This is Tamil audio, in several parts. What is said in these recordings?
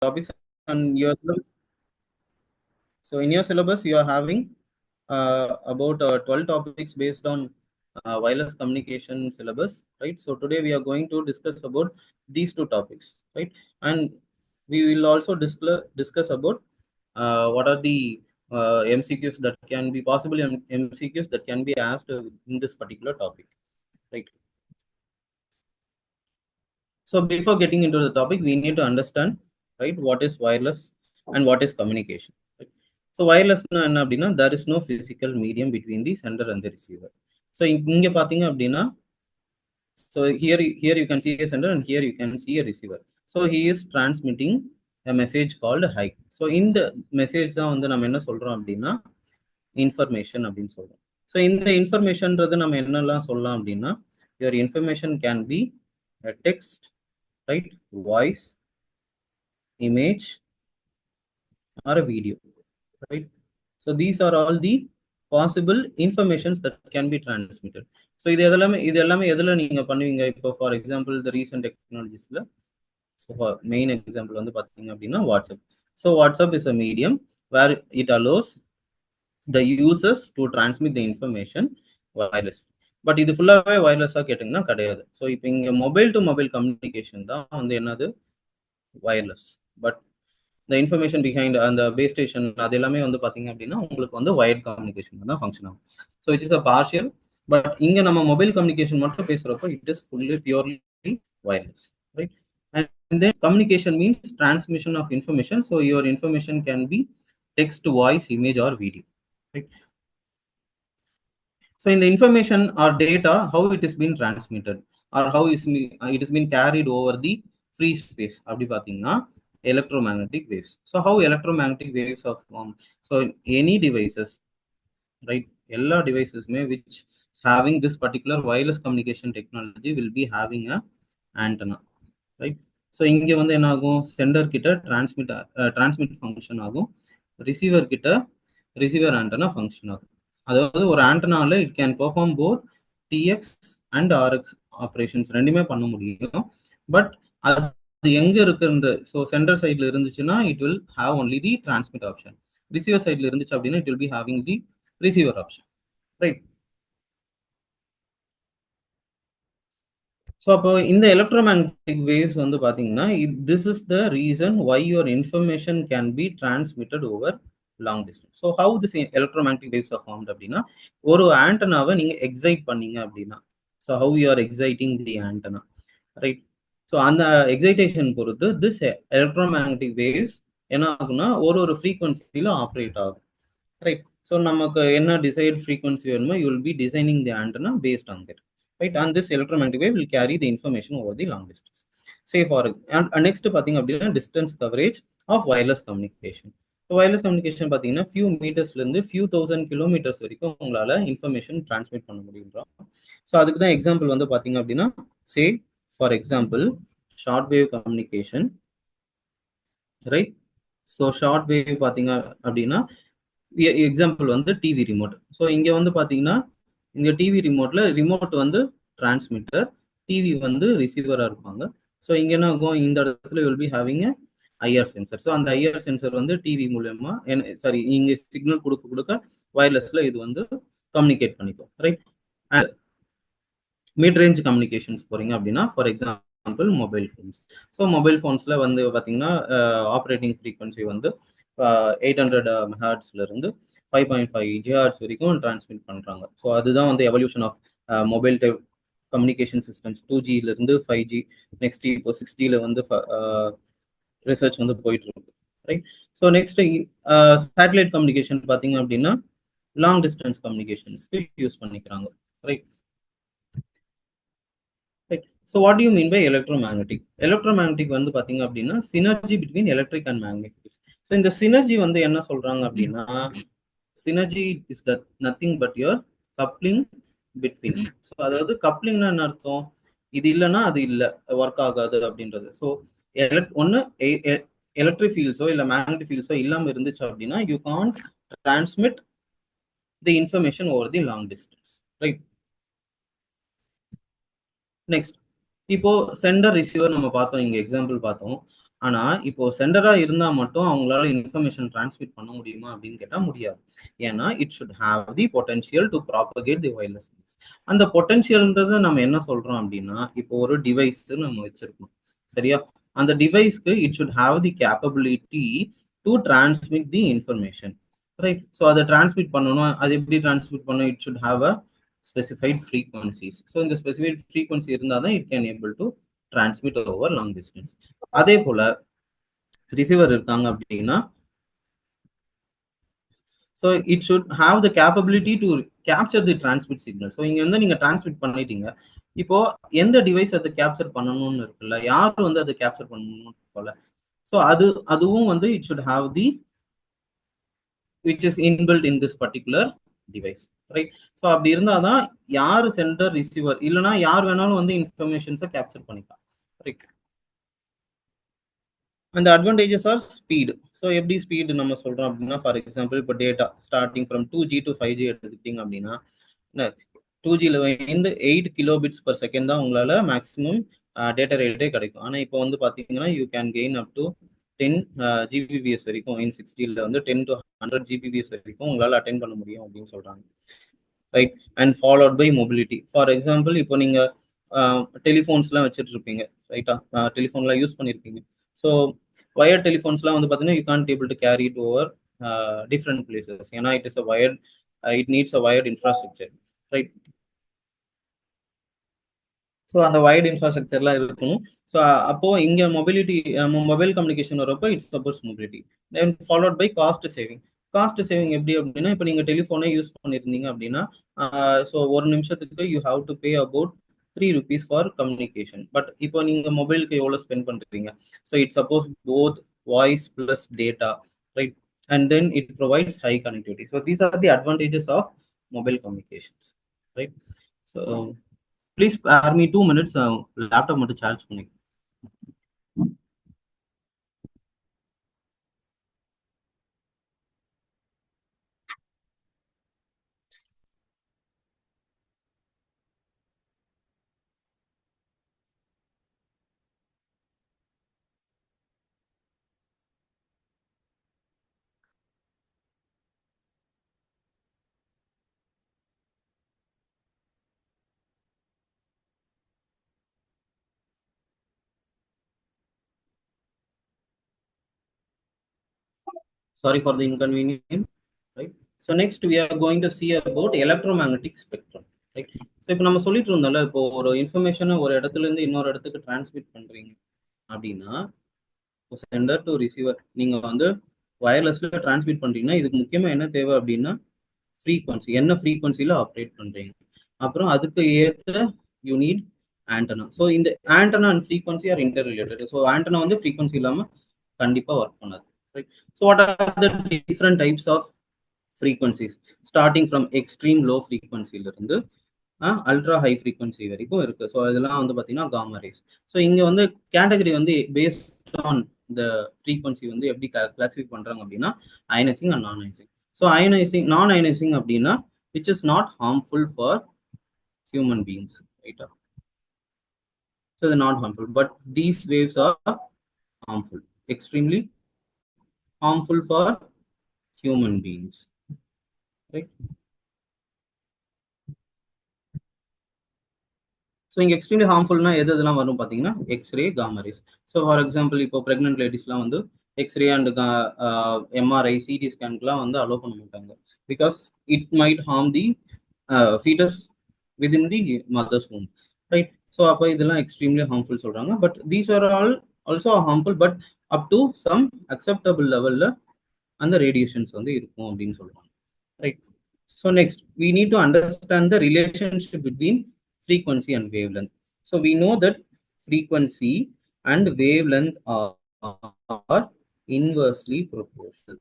topics on your syllabus. So in your syllabus, you are having about 12 topics based on wireless communication syllabus, right? So today we are going to discuss about these two topics, right? And we will also discuss about what are the MCQs that can be possible MCQs that can be asked in this particular topic, right? So before getting into the topic, we need to understand, right, what is wireless and what is communication. Right? So wireless என்ன அப்படின்னா there is no physical medium between the sender and the receiver. So இங்க பாத்தீங்க அப்படின்னா so here you can see a sender and here you can see a receiver. So he is transmitting a message called hi. So இந்த மெசேஜ் தான் வந்து நம்ம என்ன சொல்றோம் அப்படின்னா இன்ஃபர்மேஷன் அப்படின்னு சொல்றோம். ஸோ இந்த இன்ஃபர்மேஷன்றது நம்ம என்னெல்லாம் சொல்லலாம் அப்படின்னா your information can be a text, right, voice, image, or a video, right? So these are all the possible informations that can be transmitted. So இது எல்லாமே எதுல நீங்க பண்ணுவீங்க? இப்போ for example the recent technologiesல so main example வந்து பாத்தீங்க அப்படின்னா WhatsApp. So WhatsApp is a medium where it allows the users to transmit the information wireless. But இது ஃபுல்லாவே வயர்லெஸ்ஸா கேட்டீங்கன்னா கிடையாது. ஸோ இப்போ இங்க மொபைல் டு மொபைல் கம்யூனிகேஷன் தான் வந்து என்னது வயர்லெஸ். பட் இந்த இன்ஃபர்மேஷன் பிஹைண்ட் அந்த பேஸ் ஸ்டேஷன் அது எல்லாமே வந்து பாத்தீங்க அப்படின்னா உங்களுக்கு வந்து வயர்ட் கம்யூனிகேஷன் தான் ஃபங்க்ஷன் ஆகும். So it is a partial. But இங்க நம்ம மொபைல் கம்யூனிகேஷன் மட்டும் பேசுறப்போ it is fully purely wireless, right? And then communication means transmission of information. So your information can be text, voice, image, or video, right? So in the information or data, how it is being transmitted or how it is being carried over the free space. அப்படி பார்த்தீங்கன்னா electromagnetic waves. So how electromagnetic waves are formed? So any devices, right? எல்லா devices which is having this particular wireless communication technology will be having a antenna, right? So இங்க வந்து என்ன ஆகும்? சென்டர் கிட்ட transmit ஃபங்க்ஷன் ஆகும், ரிசீவர் கிட்ட ரிசீவர் ஆண்டனா ஃபங்க்ஷன் ஆகும். அதாவது ஒரு ஆண்டனால it can perform both TX and RX operations ரெண்டுமே பண்ண முடியும். பட் அது எங்க இருக்குன்ற ஸோ சென்டர் சைட்ல இருந்துச்சுன்னா it will have only the transmit option. Receiver சைட்ல இருந்துச்சு அப்படின்னா it will be having the receiver option, right? So அப்போ இந்த எலக்ட்ரோமேக்னெட்டிக் வேவ்ஸ் வந்து பார்த்தீங்கன்னா this is the reason why your information can be transmitted over long distance. So how this electromagnetic waves R formed அப்படின்னா ஒரு ஆண்டனாவை நீங்க எக்ஸைட் பண்ணீங்க அப்படின்னா so how you are exciting the antenna, right? So அந்த எக்ஸைட்டேஷன் பொறுத்து திஸ் எலக்ட்ரோமேக்னெட்டிக் வேவ்ஸ் என்ன ஆகும்னா ஒரு ஃப்ரீக்வன்சியில ஆப்ரேட் ஆகும், ரைட்? ஸோ நமக்கு என்ன டிசைட் ஃப்ரீக்வன்சி வேணுமோ you will B designing the antenna paste on that, right? And this electromagnetic wave will carry the information over the long distance. Say for and next பாத்தீங்க அப்படின்னா distance coverage of wireless communication. So wireless communication பாத்தீங்கன்னா few metersல இருந்து few thousand kilometers வரைக்கும் உங்களால information transmit பண்ண முடியும்ன்றோம். ஸோ அதுக்கு தான் எக்ஸாம்பிள் வந்து பாத்தீங்க அப்படின்னா say for example short wave communication, right? So short wave பாத்தீங்க அப்படின்னா எக்ஸாம்பிள் வந்து டிவி ரிமோட். ஸோ இங்க வந்து பாத்தீங்கன்னா இந்த டிவி ரிமோட்ல ரிமோட் வந்து டிரான்ஸ்மிட்டர், டிவி வந்து ரிசீவரா இருப்பாங்க. ஸோ இங்க என்ன ஆகும்? இந்த இடத்துல will be having IR sensor. So அந்த ஐஆர் சென்சர் வந்து டிவி மூலயமா சாரி இங்க சிக்னல் கொடுக்க வயர்லெஸ்ல இது வந்து கம்யூனிகேட் பண்ணிக்கும், right? And mid range communications போறீங்க அப்படின்னா for example mobile phones. So mobile ஃபோன்ஸ்ல வந்து பார்த்தீங்கன்னா ஆப்ரேட்டிங் ஃப்ரீக்வன்சி வந்து 800 மெகாஹெர்ட்ஸ்ல இருந்து 5.5 ஜிஹெர்ட்ஸ் வரைக்கும் டிரான்ஸ்மிட் பண்றாங்க. ஸோ அதுதான் வந்து evolution of mobile type communication systems 2Gல இருந்து 5G, நெக்ஸ்ட் இப்போ 6Gல வந்து ரிசர்ச் வந்து போயிட்டு இருக்கு, right? So next satellite communication பார்த்தீங்க அப்படின்னா லாங் டிஸ்டன்ஸ் கம்யூனிகேஷன்ஸ்க்கு யூஸ் பண்ணிக்கிறாங்க, right? So what do you mean by electromagnetic? Electromagnetic வந்து பாத்தீங்க அப்படின்னா synergy between electric and magnetic. So இந்த synergy வந்து என்ன சொல்றாங்க அப்படின்னா synergy is that nothing but your coupling between. So அதாவது கப்ளிங்னா என்ன அர்த்தம்? இது இல்லைன்னா அது இல்லை, ஒர்க் ஆகாது அப்படின்றது. ஸோ ஒன்னு எலக்ட்ரிக் ஃபீல்ட்ஸோ இல்லை மேக்னெட்டிக் ஃபீல்ட்ஸோ இல்லாம இருந்துச்சு அப்படின்னா you can't transmit the information over the long distance, right? Next இப்போ சென்டர் ரிசீவர் நம்ம பார்த்தோம், இங்க எக்ஸாம்பிள் பார்த்தோம். ஆனா இப்போ சென்டரா இருந்தா மட்டும் அவங்களால இன்ஃபர்மேஷன் டிரான்ஸ்மிட் பண்ண முடியுமா அப்படின்னு கேட்டா முடியாது. ஏன்னா it should have the potential to propagate the wireless signals. அந்த பொட்டன்ஷியல்ன்றத நம்ம என்ன சொல்றோம் அப்படின்னா, இப்போ ஒரு டிவைஸ் நம்ம வச்சிருக்கோம், சரியா? அந்த டிவைஸ்க்கு it should have the capability to transmit the information, right? So அதை டிரான்ஸ்மிட் பண்ணணும். அது எப்படி டிரான்ஸ்மிட் பண்ணணும்? It should have a specified frequencies. So இந்த ஸ்பெசிஃபைட் ஃப்ரீக்வன்சி இருந்தால் தான் it can able to transmit over long distance. அதே போல ரிசீவர் இருக்காங்க அப்படின்னா, so it should have the capability to capture the transmit signal. So இங்க வந்து நீங்க டிரான்ஸ்மிட் பண்ணிட்டீங்க. இப்போ எந்த டிவைஸ் அதை கேப்சர் பண்ணணும்னு இருக்குல்ல, யாரும் வந்து அதை கேப்சர் பண்ணணும் போல. ஸோ அதுவும் வந்து it should have the which is inbuilt in this particular device, right? So அப்படி இருந்தாதான் யார் சென்டர் ரிசீவர், இல்லைன்னா யார் வேணாலும் வந்து இன்ஃபர்மேஷன்ஸை கேப்சர் பண்ணிக்கலாம், ரைட்? அந்த அட்வான்டேஜஸ் ஆர் ஸ்பீடு. ஸோ எப்படி ஸ்பீடு நம்ம சொல்றோம் அப்படின்னா, ஃபார் எக்ஸாம்பிள் இப்போ data starting from 2G to 5G எடுத்துக்கிட்டீங்க அப்படின்னா, 2Gல வந்து 8 கிலோபிட்ஸ் பர் செகண்ட் தான் உங்களால மேக்ஸிமம் டேட்டா ரேட்டே கிடைக்கும். ஆனால் இப்போ வந்து பார்த்தீங்கன்னா you can gain up to 10 Gbps வரைக்கும். இன் 60ல வந்து 10 to 100 ஜிபிபிஎஸ் வரைக்கும் உங்களால் அட்டென்ட் பண்ண முடியும் அப்படின்னு சொல்றாங்க, right? And followed by mobility. For example இப்போ நீங்க டெலிஃபோன்ஸ்லாம் வச்சுட்டு இருப்பீங்க, ரைட்டா? டெலிஃபோன்லாம் யூஸ் பண்ணியிருப்பீங்க. ஸோ வயர்ட் டெலிஃபோன்ஸ்லாம் வந்து பார்த்தீங்கன்னா you can't able to carry it over different places. ஏன்னா it is a wired, it needs a wired infrastructure, right? So அந்த வயர்ட் இன்ஃப்ராஸ்ட்ரக்சர்லாம் இருக்கணும். ஸோ அப்போ இங்கே மொபிலிட்டி, மொபைல் கம்யூனிகேஷன் வரப்போ it's supports mobility. Then followed by cost saving. Cost saving எப்படி அப்படின்னா, இப்போ நீங்கள் டெலிஃபோனே யூஸ் பண்ணியிருந்தீங்க அப்படின்னா, ஸோ ஒரு நிமிஷத்துக்கு you have to pay about 3 rupees for communication. But இப்போ நீங்கள் மொபைலுக்கு எவ்வளோ ஸ்பெண்ட் பண்ணுறீங்க? So it suppose both voice plus data, right? And then it provides high connectivity. So these are the advantages of mobile communications, right? So please spare me 2 minutes. Laptop மட்டும் சார்ஜ் பண்ணி. Sorry for the inconvenience, right? So next we are going to see about electromagnetic spectrum, right? So இப்போ நம்ம சொல்லிட்டு இருந்தோம்ல, இப்போ ஒரு இன்ஃபர்மேஷனை ஒரு இடத்துல இருந்து இன்னொரு இடத்துக்கு டிரான்ஸ்மிட் பண்றீங்க அப்படின்னா, சென்டர் டு ரிசீவர் நீங்க வந்து வயர்லெஸ்ல டிரான்ஸ்மிட் பண்றீங்கன்னா இதுக்கு முக்கியமா என்ன தேவை அப்படின்னா ஃப்ரீக்வன்சி, என்ன ஃப்ரீக்வன்சில ஆப்ரேட் பண்றீங்க. அப்புறம் அதுக்கு ஏற்ற யூ நீட் ஆண்டனா. ஸோ இந்த antenna and frequency are inter related. So antenna வந்து ஃப்ரீக்வன்சி இல்லாம கண்டிப்பா ஒர்க் பண்ணாது, right? So what are the different types of frequencies? Starting from extreme low ஃப்ரீக்வன்சில இருந்து அல்ட்ரா ஹை ஃப்ரீக்வன்சி வரைக்கும் இருக்கு. ஸோ இதெல்லாம் வந்து பார்த்தீங்கன்னா காமா ரேஸ். ஸோ இங்க வந்து கேட்டகரி வந்து பேஸ்ட் ஆன் இந்த ஃப்ரீக்வன்சி வந்து எப்படி கிளாசிஃபை பண்றாங்க அப்படின்னா ionizing and non ionizing. So ionizing, non ionizing அப்படின்னா which is not harmful for human beings, ரைட்டா? ஸோ இது not harmful, but these waves are harmful, extremely harmful for human beings, right? So இங்கே எக்ஸ்ட்ரீம்லி ஹார்ம்ஃபுல்னா எது இதெல்லாம் வரும் பார்த்தீங்கன்னா X-ray, gamma rays. So for example இப்போ ப்ரெக்னென்ட் லேடிஸ்லாம் வந்து எக்ஸ்ரே அண்ட் எம்ஆர்ஐ, சிடி ஸ்கேனுக்குலாம் வந்து அலோவ் பண்ண மாட்டாங்க. Because it might harm the foetus within the mother's home, right? So அப்போ இதெல்லாம் எக்ஸ்ட்ரீம்லி ஹார்ம்ஃபுல் சொல்கிறாங்க. But these are all also harmful, but up to some acceptable லெவலில் அந்த ரேடியேஷன்ஸ் வந்து இருக்கும் அப்படின்னு சொல்கிறாங்க, right? So next we need to understand the relationship between frequency and wavelength. So we know that frequency and wavelength are inversely proportional,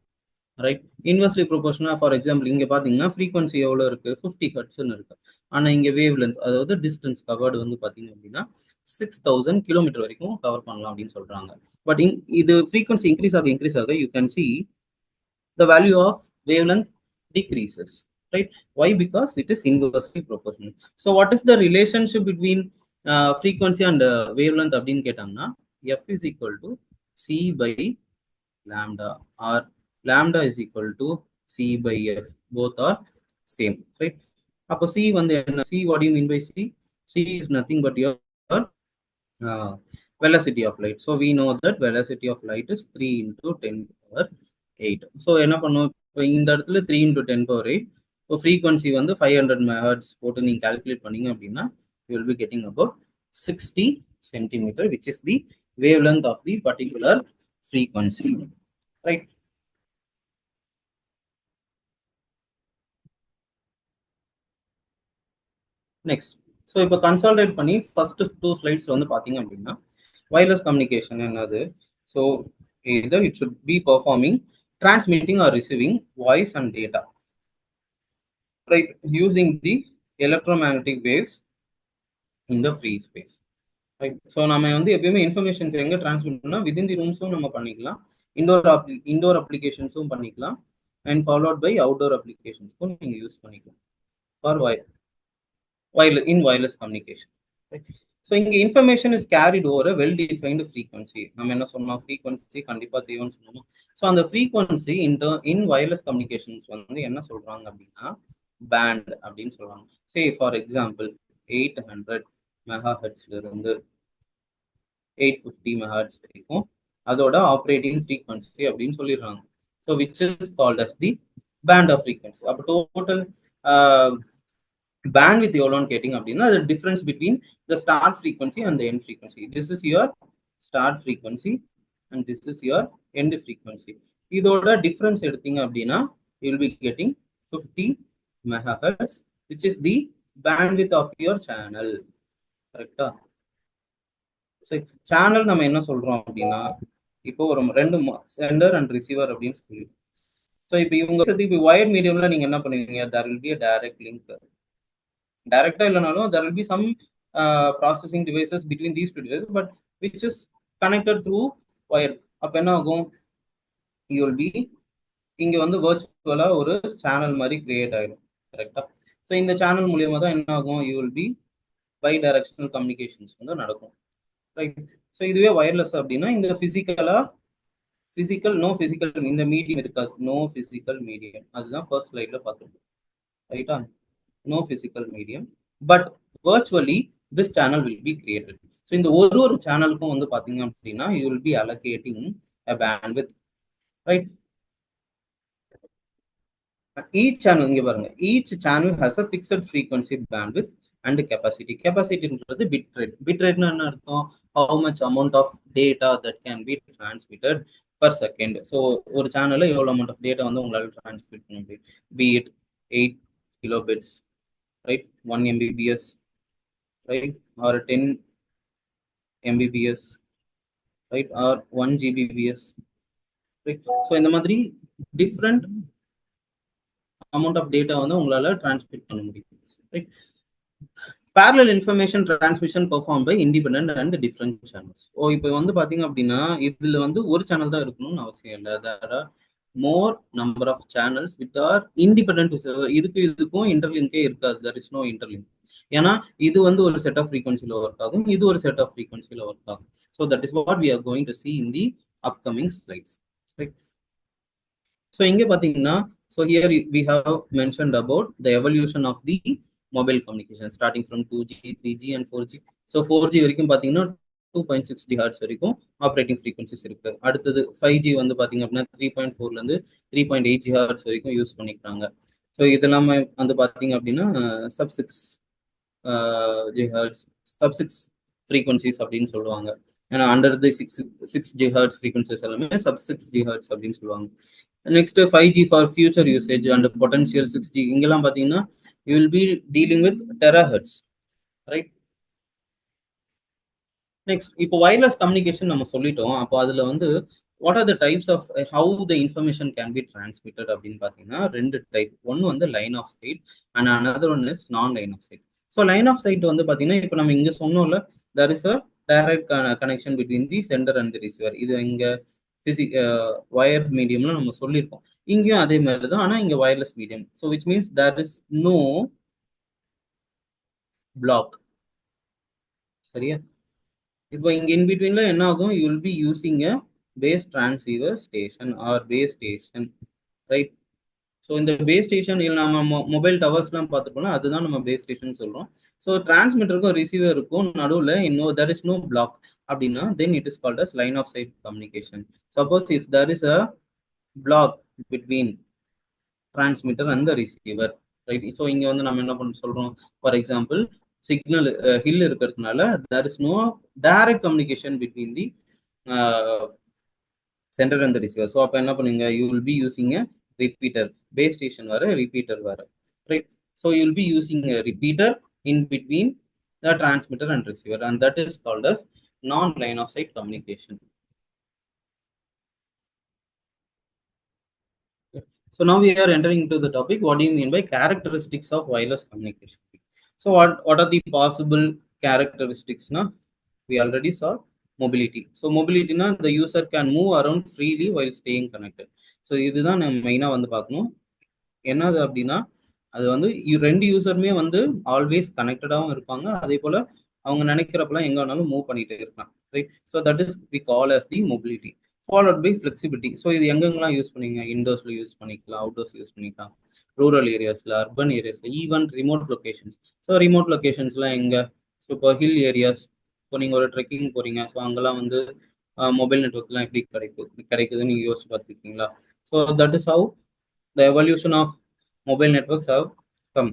right? Inversely proportional. For example, இங்க பாத்தீங்கன்னா frequency எவ்வளவு இருக்கு? 50 ஹெர்ட்ஸ்னு இருக்கு. ஆனா இங்க wavelength, அதாவது distance covered வந்து பாத்தீங்க அப்படின்னா 6000 கிலோமீட்டர் வரைக்கும் கவர் பண்ணலாம் அப்படின்னு சொல்றாங்க. பட் இது frequency increase ஆக you can see the value of wavelength decreases, right? Why? Because it is inversely proportional. So what is the relationship between frequency and wavelength அப்படின்னு கேட்டாங்கன்னா f is equal to C by lambda, or lambda is equal to C by F. Both are same, right? அப்போ C வந்து என்ன? C, what do you mean by C? C is nothing but your uh, velocity of light. So we know that velocity of light is 3 into 10 power 8. So என்ன பண்ணும்? இப்போ இந்த இடத்துல 3 into 10 power 8. இப்போ frequency வந்து 500 megahertz போட்டு நீங்க calculate பண்ணீங்க அப்படின்னா you will be getting about 60 centimeter, which is the wavelength of the particular frequency, right? Next, so இப்போ consolidate பண்ணி first two slides வந்து பாத்தீங்க அப்படின்னா wireless communication என்னது? So either it should be performing, transmitting or receiving voice and data, right, using the electromagnetic waves in the free space, right? So நம்ம வந்து எப்பயுமே இன்ஃபர்மேஷன்ஸ் எங்க டிரான்ஸ்மிட் பண்ணா வித்தின் தி ரூம்ஸும் நம்ம பண்ணிக்கலாம், இண்டோர் அப்ளிகேஷன்ஸும் பண்ணிக்கலாம், அண்ட் ஃபாலோட் பை அவுட்டோர் அப்ளிகேஷன்ஸ்க்கும் நீங்க யூஸ் பண்ணிக்கலாம் for wireless communication, right? So இங்க information is carried over a well defined frequency. நம்ம என்ன சொன்னோம்? frequency கண்டிப்பா தேவைன்னு சொன்னோம். So அந்த frequency in wireless communications வந்து என்ன சொல்றாங்க அப்படின்னா band அப்படின்னு சொல்றாங்க. Say for example 800 megahertz இருந்து 850 megahertz வரைக்கும் அதோட ஆப்ரேட்டிங் frequency அப்படின்னு சொல்லிடுறாங்க. So which is called as the band of frequency. அப்போ total bandwidth எவ்வளோன்னு கேட்டிங்க அப்படின்னா the difference between the start frequency and the end frequency. This is your start frequency and this is your end frequency. இதோட difference எடுத்தீங்க அப்படின்னா you will be getting 50 megahertz, which is the bandwidth of your channel, கரெக்டா? சேனல் நம்ம என்ன சொல்றோம் அப்படின்னா இப்போ ஒரு ரெண்டு சென்டர் அண்ட் ரிசீவர் அப்படின்னு சொல்லி, ஸோ இப்போ இவங்க இப்போ வயர்ட் மீடியம்ல நீங்க என்ன பண்ணுவீங்க? there will be a direct link. டைரக்டா இல்லைனாலும் there will be some processing devices between these two devices, but which is connected through wire. அப்ப என்ன ஆகும்? you will be இங்க வந்து virtual ஒரு சேனல் மாதிரி கிரியேட் ஆயிடும், கரெக்டா? ஸோ இந்த சேனல் மூலியமா தான் என்ன ஆகும்? you will be bidirectional communications வந்து நடக்கும், ரைட்? ஸோ இதுவே வயர்லெஸ் அப்படின்னா இந்த பிசிக்கல் நோ பிசிக்கல், இந்த மீடியம் இருக்காது, நோ பிசிக்கல் மீடியம். அதுதான் ஃபர்ஸ்ட் ஸ்லைட்ல பார்த்துருக்கோம், ரைட்டா? no physical medium, but virtually this channel will be created. So இந்த ஒரு சேனலுக்கும் வந்து பாத்தீங்க அப்படின்னா you will be allocating a bandwidth, right? Each channel இங்க பாருங்க, each channel has a fixed frequency bandwidth and capacity. Capacityன்றது bit rate. Bit rate னா என்ன அர்த்தம்? How much amount of data that can be transmitted per second. So ஒரு சேனல்ல எவ்வளவு amount of data வந்து உங்களால transmit பண்ண முடியும்? Be it 8 kilobits, right, 1 Mbps, right, or 10 Mbps, right, or 1 Gbps, right? So இந்த மாதிரி different amount of data வந்து உங்களால transmit பண்ண முடியும், right? Parallel information transmission performed by independent and different channels. ஓ இப்போ வந்து பாத்தீங்க அப்படின்னா இதுல வந்து ஒரு சேனல் தான் இருக்கணும்னு அவசியம் இல்லை. there are more number of channels which are independent. இதுக்கும் இன்டர்லிங்கே இருக்காது, there is no interlink. ஏன்னா இது வந்து ஒரு செட் ஆஃப் ஃப்ரீக்வன்சில ஒர்க் ஆகும், இது ஒரு செட் ஆஃப் ஃப்ரீக்வன்சில ஒர்க் ஆகும். So that is what we are going to see in the upcoming slides, right? ஸோ இங்க பாத்தீங்கன்னா, so here we have mentioned about the evolution of the mobile communication starting from 2G, 3G and 4G. So 4G வரைக்கும் பாத்தீங்கன்னா 2.6 GHz வரைக்கும் ஆப்ரேட்டிங் ஃப்ரீக்வன்சிஸ் இருக்கு. அடுத்தது 5G வந்து பாத்தீங்க அப்படின்னா 3.4ல இருந்து 3.8 GHz வரைக்கும் யூஸ் பண்ணிக்கிறாங்க. ஸோ இதெல்லாமே வந்து பாத்தீங்க அப்படின்னா sub 6 GHz, sub 6 frequencies அப்படின்னு சொல்லுவாங்க. ஏன்னா அண்டர் தி 6 GHz frequencies எல்லாமே sub 6 GHz அப்படின்னு சொல்லுவாங்க. Next 5G for future usage and potential 6G. இங்கெல்லாம் பாத்தீங்கன்னா you will be dealing with terahertz, right? Next இப்போ வயர்லெஸ் கம்யூனிகேஷன் நம்ம சொல்லிட்டோம். அப்போ அதுல வந்து what are the types of how the information can be transmitted அப்படின்னு பாத்தீங்கன்னா ரெண்டு டைப். ஒன்னு வந்து line of sight and another one is non line of sight. So line of sight வந்து பாத்தீங்கன்னா இப்போ நம்ம இங்க சொன்னோம்ல, there is a direct connection between the sender and the receiver. இது இங்க வயர் மீடியம்ல நம்ம சொல்லியிருக்கோம். இங்கேயும் அதே மாதிரி தான், ஆனா இங்க wireless medium. So which means there is no block, சரியா? இப்போ இங்க இன் பிட்வீன்ல என்ன ஆகும்? You will be using a base transceiver station or base station, right? So இந்த பேஸ் ஸ்டேஷன் இல்லை நம்ம மொபைல் டவர்ஸ்லாம் பார்த்துட்டோம்னா அதுதான் நம்ம பேஸ் ஸ்டேஷன் சொல்கிறோம். ஸோ டிரான்ஸ்மிட்டருக்கும் ரிசீவருக்கும் நடுவில் இன்னும் there is no block அப்படின்னா then it is called as line of sight communication. Suppose if there is a block between transmitter and the receiver, right? So இங்கே வந்து நம்ம என்ன பண்ண சொல்கிறோம், ஃபார் எக்ஸாம்பிள் சிக்னல் ஹில் இருக்கிறதுனால there is no direct communication between the sender and the receiver. So அப்போ என்ன பண்ணுங்க, you will be using a repeater. Base station வர repeater வர, right? So you will be using a repeater in between the transmitter and receiver, and that is called as non-line of sight communication. So now we are entering into the topic, what do you mean by characteristics of wireless communication? So what are the possible characteristics? Now we already saw mobility. So mobility na the user can move around freely while staying connected. So இதுதான் நம்ம மெயினா வந்து பார்க்கணும். என்னது அப்படின்னா அது வந்து ரெண்டு யூசருமே வந்து ஆல்வேஸ் கனெக்டடாகவும் இருப்பாங்க, அதே போல அவங்க நினைக்கிறப்பெல்லாம் எங்க வேணாலும் மூவ் பண்ணிட்டே இருக்கலாம், right? So that is we call as the mobility. Followed by flexibility. So இது எங்கெங்கெல்லாம் யூஸ் பண்ணீங்க, இண்டோர்ஸ்ல யூஸ் பண்ணிக்கலாம், அவுட்டோர்ஸ்ல யூஸ் பண்ணிக்கலாம், ரூரல் ஏரியாஸ்ல, அர்பன் ஏரியாஸ்ல, even remote locations. So remote லொகேஷன்ஸ்லாம் எங்க, ஸோ இப்போ ஹில் ஏரியாஸ், இப்போ நீங்கள் ஒரு ட்ரெக்கிங் போறீங்க, ஸோ அங்கெல்லாம் வந்து மொபைல் நெட்ஒர்க்லாம் எப்படி கிடைக்குதுன்னு நீங்கள் யோசிச்சு பார்த்துருக்கீங்களா? So that is how the evolution of mobile networks have come,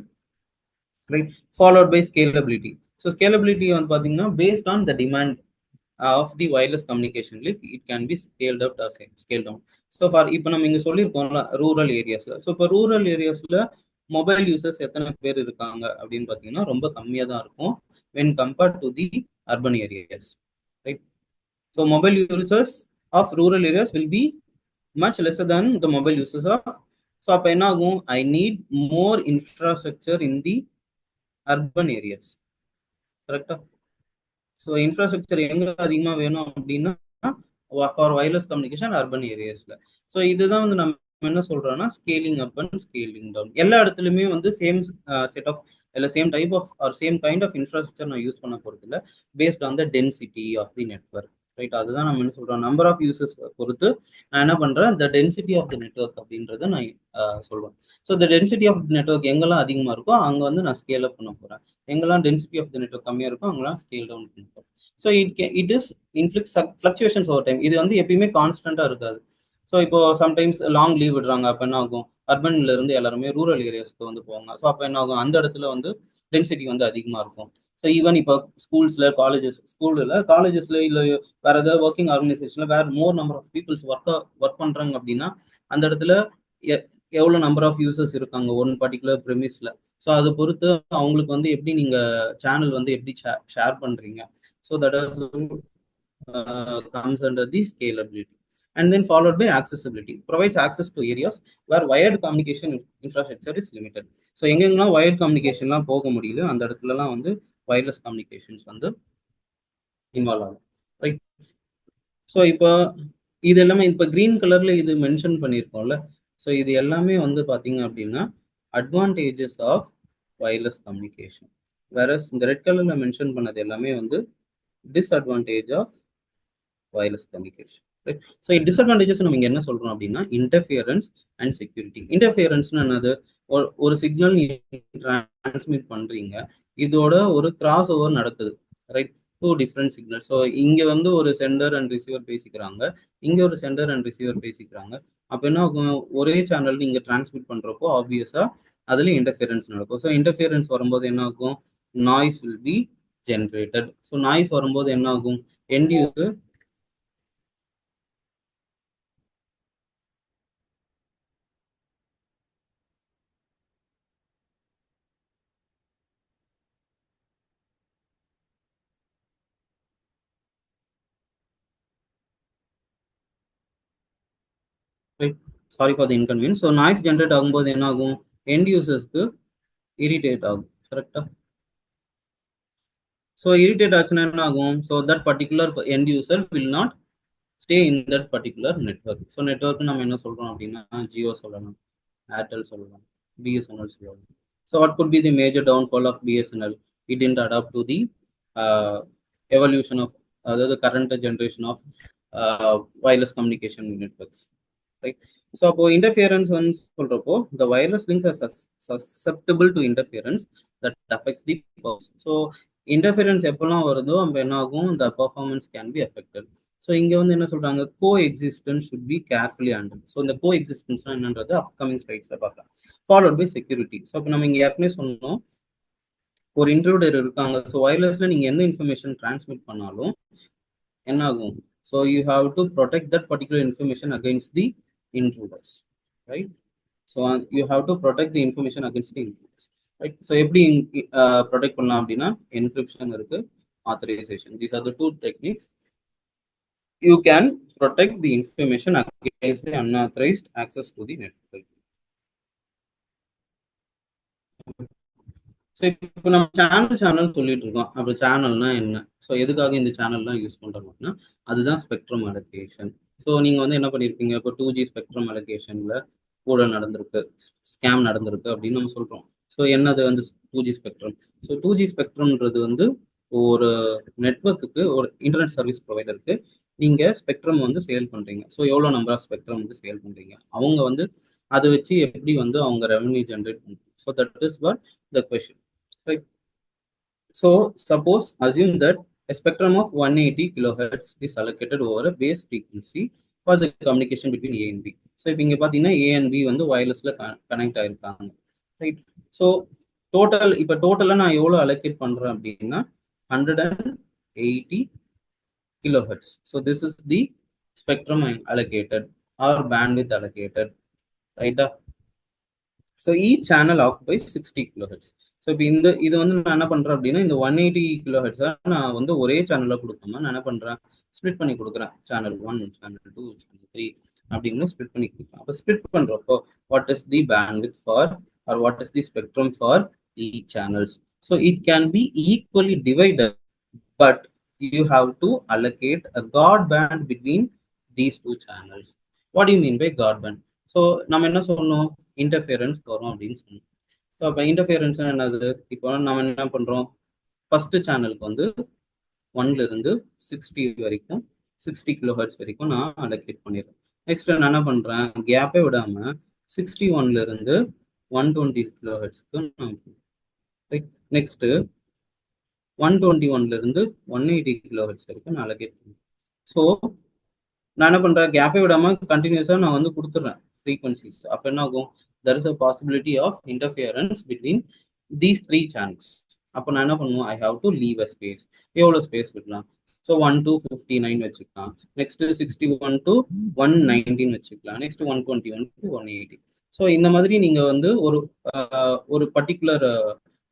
right? Followed by scalability. So scalability on pathina based on the demand of the wireless communication link, it can be scaled up or scaled down. So for இப்போ நம்ம இங்க சொல்லியிருக்கோம்ல ரூரல் ஏரியாஸ்ல, ஸோ இப்போ ரூரல் ஏரியாஸ்ல மொபைல் யூசர்ஸ் எத்தனை பேர் இருக்காங்க அப்படின்னு பார்த்தீங்கன்னா ரொம்ப கம்மியாக தான் இருக்கும் when compared to the urban areas, right? So mobile users of rural areas will be much lesser than the mobile users of. So அப்போ என்ன ஆகும், I need more infrastructure in the urban areas, கரெக்டா? ஸோ இன்ஃப்ராஸ்ட்ரக்சர் எங்க அதிகமாக வேணும் அப்படின்னா ஃபார் வயர்லெஸ் கம்யூனிகேஷன் அர்பன் ஏரியாஸ்ல. ஸோ இதுதான் வந்து நம்ம என்ன சொல்றோம்னா scaling up and scaling down. எல்லா இடத்துலையுமே வந்து சேம் செட் ஆஃப் இல்லை same type of or same kind of infrastructure நான் யூஸ் பண்ண போறது இல்லை, based on the density of the network, right? அதுதான் நம்ம என்ன சொல்றோம், நம்பர் ஆஃப் யூசர்ஸ் பொறுத்து நான் என்ன பண்றேன், the density of the network அப்படின்றத நான் சொல்றேன். So the density of network எங்கெல்லாம் அதிகமா இருக்கோ அங்க வந்து நான் ஸ்கேல் அப் பண்ண போறேன், எங்கெல்லாம் டென்சிட்டி ஆஃப் த நெட்வொர்க் கம்மியா இருக்கும் அங்கெல்லாம் ஸ்கேல் டவுன் பண்ண போறேன். So it is fluctuations over time. இது வந்து எப்பயுமே கான்ஸ்டன்டா இருக்காது. ஸோ இப்போ சம்டைம்ஸ் லாங் லீவ் விடுறாங்க, அப்போ என்ன ஆகும், அர்பன்ல இருந்து எல்லாருமே ரூரல் ஏரியாஸ்க்கு வந்து போவாங்க. ஸோ அப்போ என்ன ஆகும், அந்த இடத்துல வந்து டென்சிட்டி வந்து அதிகமா இருக்கும். ஸோ ஈவன் இப்போ ஸ்கூல்ஸ்ல காலேஜஸ்ல இல்லை வேற ஏதாவது ஒர்க்கிங் ஆர்கனைசேஷன்ல வேற more number of peoples work பண்றாங்க அப்படின்னா அந்த இடத்துல எவ்வளவு நம்பர் ஆஃப் யூசர்ஸ் இருக்காங்க ஒன் பர்டிகுலர் ப்ரெமிஸ்ல. ஸோ அதை பொறுத்து அவங்களுக்கு வந்து எப்படி நீங்க சேனல் வந்து எப்படி ஷேர் பண்றீங்க. So that comes under the scalability. And then followed by accessibility, provides access to areas where wired communication infrastructure is limited. So எங்கெங்கெல்லாம் wired communicationலாம் போக முடியல அந்த இடத்துலலாம் வந்து wireless communications வந்து இன்வால்வ் ஆகும், ரைட்? ஸோ இப்போ இது எல்லாமே இப்போ கிரீன் கலர்ல இது மென்ஷன் பண்ணியிருக்கோம்ல, ஸோ இது எல்லாமே வந்து பார்த்தீங்க அப்படின்னா அட்வான்டேஜஸ் ஆஃப் வயர்லெஸ் கம்யூனிகேஷன். வேற இந்த ரெட் கலர்ல மென்ஷன் பண்ணது எல்லாமே வந்து disadvantage of wireless communication, right? So disadvantages நம்ம இங்க என்ன சொல்றோம் அப்படின்னா இன்டர்ஃபியரன்ஸ் அண்ட் செக்யூரிட்டி. இன்டர்ஃபியரன்ஸ்னு என்னது, ஒரு சிக்னல் நீங்க டிரான்ஸ்மிட் பண்றீங்க, இதோட ஒரு கிராஸ் ஓவர் நடக்குது, right? Two different signal. So இங்க வந்து ஒரு சென்டர் அண்ட் ரிசீவர் பேசிக்கிறாங்க, இங்க ஒரு சென்டர் அண்ட் ரிசீவர் பேசிக்கிறாங்க. அப்ப என்ன ஆகும், ஒரே சேனல் நீங்க டிரான்ஸ்மிட் பண்றப்போ ஆப்வியஸா அதுல இன்டர்ஃபியரன்ஸ் நடக்கும். ஸோ இன்டர்ஃபியரன்ஸ் வரும்போது என்ன ஆகும், noise will be generated. So noise வரும்போது என்ன ஆகும், end user sorry for the inconvenience. So noise generate ஆகும்போது என்ன ஆகும், எண்ட் யூசர்ஸ்க்கு இரிட்டேட் ஆகும், கரெக்டா? ஸோ இரிட்டேட் ஆச்சுன்னா என்ன ஆகும், so that particular end user will not stay in that particular network. So network நம்ம என்ன சொல்றோம் அப்படின்னா ஜியோ சொல்லலாம், ஏர்டெல் சொல்லலாம், பிஎஸ்என்எல் சொல்லலாம். So what could be the major downfall of BSNL, it didn't adapt to the evolution of, அதாவது current generation of wireless communication networks, right? So அப்போ interference வந்து சொல்றப்போ the wireless links are susceptible to interference that affects the performance. So interference எப்பெல்லாம் வருதோ அப்போ என்ன ஆகும், the performance can be affected. So இங்க வந்து என்ன சொல்றாங்க, coexistence should be carefully handle. So இந்த கோ எக்ஸிஸ்டன்ஸ்னா என்னன்றது அப்கமிங் ஸ்லைட்ஸ்ல பார்க்கலாம். Followed by security. ஸோ இப்போ நம்ம இங்க ஏற்கனவே சொன்னோம், ஒரு இன்ட்ரூடர் இருக்காங்க. ஸோ வயர்லெஸ்ல நீங்க எந்த இன்ஃபர்மேஷன் டிரான்ஸ்மிட் பண்ணாலும் என்ன ஆகும், so you have to protect that particular information against the intruders, right? So you have to protect the information against the intruders, right? So எப்படி protect பண்ணலாம் அப்படின்னா encryption இருக்கு, authorization. These are the two techniques. You can protect the information against the unauthorized access to the network. So இப்போ நம்ம சேனல் சொல்லிட்டு இருக்கோம். அப்போ சேனல்னா என்ன, ஸோ எதுக்காக இந்த சேனல்லாம் யூஸ் பண்றோம் அப்படின்னா அதுதான் ஸ்பெக்ட்ரம் அலோகேஷன். ஸோ நீங்க வந்து என்ன பண்ணிருப்பீங்க, இப்போ 2G ஸ்பெக்ட்ரம் அலோகேஷன்ல கூட நடந்திருக்கு, ஸ்கேம் நடந்திருக்கு அப்படின்னு நம்ம சொல்றோம். ஸோ என்னது வந்து 2G ஸ்பெக்ட்ரம். ஸோ 2G ஸ்பெக்ட்ரம்ன்றது வந்து ஒரு நெட்வொர்க்குக்கு, ஒரு இன்டர்நெட் சர்வீஸ் ப்ரொவைடருக்கு நீங்க ஸ்பெக்ட்ரம் வந்து சேல் பண்றீங்க. ஸோ எவ்வளோ நம்பர் ஆஃப் ஸ்பெக்ட்ரம் வந்து சேல் பண்றீங்க, அவங்க வந்து அதை வச்சு எப்படி வந்து அவங்க ரெவன்யூ ஜென்ரேட் பண்ணுறாங்க. So that is what the question, right? So suppose assume that a spectrum of 180 kilohertz is allocated over a base frequency for the communication between A and B. So இப்போ இங்க பாத்தீங்கன்னா A and B வந்து வயர்லெஸ்ல கனெக்ட் ஆயிருக்காங்க, ரைட்? ஸோ இப்போ டோட்டலா நான் எவ்வளவு அலோகேட் பண்றேன் அப்படின்னா 180 kilohertz. So this is the spectrum allocated or bandwidth allocated, right? So each channel occupies 60 kilohertz. So இப்போ இது வந்து நான் என்ன பண்றேன் அப்படின்னா இந்த 180 கிலோஹெர்ட்ஸை நான் வந்து ஒரே சேனல்ல கொடுக்காம நான் என்ன பண்றேன், ஸ்பிளிட் பண்ணி கொடுக்குறேன். சேனல் 1, சேனல் 2, சேனல் 3 அப்படின்னு ஸ்பிளிட் பண்ணி கொடுக்குறேன். அப்போ ஸ்பிளிட் பண்றப்போ what is the bandwidth for or what is the spectrum for each channels. So it can be equally divided, but you have to allocate a guard band between these two channels. What you mean by guard band? So நம்ம என்ன சொன்னோம், இன்டர்ஃபியரன்ஸ் வரும் அப்படின்னு சொன்னோம். ஸோ அப்போ இன்டர்ஃபியரன்ஸ் என்னது, இப்போ நம்ம என்ன பண்றோம், ஃபர்ஸ்ட் சேனலுக்கு வந்து 1ல இருந்து 60 வரைக்கும் 60 கிலோஹெர்ட்ஸ் வரைக்கும் நான் அலோகேட் பண்ணிடுறேன். நெக்ஸ்ட் நான் என்ன பண்றேன், கேப்பே விடாம 61ல இருந்து 120 கிலோஹெர்ட்ஸ்க்கு நான், நெக்ஸ்ட் 121ல இருந்து 180 கிலோஹெர்ட்ஸ் வரைக்கும் நான் அலோகேட் பண்ணுறேன். ஸோ நான் என்ன பண்றேன், கேப்பே விடாம கண்டினியூஸா நான் வந்து கொடுத்துட்றேன் ஃப்ரீக்வன்சிஸ். அப்போ என்ன ஆகும், there is a possibility of interference between these three channels. அப்போ நான் என்ன பண்ணுவோம், I have to leave a space. எவ்வளோ ஸ்பேஸ் விடலாம், ஸோ 1 to 59 வச்சுக்கலாம், நெக்ஸ்ட் 61 to 119 வச்சுக்கலாம், நெக்ஸ்ட் 121 to 180. ஸோ இந்த மாதிரி நீங்க வந்து ஒரு பர்டிகுலர்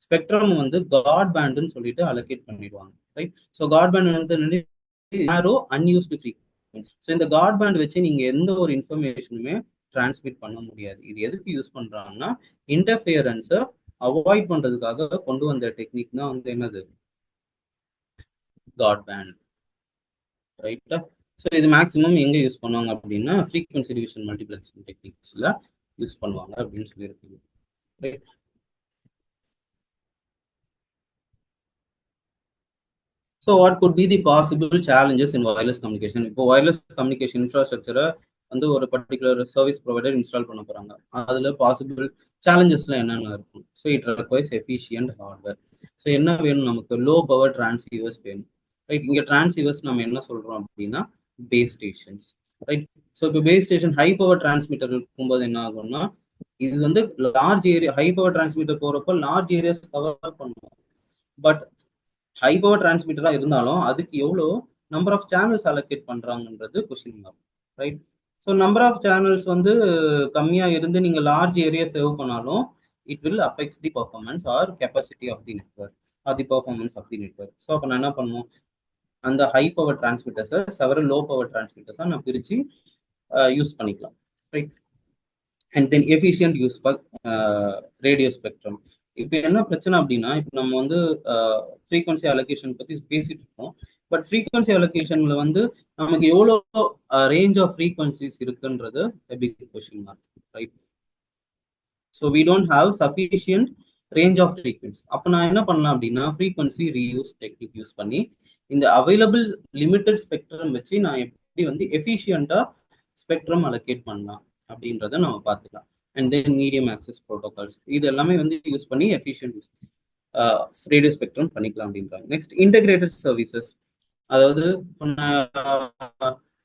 ஸ்பெக்ட்ரம் வந்து காட் பேண்டுன்னு சொல்லிட்டு அலோகேட் பண்ணிடுவாங்க, ரைட்? ஸோ காட் பேண்ட் வந்து நேரோ அன்யூஸ்டு ஃப்ரீக்வன்சி. ஸோ இந்த காட் பேண்ட் வச்சு நீங்க எந்த ஒரு இன்ஃபர்மேஷனுமே டிரான்ஸ்மிட் பண்ண முடியாது. இது எதுக்கு யூஸ் பண்றாங்கன்னா இன்டர்ஃபியரன்ஸை அவாய்ட் பண்றதுக்காக கொண்டு வந்த டெக்னிக் தான் வந்து என்னது, காட் பேண்ட், ரைட்டா? ஸோ இது மேக்ஸிமம் எங்க யூஸ் பண்ணுவாங்க அப்படின்னா ஃப்ரீக்வன்சி டிவிஷன் மல்டிப்ளெக்சிங் டெக்னிக்ஸ்ல யூஸ் பண்ணுவாங்க அப்படின்னு சொல்லியிருக்காங்க, right? So what could be the possible challenges in wireless communication? இப்போ wireless communication infrastructure வந்து ஒரு பர்டிகுலர் சர்வீஸ் ப்ரொவைடர் இன்ஸ்டால் பண்ண போறாங்க. அதுல பாசிபிள் சேலஞ்சஸ்லாம் என்னென்ன இருக்கும்? So it requires efficient hardware. So என்ன வேணும் நமக்கு, லோ பவர் டிரான்ஸ்சீவர்ஸ் வேணும், ரைட்? இங்க டிரான்ஸ்சீவர்ஸ் நம்ம என்ன சொல்றோம் அப்படின்னா பேஸ் ஸ்டேஷன்ஸ், ரைட்? ஸோ இப்போ base station high power transmitter இருக்கும்போது என்ன ஆகும்னா இது வந்து large area, high power transmitter போறப்போ லார்ஜ் ஏரியாஸ் கவர் பண்ணுவோம். பட் ஹை பவர் டிரான்ஸ்மிட்டரா இருந்தாலும் அதுக்கு எவ்வளோ நம்பர் ஆஃப் சேனல்ஸ் அலோகேட் பண்றாங்கன்றது question mark, right? So number of channels வந்து கம்மியா இருந்து நீங்க லார்ஜ் ஏரியா சேவ் பண்ணாலும் it will affects the performance or capacity of the network or the performance of the network. So அப்போ நான் என்ன பண்ணுவோம், அந்த ஹை பவர் டிரான்ஸ்மிட்டர்ஸை செவரல் லோ பவர் டிரான்ஸ்மிட்டர்ஸை நான் பிரிச்சு யூஸ் பண்ணிக்கலாம், right? And then efficient use for radio spectrum. இப்போ என்ன பிரச்சனை அப்படின்னா, இப்போ நம்ம வந்து ஃப்ரீக்வன்சி அலோகேஷன் பத்தி பேசிட்டு இருக்கோம். பட் ஃப்ரீக்வன்சி அலோகேஷன்ல வந்து நமக்கு எவ்வளோ ரேஞ்ச் ஆஃப் ஃப்ரீக்வன்சிஸ் இருக்குன்றது big question mark, right? So we don't have sufficient range of frequency. அப்போ நான் என்ன பண்ணலாம் அப்படின்னா ஃப்ரீக்வன்சி ரீயூஸ் டெக்னிக் யூஸ் பண்ணி இந்த அவைலபிள் லிமிடெட் ஸ்பெக்ட்ரம் வச்சு நான் வந்து எஃபிஷியண்டா ஸ்பெக்ட்ரம் அலோகேட் பண்ணலாம் அப்படின்றத நம்ம பார்த்துக்கலாம். And then medium access protocols இது எல்லாமே வந்து யூஸ் பண்ணி எஃபிஷியன்ட் ரேடியோ ஸ்பெக்ட்ரம் பண்ணிக்கலாம் அப்படின்றாங்க. நெக்ஸ்ட் இன்டெகிரேட்டட் சர்வீசஸ், அதாவது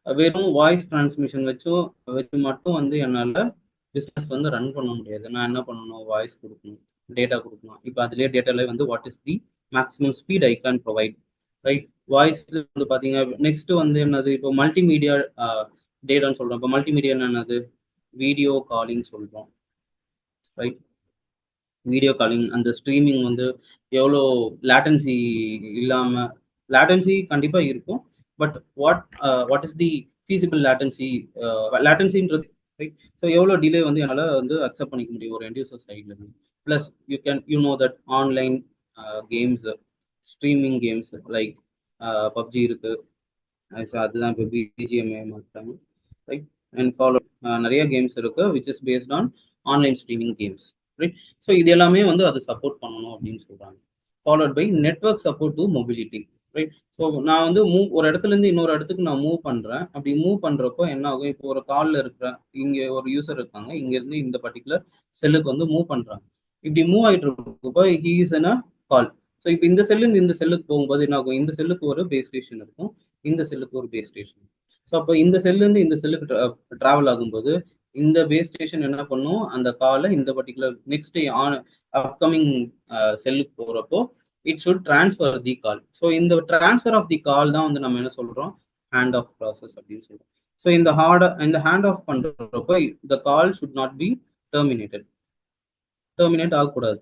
வெறும் வாய்ஸ் டிரான்ஸ்மிஷன் வச்சு மட்டும் வந்து என்னால் பிஸ்னஸ் வந்து ரன் பண்ண முடியாது. நான் என்ன பண்ணணும், வாய்ஸ் கொடுக்கணும், டேட்டா கொடுக்கணும். இப்போ அதுலேயே டேட்டால வந்து what is the maximum speed I can provide, right? வாய்ஸ்ல வந்து பார்த்தீங்க. நெக்ஸ்ட் வந்து என்னது, இப்போ மல்டிமீடியா டேட்டான்னு சொல்கிறோம். இப்போ மல்டிமீடியா என்னது, வீடியோ காலிங் சொல்கிறோம், ரைட்? வீடியோ காலிங் அந்த ஸ்ட்ரீமிங் வந்து எவ்வளோ லேட்டன்சி இல்லாமல், லேட்டன்சி கண்டிப்பாக இருக்கும், but what is the feasible லேட்டன்சின்றது, ரைட்? ஸோ எவ்வளோ டிலே வந்து என்னால் வந்து அக்செப்ட் பண்ணிக்க முடியும் ஒரு எண்ட் யூசர் சைட்ல இருந்து. Plus you know that online games, streaming games like PUBG இருக்கு, அதுதான் இப்போ பிஜிஎம்ஐ மாட்டாங்க, ரைட்? அண்ட் ஃபாலோ நிறைய கேம்ஸ் இருக்கு which is based on online streaming games, right? So இது எல்லாமே வந்து அதை சப்போர்ட் பண்ணணும் அப்படின்னு சொல்றாங்க. Followed by network support to mobility, right? So நான் வந்து ஒரு இடத்துல இருந்து இன்னொரு இடத்துக்கு நான் மூவ் பண்றேன். அப்படி மூவ் பண்றப்போ என்ன ஆகும், இப்போ ஒரு கால்ல இருக்கிறேன், இங்க ஒரு யூசர் இருக்காங்க, இங்க இருந்து இந்த பர்டிகுலர் செல்லுக்கு வந்து மூவ் பண்றாங்க. இப்படி மூவ் ஆகிட்டு இருக்கப்போ he is in a call. So இப்போ இந்த செல்லுந்து இந்த செல்லுக்கு போகும்போது என்ன ஆகும், இந்த செல்லுக்கு ஒரு பேஸ் ஸ்டேஷன் இருக்கும், இந்த செல்லுக்கு ஒரு பேஸ் ஸ்டேஷன். ஸோ அப்போ இந்த செல்லுந்து இந்த செல்லுக்கு டிராவல் ஆகும்போது இந்த பேஸ் ஸ்டேஷன் என்ன பண்ணும், அந்த காலை இந்த பர்டிகுலர் நெக்ஸ்ட் அப்கமிங் செல்லுக்கு போறப்போ it should transfer the call. So இந்த டிரான்ஸ்ஃபர் ஆஃப் தி கால் தான் வந்து நம்ம என்ன சொல்றோம், ஹேண்ட் ஆஃப் ப்ராசஸ் அப்படின்னு சொல்றோம். ஸோ இந்த ஹேண்ட் ஆஃப் பண்றப்போ the call should not be terminate ஆகக்கூடாது,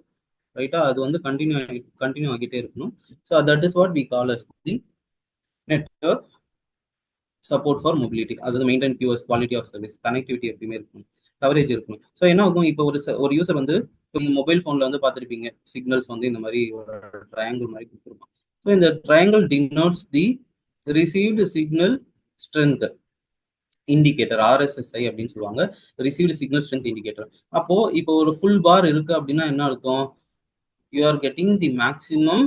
ரைட்டா? அது வந்து கண்டினியூ ஆகிட்டே இருக்கணும். So that is what we call as the network support for mobility. அதாவது maintain QoS, quality of service, connectivity எப்பயுமே இருக்கணும், கவரேஜ் இருக்கணும். ஸோ என்ன ஆகும், இப்போ ஒரு யூசர் வந்து மொபைல் ஃபோனில் வந்து பார்த்துருப்பீங்க, சிக்னல்ஸ் வந்து இந்த மாதிரி ஒரு ட்ரையாங்கிள் மாதிரி கொடுத்துருப்பாங்க. ஸோ இந்த triangle denotes the received signal strength indicator, RSSI அப்படின்னு சொல்லுவாங்க, ரிசீவ்டு சிக்னல் ஸ்ட்ரென்த் இண்டிகேட்டர். அப்போ இப்போ ஒரு ஃபுல் பார் இருக்கு அப்படின்னா என்ன அர்த்தம், you are getting the maximum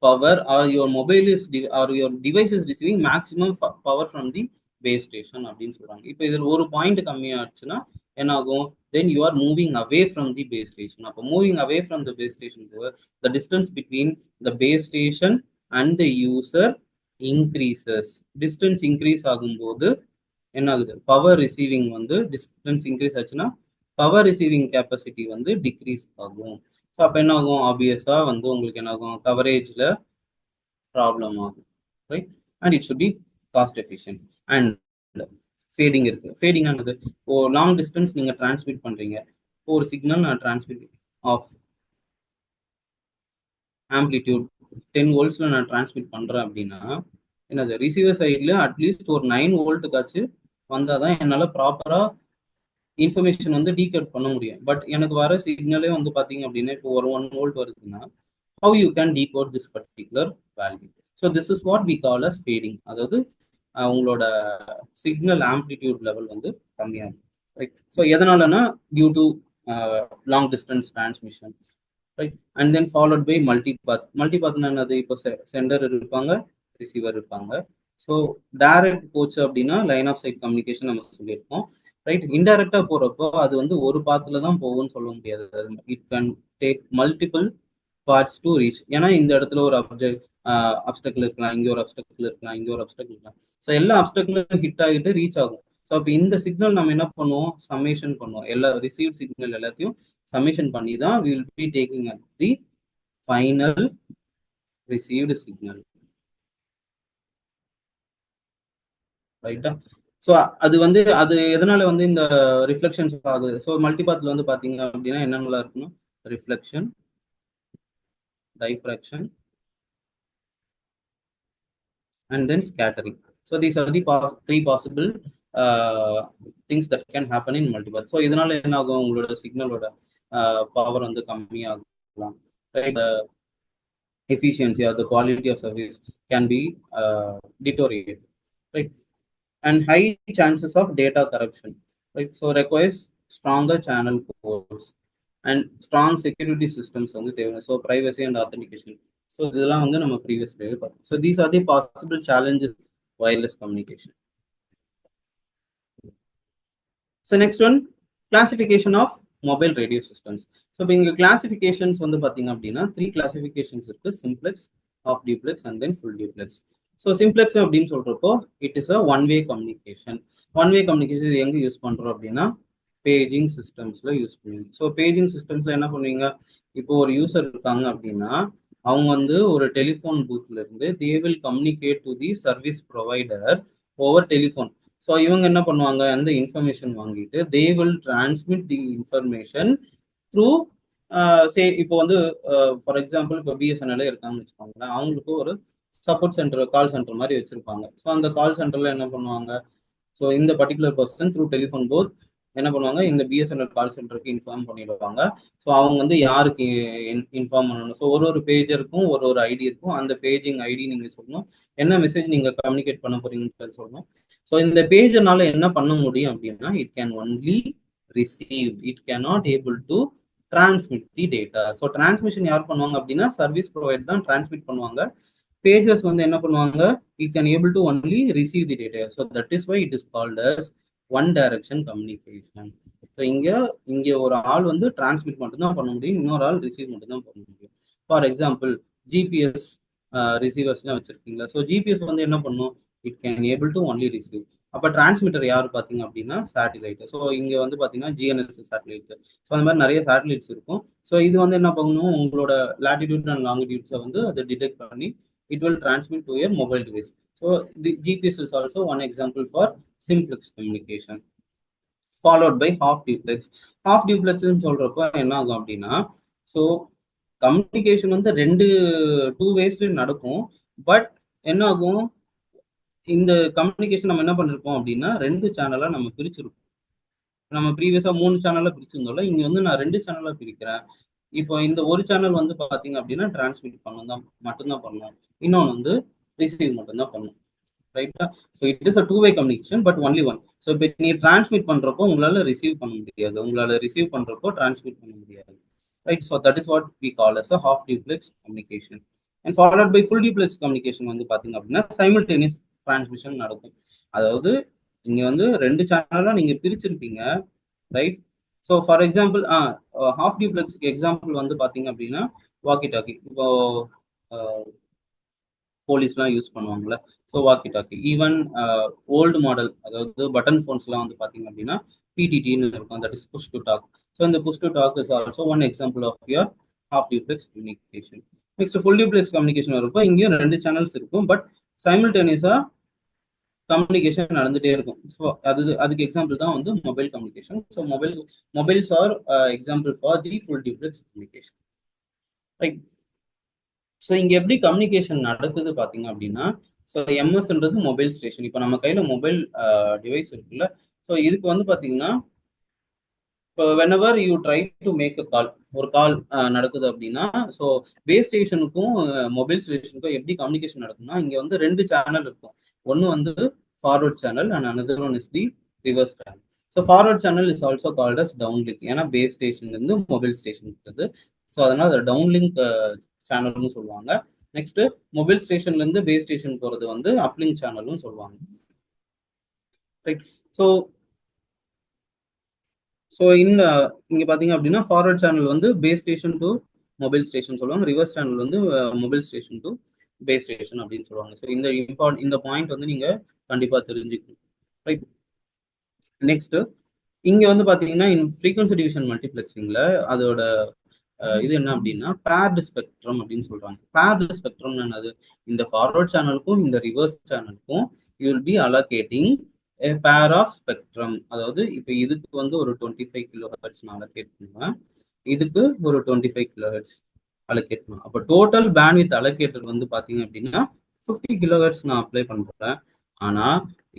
power, or your mobile is or your device is receiving maximum power from the base station அப்படின்னு சொல்றாங்க. இப்போ இதில் ஒரு பாயிண்ட் கம்மியாச்சுன்னா என்ன ஆகும், then you are moving away from the base station. அப்போ moving away from the base station, the distance between the base station and the user increases. distance increase ஆகும்போது என்ன ஆகுது, பவர் ரிசீவிங் வந்து டிஸ்டன்ஸ் இன்க்ரீஸ் ஆச்சுன்னா பவர் ரிசீவிங் கெப்பாசிட்டி வந்து டிக்ரீஸ் ஆகும். ஸோ அப்போ என்ன ஆகும், ஆப்வியஸா வந்து உங்களுக்கு என்ன ஆகும், கவரேஜ்ல ப்ராப்ளம் ஆகும், right? And it should be caused efficient. And fading இருக்கு. ஃபேடிங் ஆனது, இப்போ லாங் டிஸ்டன்ஸ் நீங்க டிரான்ஸ்மிட் பண்றீங்க, இப்போ ஒரு சிக்னல் நான் டிரான்ஸ்மிட் ஆஃப் ஆம்பிளிடியூட் 10 voltsல நான் டிரான்ஸ்மிட் பண்றேன் அப்படின்னா என்னது, ரிசீவர் சைட்ல அட்லீஸ்ட் ஒரு 9 வோல்ட்டுக்காச்சு வந்தாதான் என்னால ப்ராப்பரா இன்ஃபர்மேஷன் வந்து டீகோட் பண்ண முடியும். பட் எனக்கு வர சிக்னலே வந்து பாத்தீங்க அப்படின்னா இப்போ ஒரு 1 வோல்ட் வருதுன்னா how you can decode this particular value. So this is what we call as fading. அதாவது உங்களோட சிக்னல் ஆம்பிளிடியூட் லெவல் வந்து கம்மியாகும், ரைட்? ஸோ எதனாலனா due to long distance transmission, right? And then followed by multipath. மல்டிபாத்னா என்னது, இப்போ சென்டர் இருப்பாங்க, ரிசீவர் இருப்பாங்க. ஸோ டைரக்ட் போச்சு அப்படின்னா லைன் ஆஃப் சைட் கம்யூனிகேஷன் நம்ம சொல்லியிருக்கோம், ரைட்? இன்டைரக்டா போறப்போ அது வந்து ஒரு பாத்துல தான் போகும்னு சொல்ல முடியாது, it can take multiple parts to reach. ஏன்னா இந்த இடத்துல ஒரு அப்டக்கிள் இருக்கலாம், இங்க ஒரு அப்டக்கிள் இருக்கலாம், இங்க ஒரு அப்டக்கிள் இருக்கலாம். ஸோ எல்லா அப்டக்கிளும் ஹிட் ஆகிட்டு ரீச் ஆகும். ஸோ அப்போ இந்த சிக்னல் நம்ம என்ன பண்ணுவோம், சம்மேஷன் பண்ணுவோம், எல்லா ரிசீவ் சிக்னல் எல்லாத்தையும் சம்மேஷன் பண்ணி தான் we will be taking at the final received signal, ரைட்டா? ஸோ அது வந்து அது எதனால வந்து இந்த ரிஃப்ளெக்ஷன்ஸ் ஆகுது. ஸோ மல்டிபாத்ல வந்து பாத்தீங்க அப்படின்னா என்னென்னலாம் இருக்கணும், reflection, diffraction, and then scattering. So these are the three possible things that can happen in multipath. So இதனால என்ன ஆகும், உங்களோட சிக்னலோட பவர் வந்து கம்மியாகலாம், right? The efficiency or the quality of service can be deteriorated, right? And high chances of data corruption, right? So requires stronger channel codes and strong security systems வந்து தேவை. So privacy and authentication. So இதெல்லாம் வந்து நம்ம ப்ரீவியஸ் பார்த்தோம். So these are the possible challenges wireless communication. So next one classification of mobile radio systems. So இப்போ இங்கே கிளாசிஃபிகேஷன்ஸ் வந்து பார்த்தீங்க அப்படின்னா 3 கிளாசிஃபிகேஷன்ஸ் இருக்கு. Simplex, half duplex and then full duplex. So simplex அப்படின்னு சொல்றப்போ it is a one way communication. One way communication இது எங்கே யூஸ் பண்றோம் அப்படின்னா பேஜிங் சிஸ்டம்ஸ்ல யூஸ் பண்ணுவீங்க. ஸோ பேஜிங் சிஸ்டம்ஸ்ல என்ன பண்ணுவீங்க, இப்போ ஒரு யூசர் இருக்காங்க அப்படின்னா அவங்க வந்து ஒரு டெலிஃபோன் பூத்ல இருந்து they will communicate to the service provider over telephone. So இவங்க என்ன பண்ணுவாங்க, அந்த இன்ஃபர்மேஷன் வாங்கிட்டு they will transmit the information through say இப்போ வந்து ஃபார் எக்ஸாம்பிள் இப்போ பிஎஸ்என்எல் இருக்காங்கன்னு வச்சுக்கோங்களேன், அவங்களுக்கு ஒரு சப்போர்ட் சென்டர் கால் சென்டர் மாதிரி வச்சிருப்பாங்க. ஸோ அந்த கால் சென்டர்ல என்ன பண்ணுவாங்க, ஸோ இந்த particular person through telephone both என்ன பண்ணுவாங்க, இந்த பிஎஸ்என்எல் கால் சென்டருக்கு இன்ஃபார்ம் பண்ணிடுவாங்க. ஸோ அவங்க வந்து யாருக்கு இன்ஃபார்ம் பண்ணணும், ஸோ ஒரு பேஜருக்கும் ஒரு ஐடி இருக்கும். அந்த பேஜிங் ஐடி நீங்கள் சொல்லணும், என்ன மெசேஜ் நீங்கள் கம்யூனிகேட் பண்ண போறீங்கன்னு சொல்லணும். ஸோ இந்த பேஜர்னால என்ன பண்ண முடியும் அப்படின்னா it can only receive, it can not able to transmit the data. So transmission யார் பண்ணுவாங்க அப்படின்னா சர்வீஸ் ப்ரொவைடர் தான் டிரான்ஸ்மிட் பண்ணுவாங்க. பேஜஸ் வந்து என்ன பண்ணுவாங்க, it can able to only receive the data. So that is why it is called as one direction communication. So இங்கே ஒரு ஆள் வந்து டிரான்ஸ்மிட் மட்டும்தான் பண்ண முடியும், இன்னொரு ஆள் ரிசீவ் மட்டும்தான் பண்ண முடியும். ஃபார் எக்ஸாம்பிள் ஜிபிஎஸ் ரிசீவர்ஸ்லாம் வச்சிருக்கீங்களா, ஸோ ஜிபிஎஸ் வந்து என்ன பண்ணும், it can able to only receive. அப்போ டிரான்ஸ்மிட்டர் யார் பார்த்தீங்க அப்படின்னா சேட்டிலைட். ஸோ இங்கே வந்து பார்த்தீங்கன்னா ஜிஎன்எஸ் சேட்டிலைட். ஸோ அந்த மாதிரி நிறைய சேட்டிலைட்ஸ் இருக்கும். ஸோ இது வந்து என்ன பண்ணணும், உங்களோட லாட்டிடியூட் அண்ட் லாங்கிடியூட்ஸை வந்து அதை டிடெக்ட் பண்ணி it will transmit to your mobile device. So the GPS is also one example for simplex communication, followed by half duplex. Half duplex சொல்றப்போ என்ன ஆகும் அப்படின்னா, ஸோ கம்யூனிகேஷன் வந்து ரெண்டு டூ வேஸ்ல நடக்கும். பட் என்ன ஆகும், இந்த கம்யூனிகேஷன் நம்ம என்ன பண்ணிருப்போம் அப்படின்னா ரெண்டு சேனலா நம்ம பிரிச்சிருப்போம். நம்ம ப்ரீவியஸா 3 சேனலா பிரிச்சிருந்தோம்ல, இங்க வந்து நான் 2 சேனலா பிரிக்கிறேன். இப்போ இந்த ஒரு சேனல் வந்து பாத்தீங்க அப்படின்னா டிரான்ஸ்மிட் பண்ணணும் மட்டும்தான் பண்ணணும், இன்னொன்று வந்து ரிசீவ் மட்டும்தான் பண்ணணும். ரைட்டா? So it is a two way communication but only one. So இப்போ நீ டிரான்ஸ்மிட் பண்றப்போ உங்களால ரிசீவ் பண்ண முடியாது, உங்களால ரிசீவ் பண்றப்போ டிரான்ஸ்மிட் பண்ண முடியாது. Right? So that is what we call as a half duplex communication. And followed by full duplex communication வந்து பாத்தீங்க அப்படின்னா சைமல்டேனியஸ் டிரான்ஸ்மிஷன் நடக்கும். அதாவது இங்க வந்து 2 சேனலா நீங்க பிரிச்சிருப்பீங்க. Right? So for example half டியூப்ளெக்ஸ்க்கு எக்ஸாம்பிள் வந்து பார்த்தீங்க அப்படின்னா வாக்கி டாக்கி. இப்போ போலீஸ்லாம் யூஸ் பண்ணுவாங்கல்ல, so walkie talkie. Even old model, அதாவது பட்டன் ஃபோன்ஸ்லாம் வந்து பார்த்தீங்க அப்படின்னா பிடிடின்னு இருக்கும், that is push to talk. So இந்த push to talk is also one example of your half duplex communication. Next full duplex communication வரப்போ இங்கேயும் 2 சேனல்ஸ் இருக்கும், பட் சைமல்டேனியஸா கம்யூனிகேஷன் நடந்துட்டே இருக்கும். ஸோ அதுக்கு எக்ஸாம்பிள் தான் வந்து mobile communication. So mobiles are example for the full duplex communication. Right? So இங்க எப்படி கம்யூனிகேஷன் நடக்குது பாத்தீங்க அப்படின்னா, ஸோ எம்எஸ்ன்றது மொபைல் ஸ்டேஷன். இப்போ நம்ம கையில மொபைல் டிவைஸ் இருக்குல்ல, ஸோ இதுக்கு வந்து பாத்தீங்கன்னா இப்போ whenever you try to make a call, ஒரு கால் நடக்குது அப்படின்னா, ஸோ பேஸ் ஸ்டேஷனுக்கும் மொபைல் ஸ்டேஷனுக்கும் எப்படி கம்யூனிகேஷன் நடக்கும்னா இங்க வந்து 2 சேனல் இருக்கும். ஒன்று வந்து forward channel and another one is the reverse channel. So forward channel is also called as downlink. ஏன்னா பேஸ் ஸ்டேஷன்ல இருந்து மொபைல் ஸ்டேஷன் இருக்குது, ஸோ அதனால அதை டவுன்லிங்க் சேனல்னு சொல்லுவாங்க. நெக்ஸ்ட் மொபைல் ஸ்டேஷன்ல இருந்து பேஸ் ஸ்டேஷன் போறது வந்து அப்லிங்க் சேனல்னு சொல்லுவாங்க. ரைட்? ஸோ இங்க பாத்தீங்க அப்படின்னா ஃபார்வர்ட் சேனல் வந்து base station to mobile station சொல்லுவாங்க, ரிவர்ஸ் சேனல் வந்து mobile station to base station அப்படின்னு சொல்லுவாங்க. ஸோ இந்த பாயிண்ட் வந்து நீங்க கண்டிப்பா தெரிஞ்சுக்கணும். ரைட்? நெக்ஸ்ட் இங்க வந்து பாத்தீங்கன்னா ஃப்ரீக்வன்சி டிவிஷன் மல்டிபிளெக்சிங்ல அதோட இது என்ன அப்படின்னா பேர்டு ஸ்பெக்ட்ரம் அப்படின்னு சொல்றாங்க. பேர்டு ஸ்பெக்ட்ரம் என்னது, இந்த ஃபார்வர்ட் சேனலுக்கும் இந்த ரிவர்ஸ் சேனலுக்கும் you will be allocating a pair of spectrum. அதாவது இப்போ இதுக்கு வந்து ஒரு 25 kHz நான் அலோகேட் பண்ணுவேன், இதுக்கு ஒரு 25 kHz அலோகேட் பண்ணுவேன். அப்போ டோட்டல் பேண்ட்வித் அலோகேட்டர் வந்து பாத்தீங்க அப்படின்னா 50 kHz நான் அப்ளை பண்றேன். ஆனா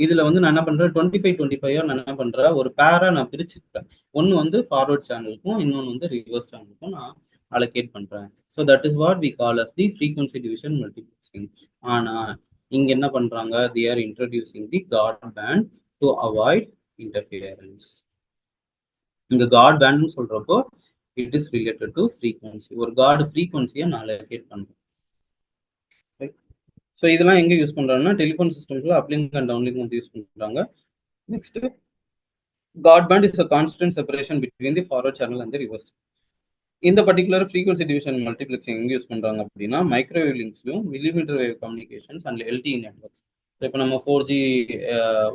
இதுல வந்து நான் என்ன பண்றேன், 25 நான் என்ன பண்றேன், ஒரு பேரா நான் பிரிச்சுக்கிறேன். ஒன்னு வந்து ஃபார்வர்ட் சேனலுக்கும் இன்னொன்னு வந்து ரிவர்ஸ் சேனலுக்கும் நான் அலோகேட் பண்றேன். So that is what we call as the frequency division multiplexing. ஆனா இங்க என்ன பண்றாங்க, they are introducing the guard band to avoid interference. இங்க guard band சொல்றப்போ it is related to frequency. ஒரு guard frequency நான் allocate பண்றேன். ஸோ இதெல்லாம் எங்க யூஸ் பண்றாங்கன்னா டெலிஃபோன் சிஸ்டம்ஸ்ல அப்லிங்க் அண்ட் டவுன்லிங்க் வந்து யூஸ் பண்றாங்க. Next Guard band is a constant separation between the forward channel and the reverse. இந்த பர்டிகுலர் ஃப்ரீக்வன்சி டிவிஷன் மல்டிப்ளெக்சிங் எங்கே யூஸ் பண்ணுறாங்க அப்படின்னா மைக்ரோவேவ் லிங்க்ஸ்லையும் millimetre wave communications and LTE networks. இப்போ நம்ம 4G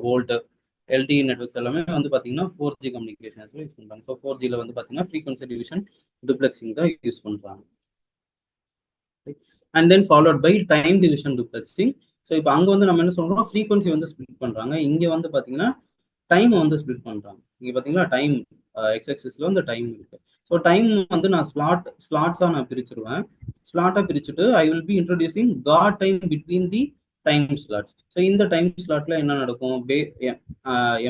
வோல்ட் எல்டிஇ நெட்ஒர்க்ஸ் எல்லாமே வந்து பார்த்தீங்கன்னா 4G கம்யூனிகேஷன்ஸ் யூஸ் பண்ணுறாங்க. ஸோ 4Gல வந்து பார்த்தீங்கன்னா ஃப்ரீக்வன்சி டிவிஷன் டூப்ளெக்சிங் தான் யூஸ் பண்ணுறாங்க. And then followed by time division duplexing. So இப்போ அங்கே வந்து நம்ம என்ன சொல்கிறோம், ஃப்ரீக்வன்சி வந்து ஸ்பிளிட் பண்ணுறாங்க. இங்கே வந்து பார்த்தீங்கன்னா டைம் வந்து ஸ்பிளிட் பண்ணுறாங்க. இங்கே பார்த்தீங்கன்னா டைம் எக்ஸ்எக்ஸிஸ்ல வந்து டைம் இருக்கு. ஸோ டைம் வந்து நான் ஸ்லாட்ஸாக நான் பிரிச்சிருவேன். ஸ்லாட்டாக பிரிச்சுட்டு I will be introducing guard time between the time slots. So இந்த டைம் ஸ்லாட்ல என்ன நடக்கும்,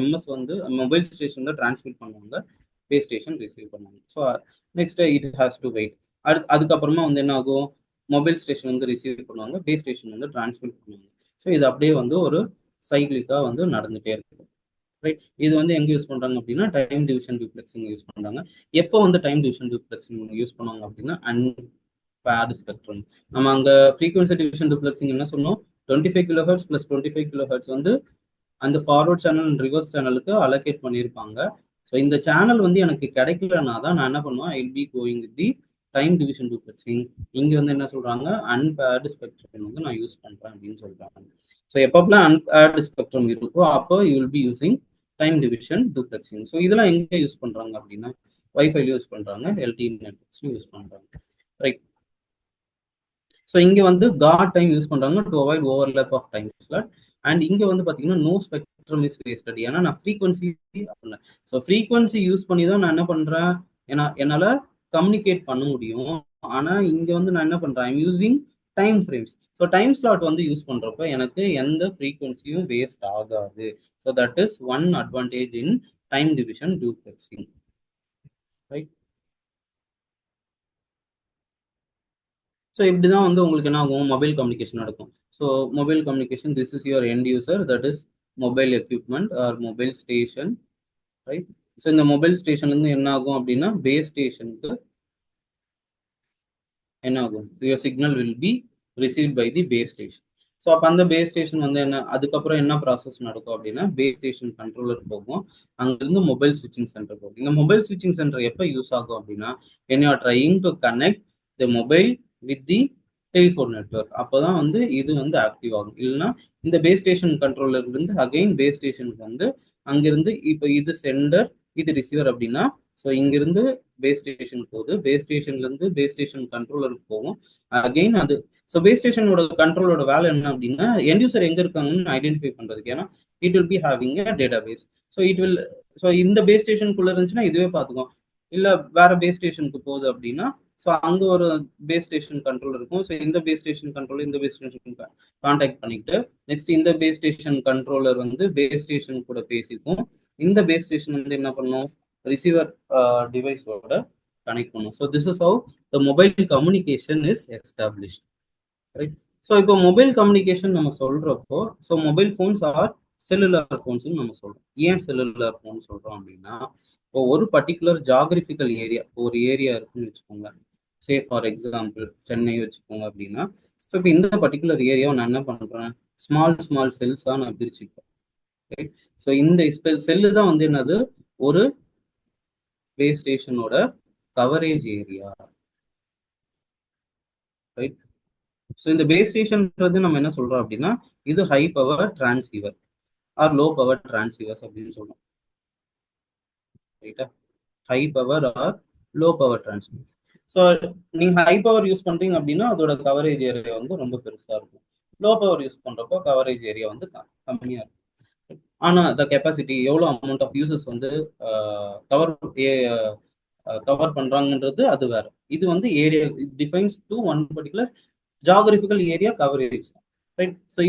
எம்எஸ் வந்து மொபைல் ஸ்டேஷன் தான் டிரான்ஸ்மிட் பண்ணுவாங்க, பேஸ் ஸ்டேஷன் ரிசீவ் பண்ணுவாங்க. So next it has to wait. அதுக்கப்புறமா வந்து என்ன ஆகும், மொபைல் ஸ்டேஷன் வந்து ரிசீவ் பண்ணுவாங்க, பேஸ் ஸ்டேஷன் வந்து டிரான்ஸ்மிட் பண்ணுவாங்க. ஸோ இது அப்படியே வந்து ஒரு சைக்கிளிக்காக வந்து நடந்துகிட்டே இருக்கு. ரைட். இது வந்து எங்க யூஸ் பண்றாங்க அப்படின்னா டைம் டிவிஷன் டூப்ளெக்சிங் யூஸ் பண்றாங்க. எப்போ வந்து டைம் டிவிஷன் டூப்ளெக்சிங் யூஸ் பண்ணுவாங்க அப்படின்னா அன்பேர்டு ஸ்பெக்ட்ரம். நம்ம அங்க ஃப்ரீக்வன்சி டிவிஷன் டூப்ளெக்சிங் என்ன சொன்னோம், 25 kHz + 25 kHz வந்து அந்த ஃபார்வர்ட் சேனல் அண்ட் ரிவர்ஸ் சேனலுக்கு அலோகேட் பண்ணியிருப்பாங்க. ஸோ இந்த சேனல் வந்து எனக்கு கிடைக்கலனா தான் நான் என்ன பண்ணுவேன், I will be going with the time division duplexing. இங்க வந்து என்ன சொல்றாங்க, அன்பேர்டு ஸ்பெக்ட்ரம் வந்து நான் யூஸ் பண்றேன் அப்படின்னு சொல்றாங்க. ஸோ எப்பப்பெல்லாம் அன்பேர்டு ஸ்பெக்ட்ரம் இருக்கோ அப்போ you will be using time division duplexing. So இதெல்லாம் எங்க யூஸ் பண்றாங்க அப்படின்னா வைஃபைல யூஸ் பண்றாங்க, எல்டி நெட்வொர்க்ஸ்ல யூஸ் பண்றாங்க. ரைட். ஸோ இங்க வந்து காட் டைம் யூஸ் பண்றாங்க to avoid overlap of time slot. And இங்க வந்து பாத்தீங்கன்னா நோ ஸ்பெக்ட்ரம் இஸ் வேஸ்டட். ஏன்னா நான் ஃப்ரீக்வன்சி அப்படின்னா, ஸோ ஃப்ரீக்வன்சி யூஸ் பண்ணி தான் நான் என்ன பண்றேன், என்னால கம்யூனிகேட் பண்ண முடியும். ஆனா இங்க வந்து நான் என்ன பண்றேன், I'm using time frames. So time slot வந்து யூஸ் பண்றப்ப எனக்கு எந்த ஃப்ரீக்வன்சியும் வேஸ்ட் ஆகாது. So that is one advantage in time division duplexing. Right. So இப்படி தான் வந்து உங்களுக்கு என்ன ஆகும், மொபைல் கம்யூனிகேஷன் நடக்கும். So mobile communication, this is your end user, that is mobile equipment or mobile station. Right. So இந்த மொபைல் ஸ்டேஷன்லேருந்து என்ன ஆகும் அப்படின்னா பேஸ் ஸ்டேஷனுக்கு என்ன ஆகும், your signal will B receive by the base station. So அப்போ அந்த பேஸ் ஸ்டேஷன் வந்து என்ன, அதுக்கப்புறம் என்ன ப்ராசஸ் நடக்கும் அப்படின்னா பேஸ் ஸ்டேஷன் கண்ட்ரோலர் போகும், அங்கிருந்து மொபைல் ஸ்விட்சிங் சென்டர் போகும். இந்த மொபைல் ஸ்விட்சிங் சென்டர் எப்போ யூஸ் ஆகும் அப்படின்னா when you are trying to connect the mobile with the telephone network, அப்போதான் வந்து இது வந்து ஆக்டிவ் ஆகும். இல்லைன்னா இந்த பேஸ் ஸ்டேஷன் கண்ட்ரோலர் இருந்து அகைன் பேஸ் ஸ்டேஷனுக்கு வந்து அங்கிருந்து இப்போ இது சென்டர் இது ரிசீவர் அப்படின்னா, ஸோ இங்கிருந்து பேஸ் ஸ்டேஷன் போகுது, பேஸ் ஸ்டேஷன்ல இருந்து பேஸ் ஸ்டேஷன் கண்ட்ரோலருக்கு போகும் அகைன் அது. ஸோ பேஸ் ஸ்டேஷனோட கண்ட்ரோலோட வேலை என்ன அப்படின்னா எண்ட் யூசர் எங்க இருக்காங்கன்னு ஐடென்டிஃபை பண்றதுக்கு. ஏன்னா it will be having a database. So it will, so இந்த பேஸ் ஸ்டேஷனுக்குள்ள இருந்துச்சுன்னா இதுவே பார்த்துக்கும். இல்ல வேற பேஸ் ஸ்டேஷனுக்கு போகுது அப்படின்னா ஸோ அங்க ஒரு பேஸ் ஸ்டேஷன் கண்ட்ரோல் இருக்கும். ஸோ இந்த பேஸ் ஸ்டேஷன் கண்ட்ரோல் இந்த பேஸ் ஸ்டேஷன் கான்டாக்ட் பண்ணிட்டு நெக்ஸ்ட் இந்த பேஸ் ஸ்டேஷன் கண்ட்ரோலர் வந்து பேஸ் ஸ்டேஷன் கூட பேசிக்கும். இந்த பேஸ் ஸ்டேஷன் வந்து என்ன பண்ணும், ரிசீவர் டிவைஸோட கனெக்ட் பண்ணும். So this is how the mobile communication is established. Right. So இப்போ மொபைல் கம்யூனிகேஷன் நம்ம சொல்றப்போ, so mobile phones or cellular phones நம்ம சொல்றோம். ஏன் செல்லுலார் ஃபோன் சொல்றோம் அப்படின்னா, இப்போ ஒரு பர்டிகுலர் ஜாகிரபிக்கல் ஏரியா, ஒரு ஏரியா இருக்குன்னு வச்சுக்கோங்க, சே ஃபார் எக்ஸாம்பிள் சென்னை வச்சுக்கோங்க அப்படின்னா, ஸோ இப்போ இந்த பர்டிகுலர் ஏரியாவை நான் என்ன பண்றேன், ஸ்மால் ஸ்மால் செல்ஸாக நான் பிரிச்சுப்பேன். ரைட். ஸோ இந்த செல்லு தான் வந்து என்னது, ஒரு பேஸ் ஸ்டேஷனோட கவரேஜ் ஏரியா. ரைட். ஸோ இந்த பேஸ் ஸ்டேஷன்ன்றது நம்ம என்ன சொல்றோம் அப்படின்னா இது high power transceiver or low power transceivers அப்படின்னு சொல்றோம். ரைட்டா, high power or low power transceiver. So நீங்க ஹை பவர் யூஸ் பண்றீங்க அப்படின்னா அதோட கவரேஜ் ஏரியா வந்து ரொம்ப பெருசா இருக்கும். லோ பவர் யூஸ் பண்றப்போ கவரேஜ் ஏரியா வந்து கம்மியா இருக்கும். ஆனா த கெப்பாசிட்டி எவ்வளோ அமௌண்ட் ஆஃப் யூசர்ஸ் வந்து கவர் பண்றாங்கன்றது அது வேற. இது வந்து area defines to one particular geographical area coverage. Right. So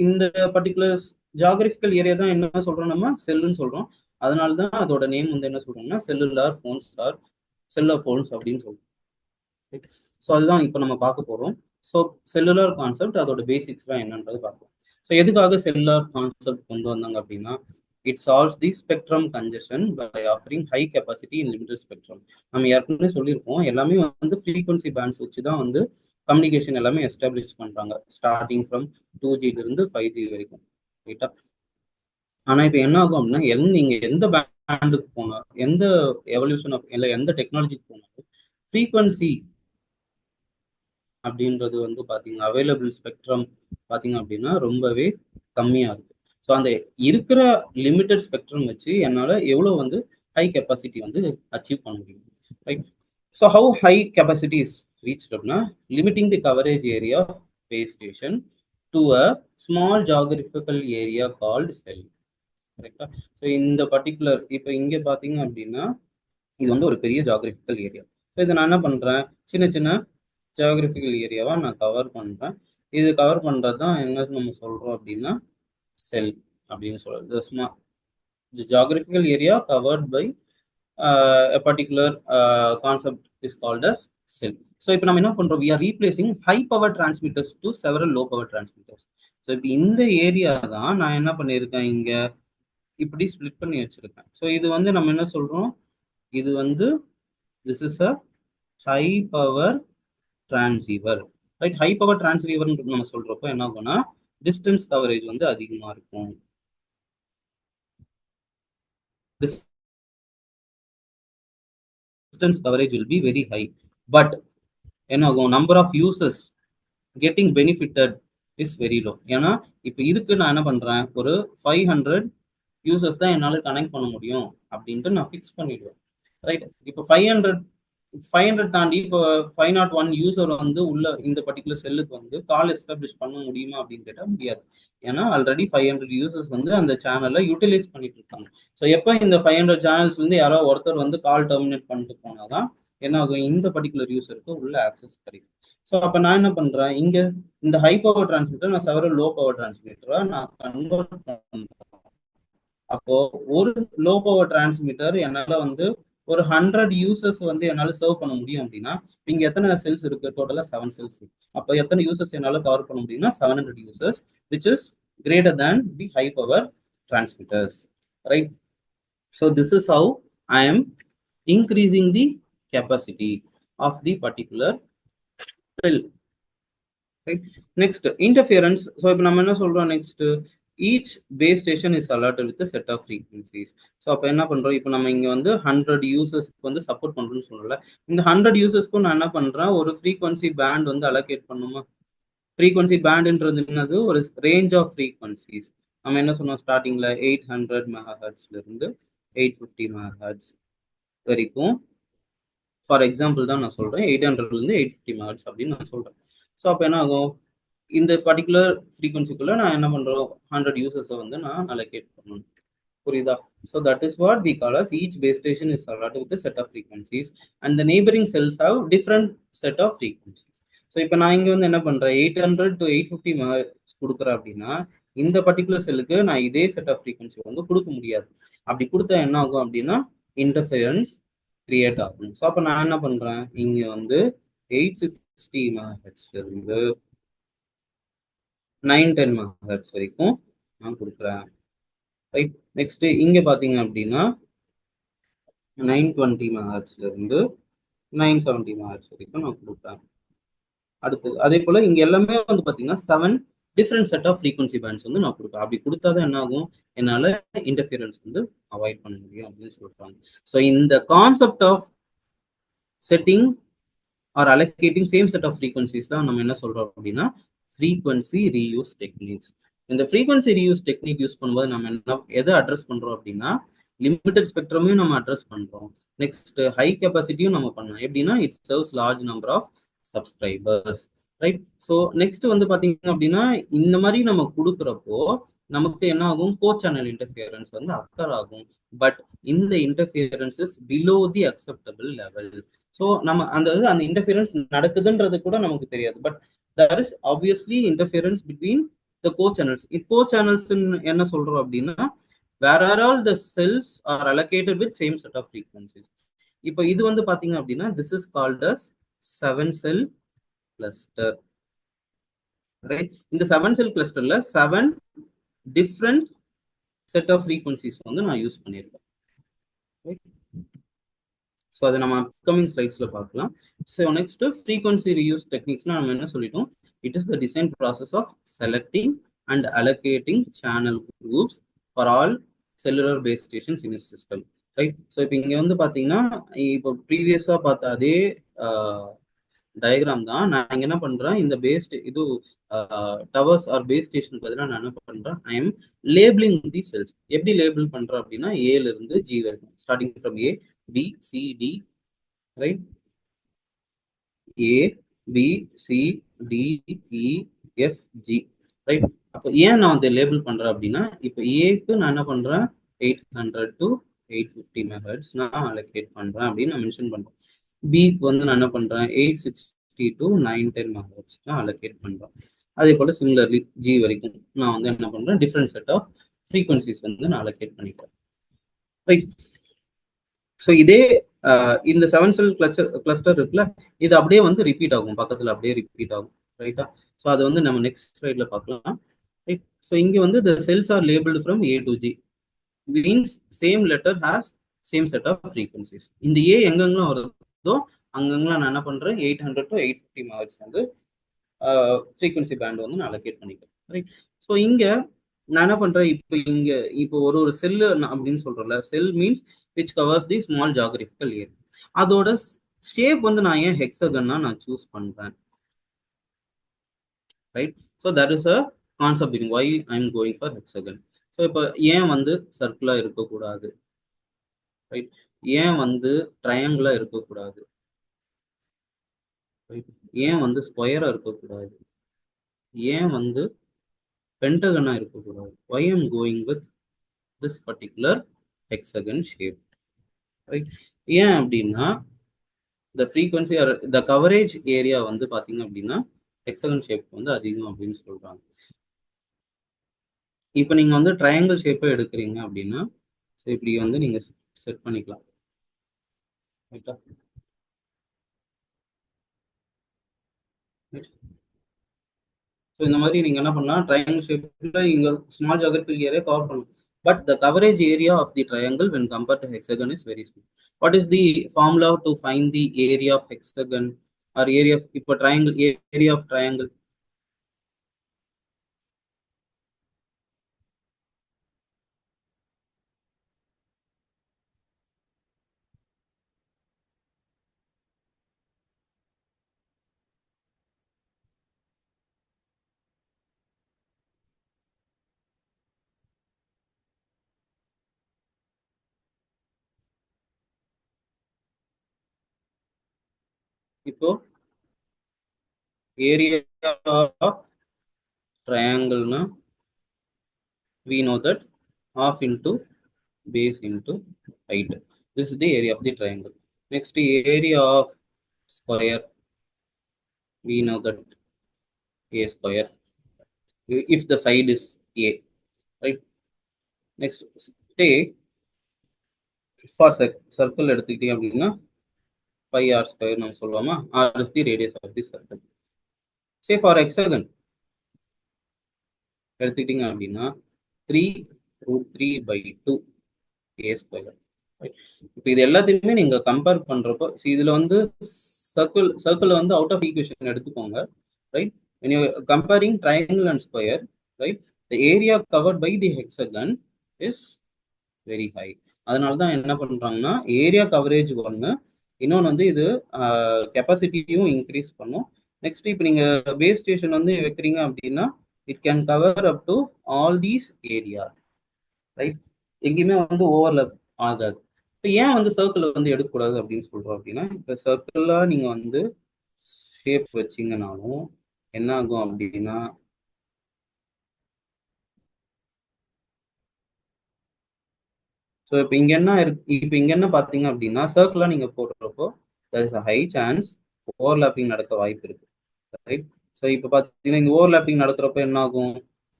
இந்த பர்டிகுலர் ஜாகிரபிக்கல் ஏரியா தான் என்ன சொல்றோம், நம்ம செல்லுன்னு சொல்றோம். அதனால தான் அதோட நேம் வந்து என்ன சொல்றோம்னா cellular phones or cellular phones அப்படின்னு சொல்றோம். ஸோ அதுதான் இப்போ நம்ம பார்க்க போறோம். ஸோ செல்லுலார் கான்செப்ட் அதோட பேசிக்ஸ்லாம் என்னன்றது பார்க்கலாம். ஸோ எதுக்காக செல்லுலார் கான்செப்ட் கொண்டு வந்தாங்க அப்படின்னா, it solves the spectrum congestion by offering high capacity in limited spectrum. நம்ம ஏற்கனவே சொல்லியிருக்கோம், எல்லாமே வந்து ஃப்ரீக்வன்சி பேண்ட்ஸ் வச்சு தான் வந்து கம்யூனிகேஷன் எல்லாமே எஸ்டாப்ளிஷ் பண்றாங்க, ஸ்டார்டிங் ஃப்ரம் 2G இருந்து 5G வரைக்கும். ரைட்டா. ஆனா இப்போ என்ன ஆகும் அப்படின்னா நீங்க எந்த பேண்டுக்கு போனாலும், எந்த எவல்யூஷன் ஆஃப் இல்லை எந்த டெக்னாலஜிக்கு போனாலும் ஃப்ரீக்வன்சி அப்படின்றது வந்து பார்த்தீங்க அவைலபிள் ஸ்பெக்ட்ரம் பார்த்தீங்க அப்படின்னா ரொம்பவே கம்மியாக இருக்கு. ஸோ அந்த இருக்கிற லிமிட்டட் ஸ்பெக்ட்ரம் வச்சு என்னால் எவ்வளோ வந்து ஹை கெப்பாசிட்டி வந்து அச்சீவ் பண்ண முடியும், right? So how high capacity is reached அப்படின்னா limiting the coverage area of base station to a small geographical area called cell, கரெக்டா? ஸோ இந்த பர்டிகுலர் இப்போ இங்கே பார்த்தீங்க அப்படின்னா இது வந்து ஒரு பெரிய ஜாகிரபிக்கல் ஏரியா. ஸோ இதை நான் என்ன பண்ணுறேன், சின்ன சின்ன ஜியாகிரபிக்கல் ஏரியாவா நான் கவர் பண்றேன். இது கவர் பண்றது தான் என்ன நம்ம சொல்றோம் அப்படின்னா செல் அப்படின்னு சொல்றது. Geographical area covered by a particular concept is called as cell. ஸோ இப்போ நம்ம என்ன பண்றோம், we are replacing high power transmitters to several low power transmitters. So இப்போ இந்த ஏரியா தான் நான் என்ன பண்ணியிருக்கேன், இங்க இப்படி ஸ்பிளிட் பண்ணி வச்சிருக்கேன். ஸோ இது வந்து நம்ம என்ன சொல்றோம், இது வந்து this is a high power டிரான்சீவர், ரைட்? ஹை பவர் டிரான்சீவர் நம்ம சொல்றப்போ என்ன ஆகும்னா டிஸ்டன்ஸ் கவரேஜ் வந்து அதிகமா இருக்கும். Distance coverage will be very high, but என்ன ஆகும், number of users getting benefitted is very low. ஏன்னா இப்போ இதுக்கு நான் என்ன பண்றேன், ஒரு 500 யூசர்ஸ் தான் என்னால் கனெக்ட் பண்ண முடியும் அப்படின்ட்டு நான் ஃபிக்ஸ் பண்ணிடுவேன், ரைட்? இப்போ 500 தாண்டி இப்போ 501 யூசர் வந்து உள்ள இந்த பர்டிகுலர் செல்லுக்கு வந்து கால் எஸ்டாப்ளிஷ் பண்ண முடியுமா அப்படின்னு கேட்டால் முடியாது. ஏன்னா ஆல்ரெடி 500 யூசர்ஸ் வந்து அந்த சேனலை யூட்டிலைஸ் பண்ணிட்டு இருக்காங்க. ஸோ எப்போ இந்த 500 சேனல்ஸ் வந்து யாரோ ஒருத்தர் வந்து கால் டெர்மினேட் பண்ணிட்டு போனாதான் என்ன ஆகும், இந்த பர்டிகுலர் யூசருக்கு உள்ள ஆக்சஸ் கிடைக்கும். ஸோ அப்போ நான் என்ன பண்றேன், இங்க இந்த ஹை பவர் டிரான்ஸ்மிட்டர் நான் செவரல் லோ பவர் டிரான்ஸ்மிட்டரா நான் கன்வெர்ட் பண்றேன். அப்போ ஒரு லோ பவர் டிரான்ஸ்மிட்டர் என்னால வந்து ஒரு 100 யூசர்ஸ் வந்து என்னால் சர்வ் பண்ண முடியும் அப்படின்னா இங்க எத்தனை செல்ஸ் இருக்கு, டோட்டலா 7 செல்ஸ். அப்போ எத்தனை யூசர்ஸ் என்னால் கவர் பண்ண முடியும்னா 700 users, which is greater than the high power transmitters, right? So this is how I am increasing the capacity of the particular cell, right? Next, interference. So இப்போ நம்ம என்ன சொல்றோம், next each base station is alerted with a set of frequencies. So அப்போ என்ன பண்றோம், இப்போ நம்ம இங்க வந்து 100 யூசர்ஸ்க்கு வந்து சப்போர்ட் பண்றோம்னு சொல்லல, இந்த 100 யூசர்ஸ்க்கும் நான் என்ன பண்றேன், ஒரு ஃப்ரீக்வன்சி பேண்ட் வந்து அலோகேட் பண்ணுமா. ஃப்ரீக்வன்சி பேண்டுன்றது என்னது, ஒரு ரேஞ்ச் ஆஃப் ஃப்ரீக்வன்சிஸ். நம்ம என்ன சொன்னோம் ஸ்டார்டிங்ல 800 மெகாஹெர்ட்ஸ்ல இருந்து 850 மெகாஹெர்ட்ஸ் வரைக்கும். ஃபார் எக்ஸாம்பிள் தான் நான் சொல்றேன், 800ல இருந்து 850 மெகாஹெர்ட்ஸ் அப்படின்னு நான் சொல்றேன். ஸோ அப்போ என்ன ஆகும், இந்த பர்டிகுலர் ஃப்ரீக்வன்சிக்குள்ள நான் என்ன பண்றோம், 100 யூசர்ஸை வந்து நான் அலோகேட் பண்ணணும், புரியுதா? So that is what we call as each base station is allotted with a set of frequencies and the neighboring cells have different set of frequencies. So இப்போ நான் இங்க வந்து என்ன பண்றேன், 800 to 850 மெகாஹெர்ட்ஸ் கொடுக்குறேன் அப்படின்னா இந்த பர்டிகுலர் செல்லுக்கு நான் இதே செட் ஆஃப் ஃப்ரீக்வன்சி வந்து கொடுக்க முடியாது. அப்படி கொடுத்தா என்ன ஆகும் அப்படின்னா இன்டர்ஃபெரன்ஸ் கிரியேட் ஆகும். ஸோ அப்போ நான் என்ன பண்றேன், இங்க வந்து 860 மெகாஹெர்ட்ஸ்ல இருந்து 910 மெகாஹெர்ட்ஸ் வரைக்கும் நான் கொடுக்குறேன், ரைட்? நெக்ஸ்ட் இங்க பாத்தீங்க அப்படின்னா 920 மெகாஹெர்ட்ஸ்ல இருந்து 970 மெகாஹெர்ட்ஸ் வரைக்கும் நான் கொடுப்பேன். அடுத்தது அதே போல இங்க எல்லாமே வந்து பாத்தீங்கன்னா 7 different set of frequency bands வந்து நான் கொடுப்பேன். அப்படி கொடுத்தாதான் என்ன ஆகும், என்னால இன்டர்ஃபியரன்ஸ் வந்து அவாய்ட் பண்ண முடியும் அப்படின்னு சொல்றாங்க. ஸோ இந்த concept of setting or allocating same set of frequencies தான் நம்ம என்ன சொல்றோம் அப்படின்னா ஃப்ரீக்வன்சி ரீயூஸ் டெக்னிக்ஸ். இந்த ஃப்ரீக்வன்சி ரீயூஸ் டெக்னிக் யூஸ் பண்ணும்போது நம்ம என்ன எதை அட்ரஸ் பண்றோம் அப்படின்னா லிமிடெட் ஸ்பெக்ட்ரமையும் நம்ம அட்ரஸ் பண்றோம், நெக்ஸ்ட் ஹை கெப்பாசிட்டியும் நம்ம பண்ணலாம். எப்படின்னா it serves large number of subscribers, right? So next வந்து பாத்தீங்க அப்படின்னா இந்த மாதிரி நம்ம கொடுக்குறப்போ நமக்கு என்ன ஆகும், கோ சேனல் இன்டர்ஃபியரன்ஸ் வந்து அக்கர் ஆகும். பட் இந்த interference is below the acceptable level. So நம்ம அந்த இன்டர்ஃபியரன்ஸ் நடக்குதுன்றது கூட நமக்கு தெரியாது. But there is obviously interference between the co-channels. Co-channels என்ன சொல்றோம் அப்படின்னா where are all the cells are allocated with same set of frequencies. இப்போ இது வந்து பாத்தீங்க அப்படின்னா this is called as 7 cell cluster, right? இந்த 7 cell clusterல 7 different set of frequencies வந்து நான் யூஸ் பண்ணிருக்கேன், right? ஸோ அதை நம்ம அப்கமிங் ஸ்லைட்ஸ்ல பார்க்கலாம். ஸோ நெக்ஸ்ட் ஃப்ரீக்வன்சி ரீயூஸ் டெக்னிக்ஸ்னா நம்ம என்ன சொல்லிட்டோம், it is the design process of selecting and allocating channel groups for all cellular base stations in a system. Right. So இப்போ இங்க வந்து பாத்தீங்கன்னா இப்போ ப்ரீவியஸா பார்த்த அதே டயக்ராம் தான். நான் இங்க என்ன பண்றேன், இந்த பேஸ் இது டவர்ஸ் ஆர் பேஸ் ஸ்டேஷனுக்கு பதிலாக நான் என்ன பண்றேன், I am labeling the cells. எப்படி லேபிள் பண்றேன் அப்படின்னா, ஏல இருந்து ஜி வரைக்கும், starting from A, B, C, D, right. A, B, C, D, E, F, G, right. அப்போ ஏன் நான் வந்து லேபிள் பண்றேன் அப்படின்னா, இப்போ ஏக்கு நான் என்ன பண்றேன், 800 டு 850 மெகாஹெர்ட்ஸ் நான் அலோகேட் பண்றேன் அப்படின்னு நான் மென்ஷன் பண்றேன். பிக்கு வந்து நான் என்ன பண்றேன், 860 டு 910 மெகாஹெர்ட்ஸ் நான் அலோகேட் பண்றேன். அதே போல சிமிலர்லி ஜி வரைக்கும் நான் வந்து என்ன பண்றேன், டிஃப்ரெண்ட் செட் ஆஃப் ஃப்ரீக்வன்சிஸ் வந்து நான் அலோகேட் பண்ணிக்கிறேன். ரைட். ஸோ இதே இந்த 7 செல் கிளஸ்டர் இருக்குல்ல, இது அப்படியே வந்து ரிப்பீட் ஆகும், பக்கத்தில் அப்படியே ரிப்பீட் ஆகும். ரைட்டா. ஸோ அதை வந்து நம்ம நெக்ஸ்ட் ஸ்லைட்ல பார்க்கலாம். ரைட். ஸோ இங்க வந்து the cells are labeled from A to G means same letter has same set of frequencies. இந்த A எங்கெங்கெல்லாம் வருதோ அங்கெங்கெல்லாம் நான் என்ன பண்றேன், 800 to 850 MHz வந்து ஃப்ரீக்வன்சி பேண்ட் வந்து நான் அலோகேட் பண்ணிக்கிறேன். ரைட். ஸோ இங்க நான் என்ன பண்றேன், இப்போ ஒரு செல்லு அப்படின்னு சொல்றேன்ல, cell means which covers the small geographical area. அதோட ஷேப் வந்து நான் ஏன் ஹெக்ஸகன்னா நான் சூஸ் பண்றேன். Right. So that is a concept in why I am going for hexagon. So இப்போ ஏன் வந்து சர்க்கிளா இருக்கக்கூடாது, ரைட், ஏன் வந்து ட்ரையாங்கிளா இருக்கக்கூடாது, ரைட், ஏன் வந்து ஸ்கொயரா இருக்கக்கூடாது, ஏன் வந்து பென்டகனா இருக்கக்கூடாது, why I am going with this particular hexagon shape, right? ஏன் அப்படின்னா the frequency or the coverage area வந்து பாத்தீங்க அப்படின்னா hexagon shape வந்து அதிகம் அப்படின்னு சொல்றாங்க. இப்போ நீங்க வந்து ட்ரையாங்கிள் ஷேப்பை எடுக்கிறீங்க அப்படின்னா இப்படி வந்து நீங்க செட் பண்ணிக்கலாம். ரைட்டா. ஸோ இந்த மாதிரி நீங்க என்ன பண்ணலாம், ட்ரையாங்கிள் ஷேப்ல இங்க ஸ்மால் ஜியோகிராபிக்கல் ஏரியா கவர் பண்ணலாம். But the coverage area of the triangle when compared to hexagon is very small. What is the formula to find the area of hexagon or area of இப்போ triangle, area of triangle? இப்போ area of triangle na we know that half into base into height. This is the area of the triangle. Next, area of square, we know that a square if the side is a, right? Next, take for circle எடுத்துக்கிட்டீங்க அப்படின்னா pi r square நம்ம சொல்லுவோமா, r is the radius of the circle. Say for hexagon எடுத்துக்கிட்டீங்க அப்படின்னா 3√3/2 a square. இப்போ இது எல்லாத்தையுமே நீங்க கம்பேர் பண்றப்போ இதுல வந்து சர்க்கிள் வந்து அவுட் ஆஃப் ஈக்குவேஷன் எடுத்துக்கோங்க. Right. when you comparing triangle and square, right, the area covered by the hexagon is very high. அதனால தான் என்ன பண்றாங்கன்னா ஏரியா கவரேஜ் ஒன்று, இன்னொன்று வந்து இது கெப்பாசிட்டியும் இன்க்ரீஸ் பண்ணும். நெக்ஸ்ட் இப்போ நீங்க பேஸ் ஸ்டேஷன் வந்து வைக்கிறீங்க அப்படின்னா it can cover up to all these area, right. எங்கேயுமே வந்து ஓவர்லப் ஆகாது. இப்போ ஏன் வந்து சர்க்கிள் வந்து எடுக்கக்கூடாது அப்படின்னு சொல்றோம் அப்படின்னா, இப்போ சர்க்கிளா நீங்க வந்து ஷேப் வச்சிங்கனாலும் என்ன ஆகும் அப்படின்னா, ஸோ இப்போ இங்க என்ன இருக்கு, இப்போ இங்க என்ன பார்த்தீங்க அப்படின்னா சர்க்கிளா நீங்க போடுறப்போ there is a high chance overlapping நடக்க வாய்ப்பு இருக்கு, ரைட். ஸோ இப்போ பார்த்தீங்கன்னா இந்த ஓவர்லாப்பிங் நடக்கிறப்ப என்ன ஆகும்,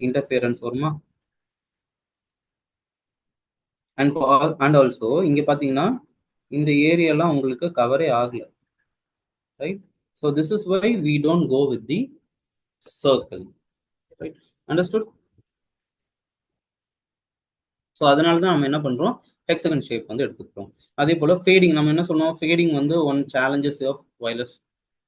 இன்டர்ஃபியரன்ஸ் வருமா. அண்ட் ஆல்சோ இங்க பாத்தீங்கன்னா இந்த ஏரியாலாம் உங்களுக்கு கவரே ஆகல, right. So this is why we don't go with the circle, right. Understood. So அதனால தான் நம்ம என்ன பண்றோம், ஹெக்ஸகன் ஷேப் வந்து எடுத்துக்கிறோம். அதே போல ஃபேடிங் நம்ம என்ன சொன்னோம், ஃபேடிங் வந்து one challenges of wireless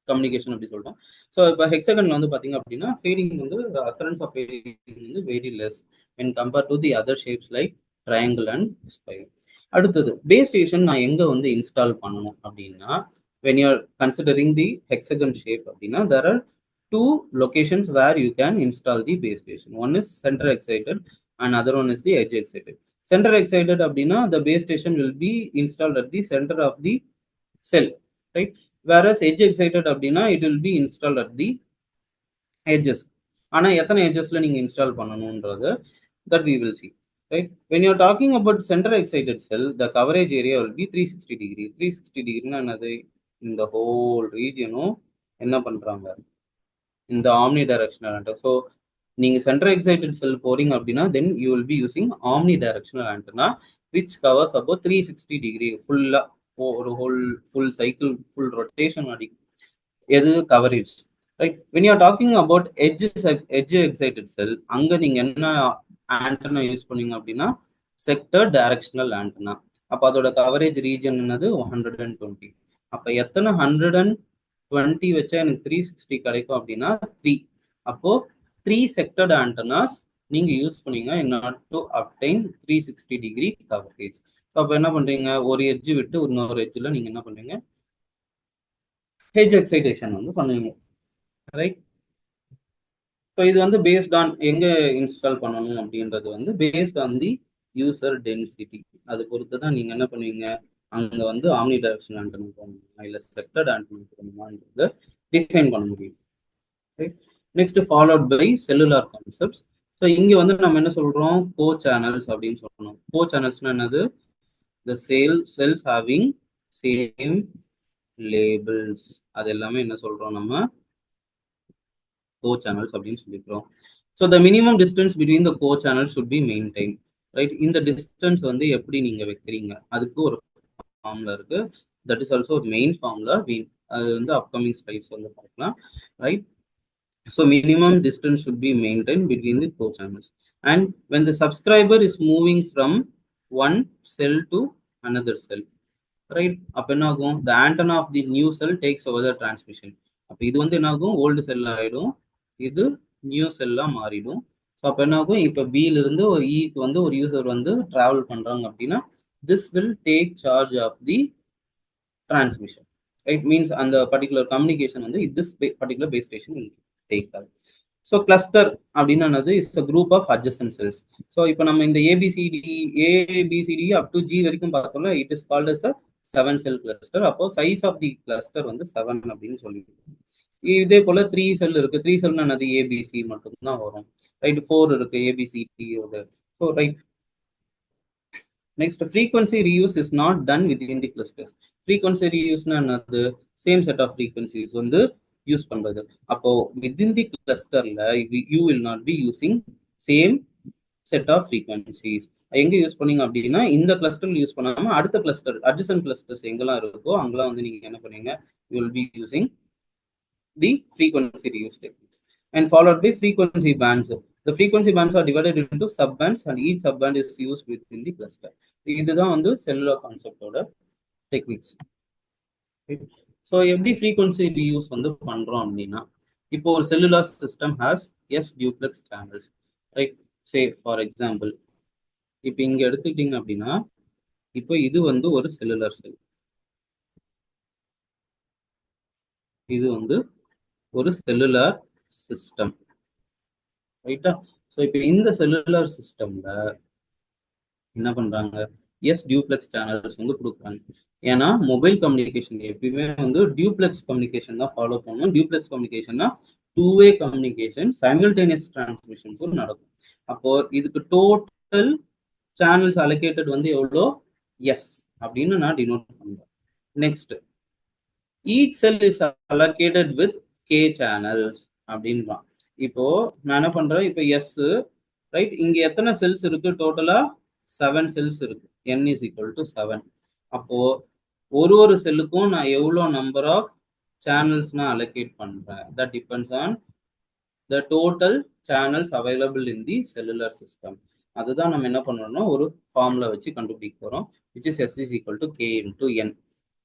communication அப்படி சொல்றோம். ஸோ இப்போ ஹெக்ஸகன்ல வந்து பாத்தீங்க அப்படின்னா ஃபேடிங் வந்து அக்கரன்ஸ் ஆஃப் ஃபேடிங் வந்து very less when compared to the other shapes like triangle and square. அடுத்தது பேஸ் ஸ்டேஷன் நான் எங்க வந்து இன்ஸ்டால் பண்ணணும் அப்படின்னா, when you are considering the hexagon shape அப்படின்னா, there are two locations where you can install the base station. One is center excited and other one is the edge excited. Center excited அப்படின்னா the base station will be installed at the center of the cell, right? Whereas edge excited அப்படின்னா it will be installed at the edges. ஆனா எத்தனை edgesல நீங்க install பண்ணணும்ன்றது that we will see, right? When you're talking about center excited cell, the coverage area will be 360 degree. 360 degree என்னது, இந்த whole region என்ன பண்றாங்க, இந்த omni directional antenna. So நீங்க center excited cell போறீங்க அப்படின்னா then you will be using omni directional antenna which covers about 360 degree ஃபுல்லா ஒரு full cycle full rotation அடிக்கும். எது coverage, right? When you are talking about edge excited cell, அங்க நீங்க என்ன ஆண்டனா யூஸ் பண்ணீங்க அப்படின்னா செக்டர் டைரக்ஷனல் ஆண்டனா. அப்ப அதோட கவரேஜ் ரீஜன் என்னது 120. அப்ப எத்தனை 120 வச்சா எனக்கு 360 கிடைக்கும் அப்படின்னா 3. அப்போ 3 செக்டர்ட் ஆண்டனாஸ் நீங்க யூஸ் பண்ணீங்க in order to obtain 360 degree coverage. அப்ப என்ன பண்றீங்க, ஒரு எட்ஜ் விட்டு இன்னொரு எட்ஜ்ல நீங்க என்ன பண்றீங்க, எட்ஜ் எக்ஸைடேஷன் வந்து பண்ணுவீங்க, ரைட்? ஸோ இது வந்து பேஸ்ட் ஆன் எங்க இன்ஸ்டால் பண்ணணும் அப்படின்றது வந்து based on the user density. அது பொறுத்து தான் நீங்க என்ன பண்ணுவீங்க, அங்க வந்து ஆம்னி டைரக்ஷன் ஆண்டனா போடணுமா இல்ல செக்டர்ட் ஆண்டனா போடணுமான்றத டிஃபைன் பண்ண முடியும், right? Next followed by cellular concepts. So இங்க வந்து நம்ம என்ன சொல்றோம், கோ சேனல்ஸ் அப்படின்னு சொல்லணும். கோ சேனல்ஸ்னா என்னது, the cells having same labels. அது எல்லாமே என்ன சொல்றோம் நம்ம, co-channels அப்படின்னு சொல்லிக்கிறோம். So the minimum distance between the co-channels should be maintained, right? இந்த distance வந்து எப்படி நீங்க வைக்கிறீங்க அதுக்கு ஒரு ஃபார்முலா இருக்கு. that is also a main formula. அது வந்து upcoming slides வந்து பார்க்கலாம், right? So minimum distance should be maintained between the co-channels. And when the subscriber is moving from one cell to another cell, right? அப்ப என்ன ஆகும், the antenna of the new cell takes over the transmission. அப்ப இது வந்து என்ன ஆகும், ஓல்டு செல் ஆயிடும், இது நியூ செல்லா மாறிடும். ஸோ அப்போ என்ன ஆகும், இப்போ பில இருந்து ஒரு இக்கு வந்து ஒரு யூசர் வந்து டிராவல் பண்றாங்க அப்படின்னா this will take charge of the transmission, right? Means அந்த பர்டிகுலர் கம்யூனிகேஷன் வந்து this particular base station will take are. So cluster அப்படின்னா என்னது, is a group of adjacent cells. So இப்போ நம்ம இந்த ஏபிசிடி அப் டு ஜி வரைக்கும் பார்த்தோம்னா it is called as a 7 cell cluster. அப்போ சைஸ் ஆஃப் தி கிளஸ்டர் வந்து 7 அப்படின்னு சொல்லிட்டு, இதே போல 3 செல் இருக்கு. 3 செல்னா என்னது, ஏபிசி மட்டும் தான் வரும், ரைட்? 4 இருக்கு A B C D. So right. Next frequency reuse is not done within the clusters. Frequency ரீயூஸ்னா என்னது, சேம் செட் ஆஃப் ஃப்ரீக்வன்சிஸ் வந்து யூஸ் பண்றது. அப்போ வித்இன் தி கிளஸ்டர்ல you will not be using same set of frequencies. எங்க யூஸ் பண்ணீங்க அப்படின்னா இந்த கிளஸ்டர் யூஸ் பண்ணாம அடுத்த கிளஸ்டர் அட்ஜசன்ட் கிளஸ்டர்ஸ் எங்கெல்லாம் இருக்கோ அங்கெல்லாம் வந்து நீங்க என்ன பண்ணுவீங்க, you will be using the frequency reuse techniques. And followed by frequency bands. The frequency bands are divided into subbands and each subband is used within the cluster. இதுதான் வந்து cellular concept ஓட techniques. So எப்படி frequency reuse வந்து பண்றோம் அப்படின்னா, இப்போ ஒரு cellular system has S duplex channels, right? Say for example, இப்போ இங்க எடுத்துக்கிட்டீங்க அப்படின்னா இப்போ இது வந்து ஒரு செல்லுலார் செல், இது வந்து ஒரு செல்லுலார் சிஸ்டம், ரைட்டா? ஸோ இப்போ இந்த செல்லுலார் சிஸ்டம்ல என்ன பண்றாங்க, எஸ் டியூப்ளெக்ஸ் சேனல்ஸ் வந்து கொடுக்குறாங்க. ஏன்னா மொபைல் கம்யூனிகேஷன் எப்பயுமே வந்து டியூப்ளெக்ஸ் கம்யூனிகேஷன் தான் ஃபாலோ பண்ணணும். டியூப்ளெக்ஸ் கம்யூனிகேஷன்னா 2-way கம்யூனிகேஷன், சைமல்டேனியஸ் டிரான்ஸ்மிஷன்ஸும் நடக்கும். அப்போ இதுக்கு டோட்டல் சேனல்ஸ் அலோகேட்டட் வந்து எவ்வளோ, எஸ் அப்படின்னு நான் டினோட் பண்றேன். Next, each cell is allocated with k channels அப்படின்றான். இப்போ நான் என்ன பண்றேன், இப்போ எஸ், ரைட்? இங்க எத்தனை செல்ஸ் இருக்கு, டோட்டலா 7 செல்ஸ் இருக்கு, n is equal to 7. அப்போ ஒரு செல்லுக்கும் நான் எவ்வளோ நம்பர் ஆஃப் சேனல்ஸ் நான் அலோகேட் பண்றேன், that depends on the total channels available in the cellular system. அதுதான் நம்ம என்ன பண்ணணும்னா ஒரு ஃபார்முலா வச்சு கண்டுபிடிக்க போறோம், which is s is equal to k into n,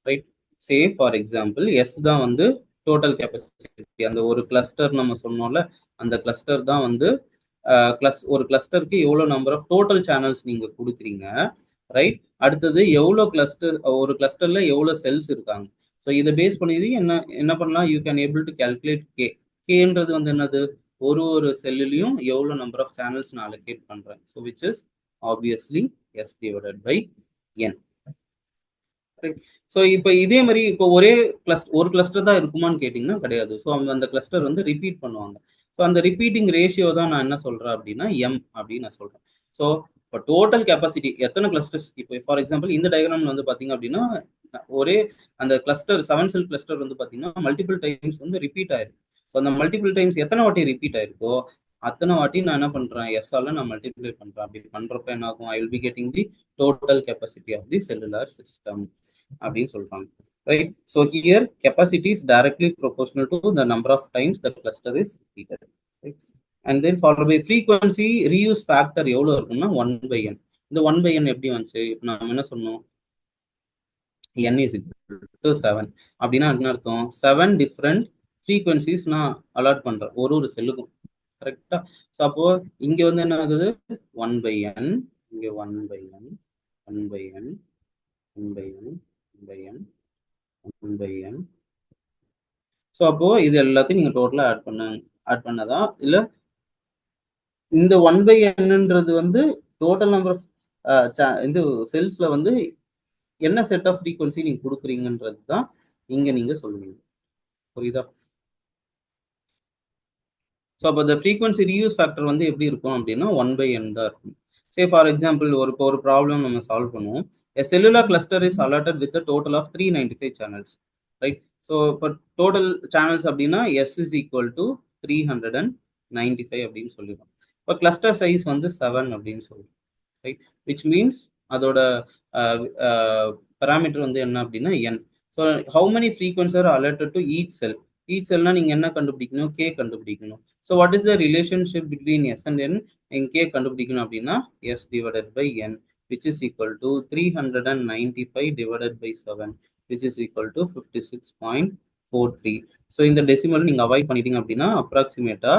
right? Say for example S தான் வந்து டோட்டல் கெப்பாசிட்டி. அந்த ஒரு கிளஸ்டர் நம்ம சொன்னோம்ல, அந்த கிளஸ்டர் தான் வந்து ஒரு கிளஸ்டருக்கு எவ்வளோ நம்பர் ஆஃப் டோட்டல் சேனல்ஸ் நீங்க கொடுக்குறீங்க, ரைட். அடுத்தது எவ்வளோ கிளஸ்டர், ஒரு கிளஸ்டர்ல எவ்வளோ செல்ஸ் இருக்காங்க. ஸோ இதை பேஸ் பண்ணி என்ன என்ன பண்ணலாம், you can able to calculate K. கேன்றது வந்து என்னது, ஒரு செல்லுலையும் எவ்வளோ நம்பர் ஆஃப் சேனல்ஸ் நான் அலோகேட் பண்றேன். So which is obviously S divided by N. So இப்போ இதே மாதிரி இப்போ ஒரு கிளஸ்டர் தான் இருக்குமான்னு கேட்டிங்கன்னா கிடையாது. ஸோ அவங்க அந்த கிளஸ்டர் வந்து ரிப்பீட் பண்ணுவாங்க. ஸோ அந்த ரிப்பீட்டிங் ரேஷியோ தான் நான் என்ன சொல்றேன் அப்படின்னா எம் அப்படின்னு நான் சொல்றேன். ஸோ இப்போ டோட்டல் கெப்பாசிட்டி எத்தனை கிளஸ்டர்ஸ், இப்போ ஃபார் எக்ஸாம்பிள் இந்த டயக்ராம்ல வந்து பாத்தீங்க அப்படின்னா ஒரே அந்த கிளஸ்டர் 7 செல் கிளஸ்டர் வந்து பாத்தீங்கன்னா மல்டிபிள் டைம்ஸ் வந்து ரிப்பீட் ஆயிருக்கு. ஸோ அந்த மல்டிபிள் டைம்ஸ் எத்தனை வாட்டி ரிப்பீட் ஆயிருக்கோ அத்தனை வாட்டி நான் என்ன பண்றேன், எஸ் ஆல நான் மல்டிப்ளை பண்றேன். அப்படி பண்றப்ப என்ன ஆகும், I will be getting the total capacity of the cellular system அப்படின்னு சொல்றாங்க. Right. So here capacity is directly proportional to the number of times the cluster is repeated. And then followed by frequency reuse factor எவ்வளோ இருக்குன்னா 1/n. இந்த 1/n எப்படி வந்துச்சு, இப்போ நம்ம என்ன சொன்னோம், n is equal to 7 அப்படின்னா என்ன அர்த்தம், 7 டிஃப்ரெண்ட் ஃப்ரீக்வன்சிஸ் நான் அலாட் பண்றேன் ஒரு செல்லுக்கும். கரெக்டா. ஸோ அப்போ இங்க வந்து என்ன ஆகுது, 1/n, இங்க 1/n, 1/n, 1/n, 1/n, 1/n. So அப்போ இது எல்லாத்தையும் நீங்க டோட்டலா ஆட் பண்ணதான் இல்ல இந்த 1/nன்றது வந்து டோட்டல் நம்பர் ஆஃப் இந்த செல்ஸ்ல வந்து என்ன செட் ஆஃப் ஃப்ரீக்வன்சி நீங்க கொடுக்குறீங்கன்றது தான் இங்க நீங்க சொல்லுவீங்க. புரியுதா? ஸோ அப்போ இந்த ஃப்ரீக்வன்சி ரீயூஸ் ஃபேக்டர் வந்து எப்படி இருக்கும் அப்படின்னா 1/n தான் இருக்கும். சே ஃபார் எக்ஸாம்பிள் ஒரு ப்ராப்ளம் நம்ம சால்வ் பண்ணுவோம். A cellular cluster is allotted with a total of 395 channels. Right? So இப்போ டோட்டல் சேனல்ஸ் அப்படின்னா S is equal to 395 அப்படின்னு சொல்லிடுவோம். இப்போ கிளஸ்டர் சைஸ் வந்து 7 அப்படின்னு சொல்லுவோம். ரைட். விச் மீன்ஸ் அதோட பேராமீட்டர் வந்து என்ன அப்படின்னா n. So how many frequency are allotted to each cell. Each செல்னா நீங்க என்ன கண்டுபிடிக்கணும், கே கண்டுபிடிக்கணும். So what is the relationship between S and N, நீங்க கே கண்டுபிடிக்கணும் அப்படின்னா S divided by N, which is equal to 395 divided by 7, which is equal to 56.43. So இந்த டெசிமல் நீங்க அவாய்ட் பண்ணிட்டீங்க அப்படின்னா அப்ராக்சிமேட்டா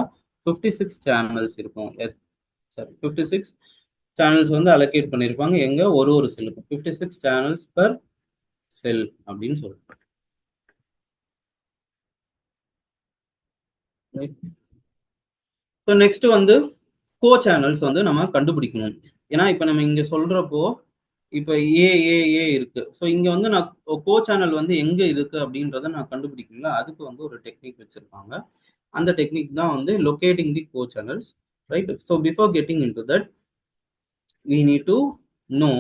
56 சேனல்ஸ் இருக்கும். சாரி 56 சேனல்ஸ் வந்து அலோகேட் பண்ணியிருப்பாங்க எங்க ஒரு செல்லுக்கும். 56 சேனல்ஸ் பர் செல் அப்படின்னு சொல்றோம். ஸோ நெக்ஸ்ட் வந்து கோ சேனல்ஸ் வந்து நம்ம கண்டுபிடிக்கணும். ஏன்னா இப்போ நம்ம இங்க சொல்றப்போ இப்போ ஏ இருக்கு. ஸோ இங்க வந்து நான் கோ சேனல் வந்து எங்க இருக்கு அப்படின்றத நான் கண்டுபிடிக்கல. அதுக்கு வந்து ஒரு டெக்னிக் வச்சிருப்பாங்க. அந்த டெக்னிக் தான் வந்து locating the co channels. Right. So before getting into that we need to know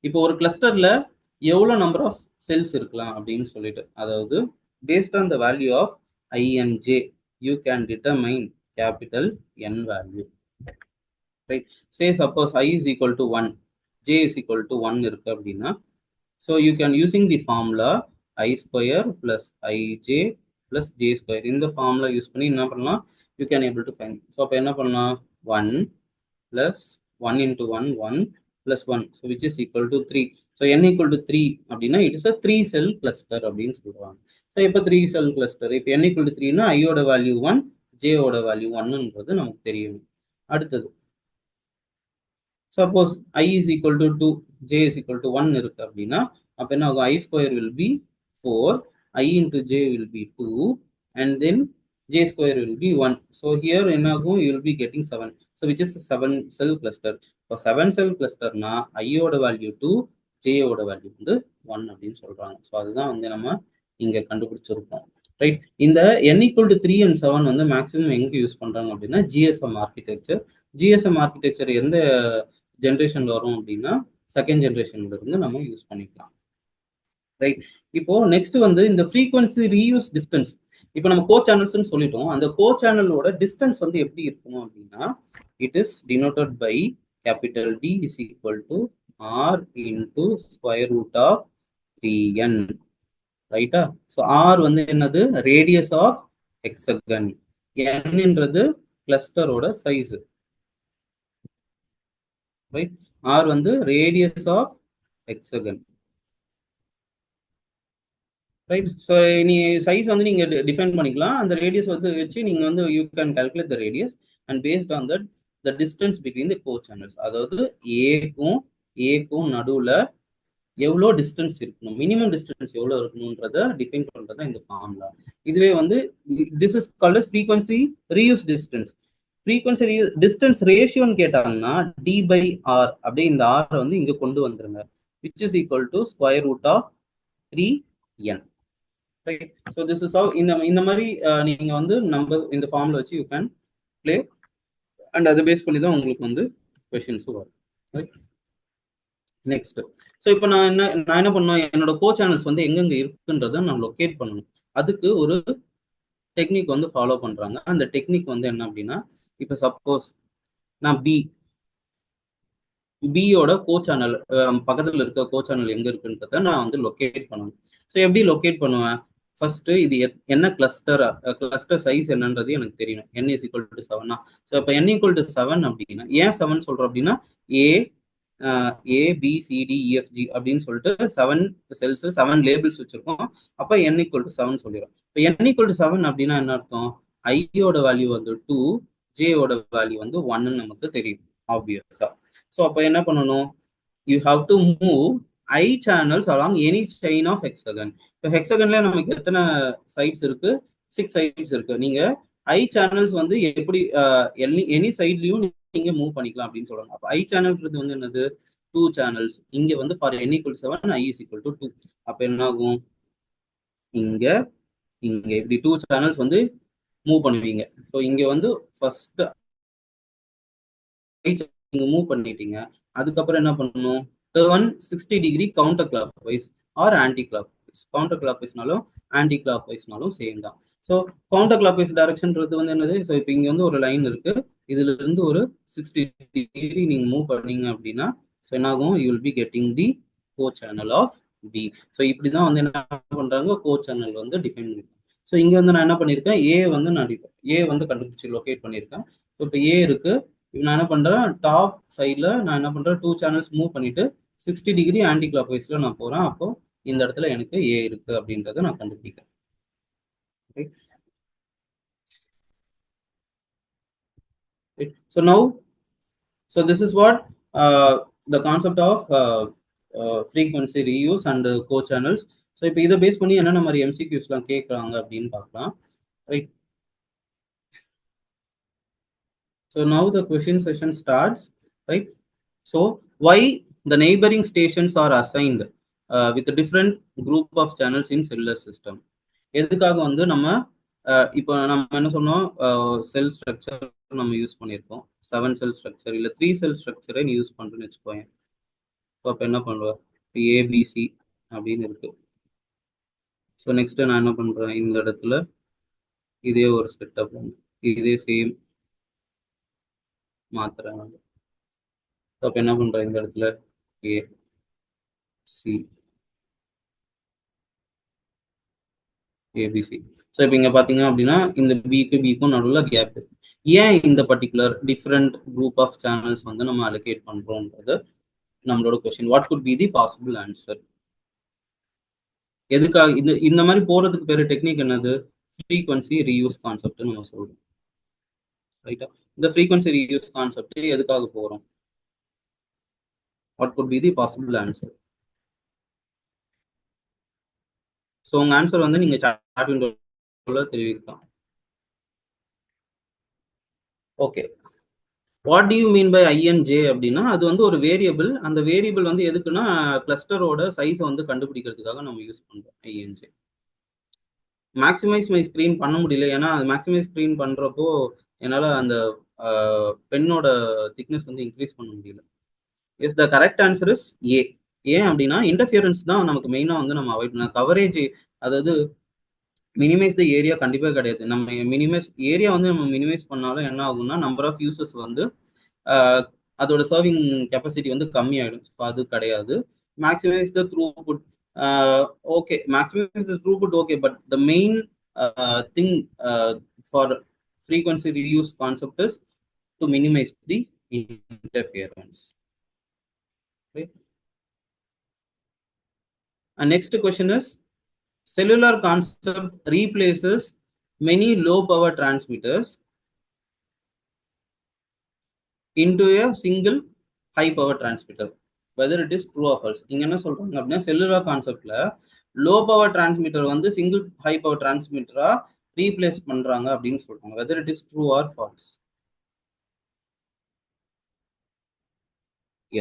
இப்போ ஒரு கிளஸ்டர்ல எவ்வளவு நம்பர் ஆஃப் செல்ஸ் இருக்கலாம் அப்படின்னு சொல்லிட்டு, அதாவது based on the value of I and j you can determine capital N value. Right. Say suppose I is equal to 1, j is equal to 1 இருக்கு அப்படின்னா, so you can using the formula I square plus ij plus j square. இந்த formula யூஸ் பண்ணி என்ன பண்ணலாம், you can able to find. So அப்போ என்ன பண்ணலாம், 1 plus 1 into 1 1 plus 1, so which is equal to 3. so n equal to 3 அப்படின்னா it is a 3 cell cluster அப்படின்னு சொல்றாங்க. ஸோ இப்போ 3 cell cluster, இப்போ n equal to 3 னா i ஓட வேல்யூ 1, j ஓட வேல்யூ 1ன்றது நமக்கு தெரியும். அடுத்தது suppose i is equal to 2, j is equal to 1 இருக்கு அப்படின்னா அப்போ என்ன ஆகும், i square will be 4, i into j will be 2 and then j square will be 1. so here என்ன ஆகும், you will be getting 7. so which is 7 cell cluster. இப்போ 7 cell cluster னா i ஓட வேல்யூ 2, j ஓட வேல்யூ வந்து 1 அப்படின்னு சொல்றாங்க. ஸோ அதுதான் வந்து நம்ம இங்க கண்டுபிடிச்சிருக்கோம். ரைட். இந்த n equal to 3 and 7 வந்து மேக்ஸிமம் எங்க யூஸ் பண்றாங்க அப்படின்னா GSM ஆர்கிடெக்சர். GSM ஆர்கிடெக்சர் எந்த ஜென்ரேஷன் வரும் அப்படின்னா செகண்ட் ஜென்ரேஷன்ல இருந்து நம்ம யூஸ் பண்ணிக்கலாம். ரைட். இப்போ நெக்ஸ்ட் வந்து இந்த ஃப்ரீக்வன்சி ரீயூஸ் டிஸ்டன்ஸ். இப்போ நம்ம கோ சேனல்ஸ்னு சொல்லிட்டோம். அந்த கோ சேனலோட டிஸ்டன்ஸ் வந்து எப்படி இருக்கும் அப்படின்னா it is denoted by capital D is equal to R into square root of 3n. ரைட்டா. ஸோ R வந்து என்னது, ரேடியஸ் ஆஃப் ஹெக்ஸகன். Nன்றது கிளஸ்டரோட சைஸ். ரைட். R வந்து radius of hexagon. Right. So நீ சைஸ் வந்து நீங்க டிஃபைன் பண்ணிக்கலாம். அந்த ரேடியஸ் வந்து வச்சு நீங்க வந்து you can calculate the radius and based on that the distance between the co channels. அதாவது ஏக்கும் ஏக்கும் நடுவுல எவ்வளோ டிஸ்டன்ஸ் இருக்கணும், மினிமம் டிஸ்டன்ஸ் எவ்வளோ இருக்கணும்ன்றத டிஃபைன் பண்றது இந்த ஃபார்முலா. இதுவே வந்து this is called as frequency reuse distance. Frequency distance ரேஷியோன்னு கேட்டாங்கன்னா டி பை ஆர், அப்படியே இந்த ஆர் வந்து இங்க கொண்டு வந்துருங்க, which is equal to square root of 3n. Right. So this is how இந்த மாதிரி நீங்க வந்து நம்பர் இந்த ஃபார்முலா வச்சு யூ கேன் பிளே, அண்ட் அதை பேஸ் பண்ணி தான் உங்களுக்கு வந்து கொஷின்ஸும் வரும். ரைட். நெக்ஸ்ட், ஸோ இப்போ நான் என்ன பண்ணணும், என்னோட கோ சேனல்ஸ் வந்து எங்கெங்க இருக்குன்றதை நான் லொக்கேட் பண்ணணும். அதுக்கு ஒரு டெக்னிக் வந்து ஃபாலோ பண்றாங்க. அந்த டெக்னிக் வந்து என்ன அப்படின்னா, இப்போ சப்போஸ் நான் பியோட கோ சேனல் பக்கத்தில் இருக்க கோ சேனல் எங்க இருக்குன்றத நான் வந்து லொக்கேட் பண்ணணும். ஸோ எப்படி லொக்கேட் பண்ணுவேன், ஃபர்ஸ்ட் இது என்ன கிளஸ்டர் சைஸ் என்னன்றது எனக்கு தெரியணும். n is equal to 7. So இப்போ n ஈக்குவல் டு 7 அப்படின்னா, ஏன் 7 சொல்றோம் அப்படின்னா, ABCDEFG அப்படின்னு சொல்லிட்டு 7 செல்ஸ் 7 லேபிள்ஸ் வச்சிருக்கோம். அப்ப n ஈக்குவல் டு 7 சொல்லிடும். இப்போ n ஈக்குவல் டு 7 அப்படின்னா என்ன அர்த்தம், ஐயோட வேல்யூ வந்து 2, ஜேயோட வேல்யூ வந்து 1 நமக்கு தெரியும் ஆப்வியஸா. ஸோ அப்போ என்ன பண்ணணும், you have to move I channels along any chain of hexagon. இப்போ ஹெக்ஸகன்ல நமக்கு எத்தனை சைட்ஸ் இருக்கு, 6 சைட்ஸ் இருக்கு. நீங்க I சேனல்ஸ் வந்து எப்படி எனி சைட்லயும் நீங்க மூவ் பண்ணிக்கலாம் அப்படின்னு சொல்றாங்க. அப்போ I சேனல்ன்றது வந்து என்னது, 2 சேனல்ஸ். இங்க வந்து for n equal 7, I is equal to 2. அப்ப என்ன ஆகும், இங்க இப்படி 2 சேனல்ஸ் வந்து மூவ் பண்ணுவீங்க. ஸோ இங்க வந்து ஃபர்ஸ்ட் நீங்க மூவ் பண்ணிட்டீங்க. அதுக்கப்புறம் என்ன பண்ணணும், turn 60 degree counter clock wise or anticlockwise. Counter கிளாக் வைஸ்னாலும் ஆன்டி கிளாக் வைஸ்னாலும் சேம் தான். ஸோ கவுண்டர் கிளாக் வைஸ் டைரக்ஷன்றது வந்து என்னது, ஸோ இப்போ இங்க வந்து ஒரு லைன் இருக்கு, இதுல இருந்து ஒரு 60 டிகிரி நீங்க மூவ் பண்ணீங்க அப்படின்னா ஸோ என்ன ஆகும், you will be getting the co channel of B. So இப்படிதான் வந்து என்ன பண்றாங்க, கோ சேனல் வந்து டிஃபைன் பண்ணிருக்காங்க. ஸோ இங்க வந்து நான் என்ன பண்ணிருக்கேன், ஏ வந்து கண்டுபிடிச்சு லொகேட் பண்ணிருக்கேன். ஸோ இப்போ ஏ இருக்கு, நான் என்ன பண்றேன், டாப் சைட்ல நான் என்ன பண்றேன், 2 சேனல்ஸ் மூவ் பண்ணிட்டு 60 டிகிரி ஆன்டி கிளாக் வைஸ்ல நான் போறேன். அப்போ இந்த இடத்துல எனக்கு ஏ இருக்கு அப்படின்றத நான் கண்டுபிடிக்கிறேன். So now, so this is what the concept of frequency reuse and co-channels. So இப்போ இதை பேஸ் பண்ணி என்னென்ன மாதிரி எம்சிக்யூஸ்லாம் கேட்குறாங்க அப்படின்னு பார்க்கலாம். Right. So now the question session starts, right? So why the neighboring stations are assigned with a different group of channels in cellular system? எதுக்காக வந்து நம்ம இப்போ நம்ம என்ன சொன்னோம், செல் ஸ்ட்ரக்சர் நம்ம யூஸ் பண்ணியிருக்கோம், 7 செல் ஸ்ட்ரக்சர் இல்லை 3 செல் ஸ்ட்ரக்சரை நீ யூஸ் பண்ணுறேன்னு வச்சுக்கோங்க. ஸோ அப்போ என்ன பண்ணுவேன், ஏபிசி அப்படின்னு இருக்கு. ஸோ நெக்ஸ்ட் நான் என்ன பண்றேன், இந்த இடத்துல இதே ஒரு செட்டப் இதே சேம் மாத்துறேன். அப்போ என்ன பண்றேன், இந்த இடத்துல ஏ சி ஏபிசி. ஸோ இப்போ இங்க பாத்தீங்க அப்படின்னா இந்த பிக்கும் நடுவில் கேப். ஏன் இந்த particular different group of channels வந்து நம்ம அலோகேட் பண்றோம்ன்றது நம்மளோட question. What could be the possible answer? எதுக்காக இந்த மாதிரி போறதுக்கு பேரு டெக்னிக் என்னது, ஃப்ரீக்வன்சி ரீயூஸ் கான்செப்ட் நம்ம சொல்றோம். ரைட்டா, இந்த ஃப்ரீக்வன்சி ரீயூஸ் கான்செப்ட் எதுக்காக போறோம்? What could be the possible answer? So உங்க ஆன்சர் வந்து நீங்க சாட் விண்டோல தெரிவிக்கலாம். Okay, what do you mean by I N J அப்படின்னா, அது வந்து ஒரு வேரியபிள். அந்த வேரியபிள் வந்து எதுக்குன்னா கிளஸ்டரோட சைஸை வந்து கண்டுபிடிக்கிறதுக்காக நம்ம யூஸ் பண்றோம் ஐஎன்ஜே. மேக்ஸிமைஸ் மை ஸ்க்ரீன் பண்ண முடியல, ஏன்னா அது மேக்ஸிமைஸ் ஸ்க்ரீன் பண்றப்போ என்னால் அந்த பென்னோட திக்னஸ் வந்து இன்க்ரீஸ் பண்ண முடியல. Yes, the correct answer is A. ஏன் அப்படின்னா இன்டர்ஃபியரன்ஸ் தான் நமக்கு மெயினாக வந்து நம்ம அவாய்ட் பண்ணலாம். கவரேஜ், அதாவது மினிமைஸ் த ஏரியா கண்டிப்பாக கிடையாது. நம்ம மினிமைஸ் ஏரியா வந்து நம்ம மினிமைஸ் பண்ணாலும் என்ன ஆகும்னா நம்பர் ஆஃப் யூசர்ஸ் வந்து அதோட சர்விங் கெப்பாசிட்டி வந்து கம்மி ஆயிடும். ஸோ அது கிடையாது. Maximise the throughput, okay, maximise the throughput okay, but the main thing for frequency reuse concept is to minimize the interference. Okay. And next question is, cellular concept replaces many low power transmitters into a single high power transmitter. whether it is true or false. இங்க என்ன சொல்றாங்க அப்படின்னா செல்லுலார் கான்செப்ட்ல லோ பவர் டிரான்ஸ்மிட்டர் வந்து சிங்கிள் ஹை பவர் டிரான்ஸ்மிட்டரா ரீப்ளேஸ் பண்றாங்க அப்படின்னு சொல்றாங்க. whether it is true or false.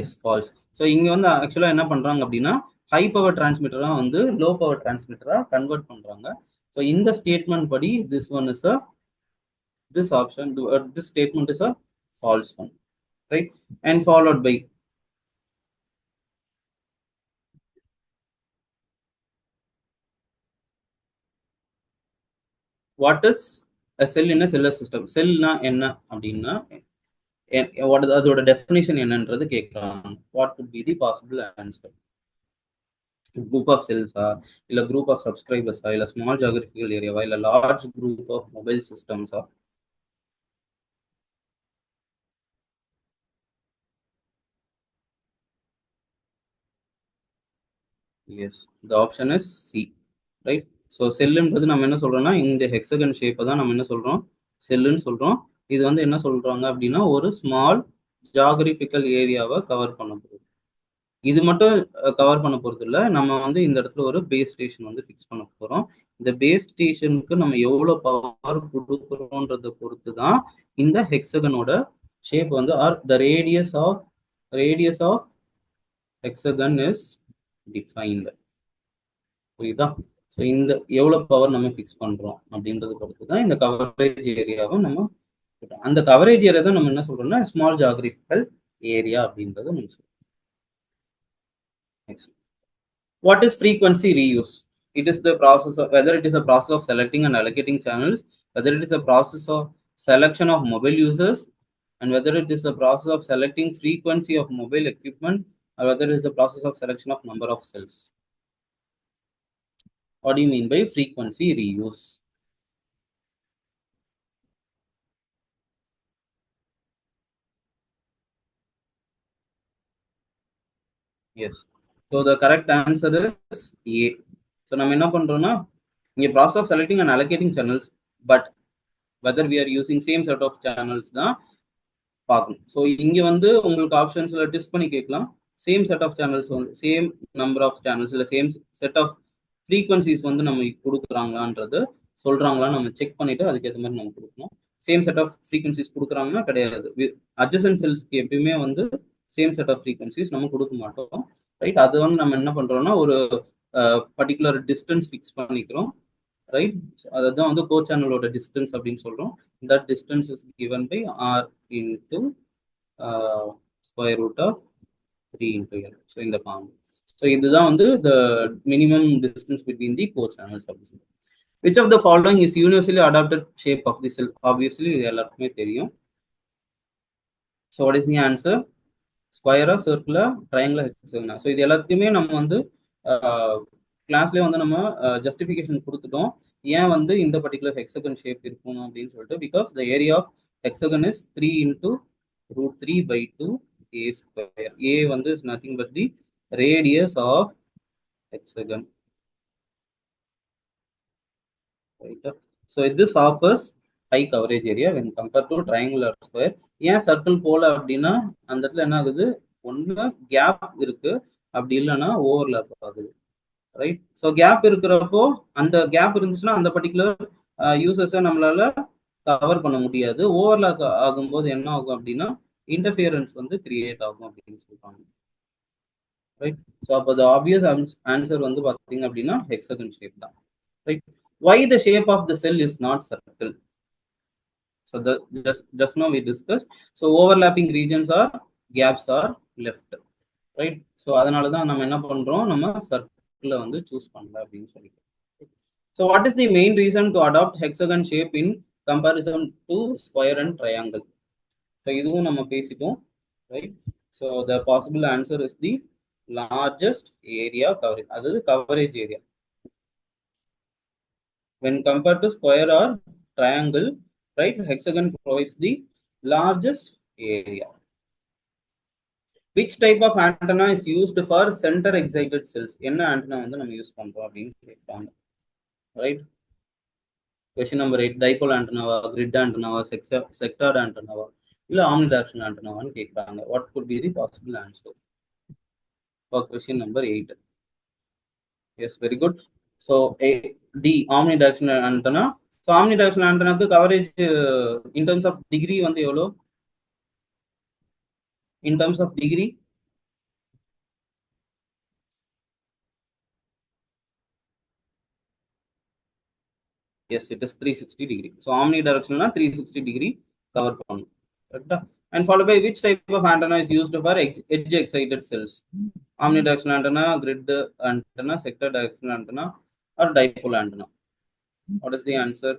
Yes false. So இங்க வந்து ஆக்சுவலா என்ன பண்றாங்க அப்படின்னா ஹை பவர் டிரான்ஸ்மிட்டரா வந்து லோ பவர் டிரான்ஸ்மிட்டரா கன்வெர்ட் பண்றாங்க. ஸோ இந்த ஸ்டேட்மெண்ட் படி this option this statement is a false one, right? And followed by what is a cell in a cellular system. செல்னா என்ன அப்படின்னா அதோட டெஃபினிஷன் என்னன்றது கேட்கறாங்க. What could be the possible answer? group of cells இல்ல group of subscribers இல்ல small geographical area இல்ல large group of mobile systems yes, the option is C, right? So செல்லுன்றது நம்ம என்ன சொல்றோம்னா இந்த ஹெக்ஸகன் ஷேப்பை தான் நம்ம என்ன சொல்றோம் செல்லுன்னு சொல்றோம். இது வந்து என்ன சொல்றாங்க அப்படின்னா ஒரு ஸ்மால் ஜாகிரபிக்கல் ஏரியாவை கவர் பண்ண போகுது. இது மட்டும் கவர் பண்ண போறது இல்லை, நம்ம வந்து இந்த இடத்துல ஒரு பேஸ் ஸ்டேஷன் வந்து ஃபிக்ஸ் பண்ண போறோம். இந்த பேஸ் ஸ்டேஷனுக்கு நம்ம எவ்வளவு பவர் கொடுக்குறோன்றதை பொறுத்து தான் இந்த ஹெக்ஸகனோட ஷேப் வந்து or the radius of hexagon is defined. புரியுதா? ஸோ இந்த எவ்வளவு பவர் நம்ம ஃபிக்ஸ் பண்றோம் அப்படின்றத பொறுத்து தான் இந்த கவரேஜ் ஏரியாவை நம்ம அந்த கவரேஜ் ஏரியா தான் நம்ம என்ன சொல்றோம்னா ஸ்மால் ஜாகிரபிக்கல் ஏரியா அப்படின்றத நம்ம சொல்றோம். What is frequency reuse? It is the process of whether it is a process of selecting and allocating channels, whether it is a process of selection of mobile users, and whether it is the process of selecting frequency of mobile equipment, or whether it is the process of selection of number of cells. What do you mean by frequency reuse? Yes. So the correct answer is A. So நம்ம என்ன பண்றோம்னா இங்க process of selecting and allocating channels, but whether we are using same set of channels தான் பார்க்கணும். ஸோ இங்க வந்து உங்களுக்கு ஆப்ஷன்ஸ்ல டெஸ்ட் பண்ணி கேட்கலாம். சேம் செட் ஆஃப் சேனல்ஸ் வந்து சேம் நம்பர் ஆஃப் சேனல்ஸ் இல்லை சேம் செட் ஆஃப் ஃப்ரீக்வன்சிஸ் வந்து நம்ம கொடுக்குறாங்களான்றது சொல்றாங்களா நம்ம செக் பண்ணிட்டு அதுக்கேற்ற மாதிரி நம்ம கொடுக்கணும். சேம் செட் ஆஃப் ஃப்ரீக்வன்சிஸ் கொடுக்குறாங்கன்னா கிடையாது. அட்ஜசன்ட் செல்ஸ்க்கு எப்பயுமே வந்து சேம் செட் ஆஃப் ஃப்ரீக்வன்சிஸ் நம்ம கொடுக்க மாட்டோம், ரைட்? அது வந்து நம்ம என்ன பண்றோம்னா ஒரு பர்டிகுலர் டிஸ்டன்ஸ் ஃபிக்ஸ் பண்ணிக்கிறோம், ரைட்? அதுதான் வந்து கோ சேனலோட டிஸ்டன்ஸ் அப்படின்னு சொல்றோம். That distance is given by R into square root of 3 into L. So இந்த ஃபார்ம். ஸோ இதுதான் வந்து the minimum distance between the co channels அப்படின்னு சொல்றோம். Which of the following is universally adapted shape of the cell? Obviously இது எல்லாருக்குமே தெரியும். So what is the answer? ஸ்கொயரா, சர்க்குலா, ட்ரையாங்குலர், ஹெக்ஸாகனா? ஸோ இது எல்லாத்துக்குமே நம்ம வந்து கிளாஸ்லேயே வந்து நம்ம ஜஸ்டிஃபிகேஷன் கொடுத்துட்டோம் ஏன் வந்து இந்த பர்டிகுலர் ஹெக்ஸகன் ஷேப் இருக்கணும் அப்படின்னு சொல்லிட்டு. Because the area of hexagon is 3 into √3/2 a square. A வந்து is nothing but the radius of hexagon, right? So this offers high coverage area when compared to triangular square. ஏன் சர்க்கிள் போல அப்படின்னா அந்த இடத்துல என்ன ஆகுது, ஒன்று கேப் இருக்கு, அப்படி இல்லைன்னா ஓவர்லேப் ஆகுது, ரைட்? ஸோ கேப் இருக்கிறப்போ அந்த கேப் இருந்துச்சுன்னா அந்த பர்டிகுலர் யூசர்ஸை நம்மளால கவர் பண்ண முடியாது. ஓவர்லாப் ஆகும்போது என்ன ஆகும் அப்படின்னா இன்டர்ஃபியரன்ஸ் வந்து கிரியேட் ஆகும் அப்படின்னு சொல்றாங்க, ரைட்? ஸோ அப்போ த ஆப்வியஸ் ஆன்சர் வந்து பார்த்தீங்க அப்படின்னா ஹெக்ஸகன் ஷேப் தான், right? Why the shape of the cell is not circle? So just now we discussed. So overlapping regions are gaps are left, right? So அதனால தான் நம்ம என்ன பண்றோம், நம்ம சர்க்கிளை வந்து சூஸ் பண்ணல அப்படின்னு சொல்லிட்டு. So what is the main reason to adopt hexagon shape in comparison to square and triangle? So இதுவும் நம்ம பேசிட்டோம், right? So the possible answer is the largest area coverage, அதாவது coverage area. When compared to square or triangle, right, hexagon provides the largest area. Which type of antenna is used for center excited cells? என்ன ஆண்டனா வந்து நம்ம யூஸ் பண்றோம் அப்படின்னு கேட்பாங்க, right? Question number 8, dipole antenna, grid antenna, sector antenna, இல்ல omnidirectional antenna கேட்கறாங்க. What could be the possible answer? for question number 8. Yes, very good. So D, omnidirectional antenna. So omnidirectional antenna coverage in terms of degree வந்து எவ்வளோ? In terms of degree, yes, it is 360 degree. So omnidirectional 360 degree cover பண்ணும். Correct? And followed by which type of antenna is used for edge excited cells? Omnidirectional antenna, grid antenna, sector directional antenna, or dipole antenna? What is the answer?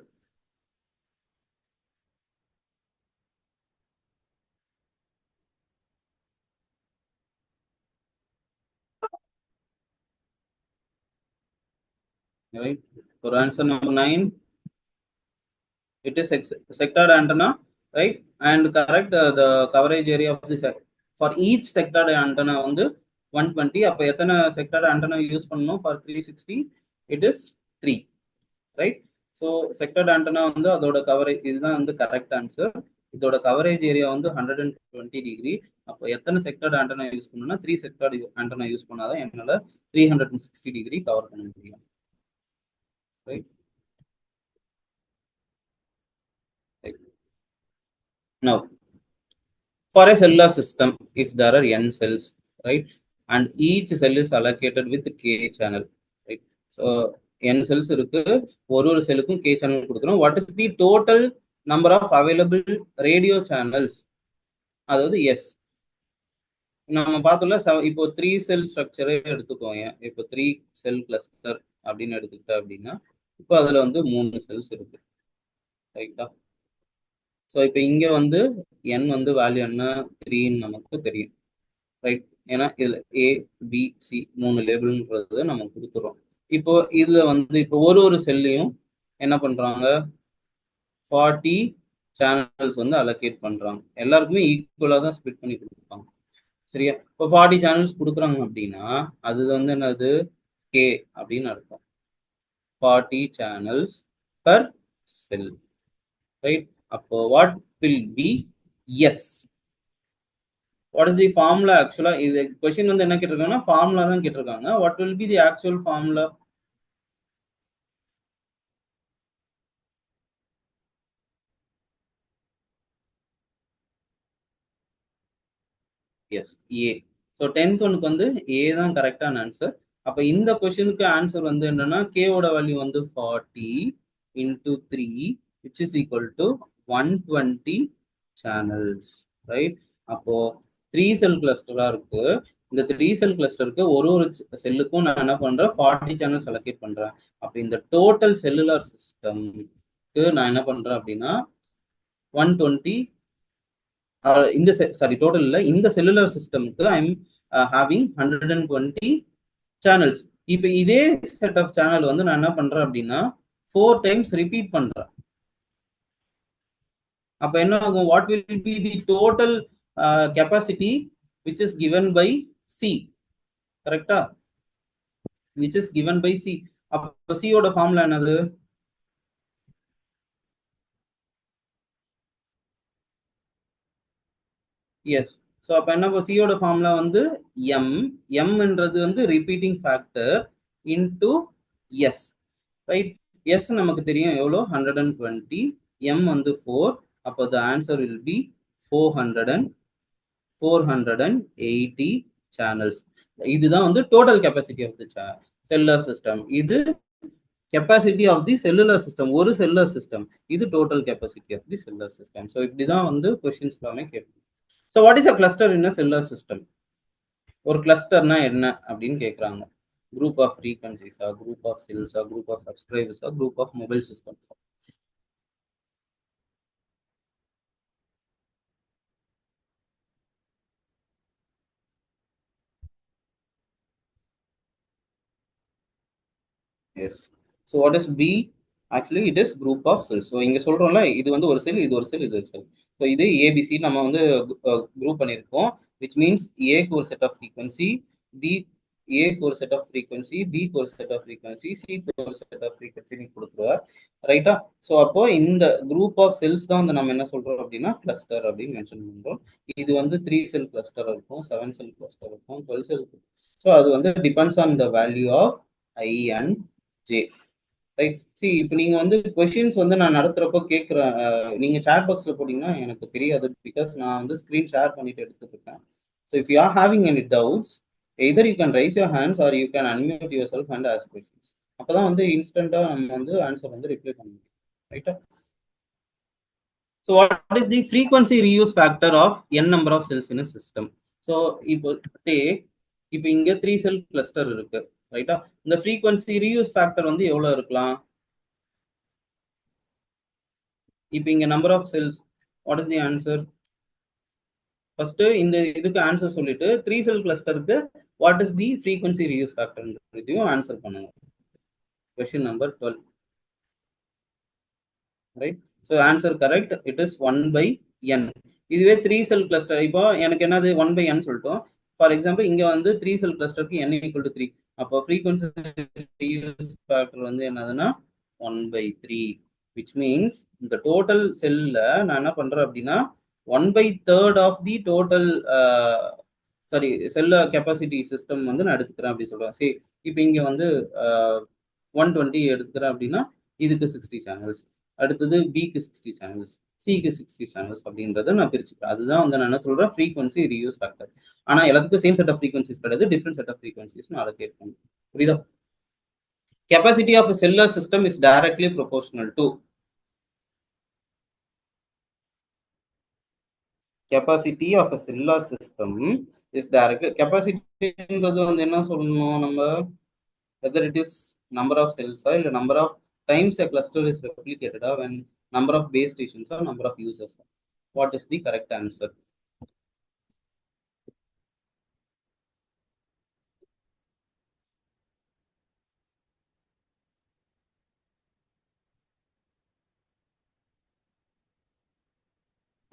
Right. For answer number 9, it is sectored antenna, right? And correct the coverage area of the for each sectored antenna on the 120. அப்போ எத்தனை sectored antenna யூஸ் பண்ணணும் for 360? It is 3, right? So sectored antenna வந்து அதோட கவரேஜ், இதுதான் வந்து கரெக்ட் ஆன்சர். இதோட கவரேஜ் ஏரியா வந்து 120 டிகிரி. அப்போ எத்தனை செக்டர்ட் ஆண்டனா யூஸ் பண்ணணும்னா 3 செக்டர்ட் ஆண்டனா யூஸ் பண்ணாதான் என்னால 360 டிகிரி கவர் பண்ண முடியும். Right? Right. Now, for a cellular system, if there are n cells, right, and each cell is allocated with k channel, right? So n cells இருக்கு, ஒரு செல்லுக்கும் k channel கொடுக்கணும். What is the total number of available radio channels? அதாவது எஸ், நம்ம பார்த்தோம்ல இப்போ 3 செல் ஸ்ட்ரக்சரே எடுத்துக்கோங்க. இப்போ 3 செல் கிளஸ்டர் அப்படின்னு எடுத்துக்கிட்டா அப்படின்னா இப்போ அதுல வந்து 3 செல்ஸ் இருக்கு, ரைட்டா? ஸோ இப்போ இங்க வந்து n வந்து வேல்யூ என்ன 3ன்னு நமக்கு தெரியும், ரைட்? ஏன்னா இதுல ஏ பி சி 3 லேபிள்ன்றது நம்ம கொடுத்துறோம். இப்போ இதுல வந்து இப்போ ஒரு செல்லையும் என்ன பண்றாங்க, 40 சேனல்ஸ் வந்து அலோகேட் பண்றாங்க. எல்லாருக்குமே ஈக்குவலா தான் ஸ்பிட் பண்ணி கொடுப்பாங்க, சரியா? இப்போ 40 சேனல்ஸ் கொடுக்குறாங்க அப்படின்னா அது வந்து என்னது, கே அப்படின்னு அர்த்தம். 40 சேனல்ஸ் பர் செல், ரைட்? அப்போ what will be S? What is the formula? ஆக்சுவலா இது கொஸ்டின் வந்து என்ன கேட்டிருக்காங்கன்னா ஃபார்முலா தான் கேட்டிருக்காங்க. What will be the actual formula? Yes, A. So 10th ஒனுக்கு வந்து ஏ தான் கரெக்டான ஆன்சர். அப்போ இந்த கொஸ்டினுக்கு ஆன்சர் வந்து என்னன்னா கேவோட வேல்யூ வந்து 40 into 3 which is equal to 120 channels, right? அப்போ 3 செல் கிளஸ்டரா இருக்கு. இந்த 3 செல் கிளஸ்டருக்கு ஒரு செல்லுக்கும் நான் என்ன பண்றேன், 40 சேனல்ஸ் அலோகேட் பண்றேன். அப்போ இந்த டோட்டல் செல்லுலார் சிஸ்டம்க்கு நான் என்ன பண்றேன் அப்படின்னா 120 இந்த சாரி டோட்டல் இல்ல, இந்த செல்லுலர் சிஸ்டம்க்கு ஐ எம் ஹேவிங் 120 சேனல்ஸ். இப்போ இதே செட் ஆஃப் சேனல் வந்து நான் என்ன பண்றேன் அப்படின்னா 4 டைம்ஸ் ரிப்பீட் பண்றேன். அப்ப என்ன ஆகும், what will be the total capacity which is given by C, கரெக்டா? which is given by C. அப்ப C ஓட ஃபார்முலா என்னது? எஸ். ஸோ அப்போ என்ன, C ஓட ஃபார்முலா வந்து எம்ன்றது வந்து repeating factor into S, right? S நமக்கு தெரியும் எவ்வளோ, 120, எம் வந்து 4. அப்போ the answer will be 480 channels. இதுதான் வந்து total capacity of the cellular system. இது capacity of the cellular system, ஒரு செல்லுலர் சிஸ்டம். இது total capacity of the cellular system. So இப்படிதான் வந்து கொஸ்டின்ஸ் எல்லாமே கேட்கும். So what is a cluster in a cellular system? ஒரு கிளஸ்டர்னா என்ன அப்படின்னு கேட்குறாங்க. குரூப் ஆஃப் ஃப்ரீக்வன்சிஸா, குரூப் ஆஃப் செல்ஸா, குரூப் ஆஃப் சப்ஸ்கிரைபர்ஸா, group of mobile system? Yes. So what is B? Actually it is group of cells. So இங்கே சொல்கிறோம்ல, இது வந்து ஒரு செல், இது ஒரு செல், இது ஒரு செல். ஸோ இது ஏபிசி நம்ம வந்து குரூப் பண்ணியிருக்கோம். விச் மீன்ஸ் ஏக்கு ஒரு செட் ஆஃப் ஃப்ரீக்வன்சி, பி ஏக்கு ஒரு செட் ஆஃப் ஃப்ரீக்வன்சி, பிக்கு ஒரு செட் ஆஃப் ஃப்ரீக்வன்சி, சிக்கு ஒரு செட் ஆஃப் ஃப்ரீக்வன்சி நீ கொடுத்துருவார், ரைட்டா? ஸோ அப்போ இந்த குரூப் ஆஃப் செல்ஸ் தான் வந்து நம்ம என்ன சொல்றோம் அப்படின்னா கிளஸ்டர் அப்படின்னு மென்ஷன் பண்றோம். இது வந்து 3 செல் கிளஸ்டர் இருக்கும், 7 செல் கிளஸ்டர் இருக்கும், 12 செல் ஸோ அது வந்து depends on the value of I and J. Right. சி இப்போ நீங்கள் வந்து கொஷின்ஸ் வந்து நான் நடத்துகிறப்போ கேட்குறேன், நீங்கள் சேட் பாக்ஸில் போட்டிங்கன்னா எனக்கு தெரியாது, பிகாஸ் நான் வந்து ஸ்க்ரீன் ஷேர் பண்ணிட்டு எடுத்துட்டு இருக்கேன். So if you are having any doubts, either you can raise your hands are you can unmute your self and ask questions. அப்போ தான் வந்து இன்ஸ்டண்ட்டாக நம்ம வந்து ஆன்சர் வந்து ரிப்ளை பண்ண முடியும். ரைட்டா? So what is the frequency reuse factor of n number of cells in a system? So இப்போ இப்போ இங்கே 3 செல் கிளஸ்டர் இருக்கு. ரைட்டா? இந்த ஃப்ரீக்வன்சி ரீயூஸ் ஃபேக்டர் வந்து எவ்வளோ இருக்கலாம்? இப்போ இங்கே number of cells, what is the answer? First இந்த இதுக்கு ஆன்சர் சொல்லிட்டு 3 செல் கிளஸ்டருக்கு what is the frequency reuse factor இதையும் ஆன்சர் பண்ணுங்க. Question number 12. Right. So answer correct, it is 1/n. இதுவே 3 செல் கிளஸ்டர், இப்போ எனக்கு என்னது 1/n சொல்லிட்டோம். ஃபார் எக்ஸாம்பிள் இங்க வந்து 3 செல் கிளஸ்டருக்கு n ஈக்குவல் டு 3. அப்போ ஃப்ரீக்வன்சி ரீயூஸ் ஃபேக்டர் வந்து என்னதுன்னா 1/3, விச் மீன்ஸ் இந்த டோட்டல் செல்ல நான் என்ன பண்றேன் அப்படின்னா 1/3 ஆஃப் தி டோட்டல் சாரி செல்ல கெப்பாசிட்டி சிஸ்டம் வந்து நான் எடுத்துக்கிறேன் அப்படி சொல்றேன். சரி, இப்போ இங்க வந்து 120 எடுத்துக்கிறேன் அப்படின்னா இதுக்கு 60 சேனல்ஸ், அடுத்தது பிக்கு 60 சேனல்ஸ், சிக்கு 60 சேனல்ஸ் அப்படின்றத நான் பிரிச்சுக்கிறேன். அதுதான் வந்து நான் என்ன சொல்றேன், ஃப்ரீக்வன்சி ரீயூஸ் ஃபேக்டர். ஆனா எல்லாத்துக்கும் சேம் செட் ஆஃப் ஃப்ரீக்வன்சிஸ் கிடையாது, டிஃப்ரெண்ட் செட் ஆஃப் ஃப்ரீக்வன்சிஸ் நான் அலோகேட் பண்ணுவேன். புரியுதா? Capacity of a cellular system is directly proportional to capacity of a cellular system is directly capacity-ன்றது வந்து என்ன சொல்லணும் நம்ம, whether it is number of cells or number of times a cluster is replicated or when number of base stations or number of users. What is the correct answer?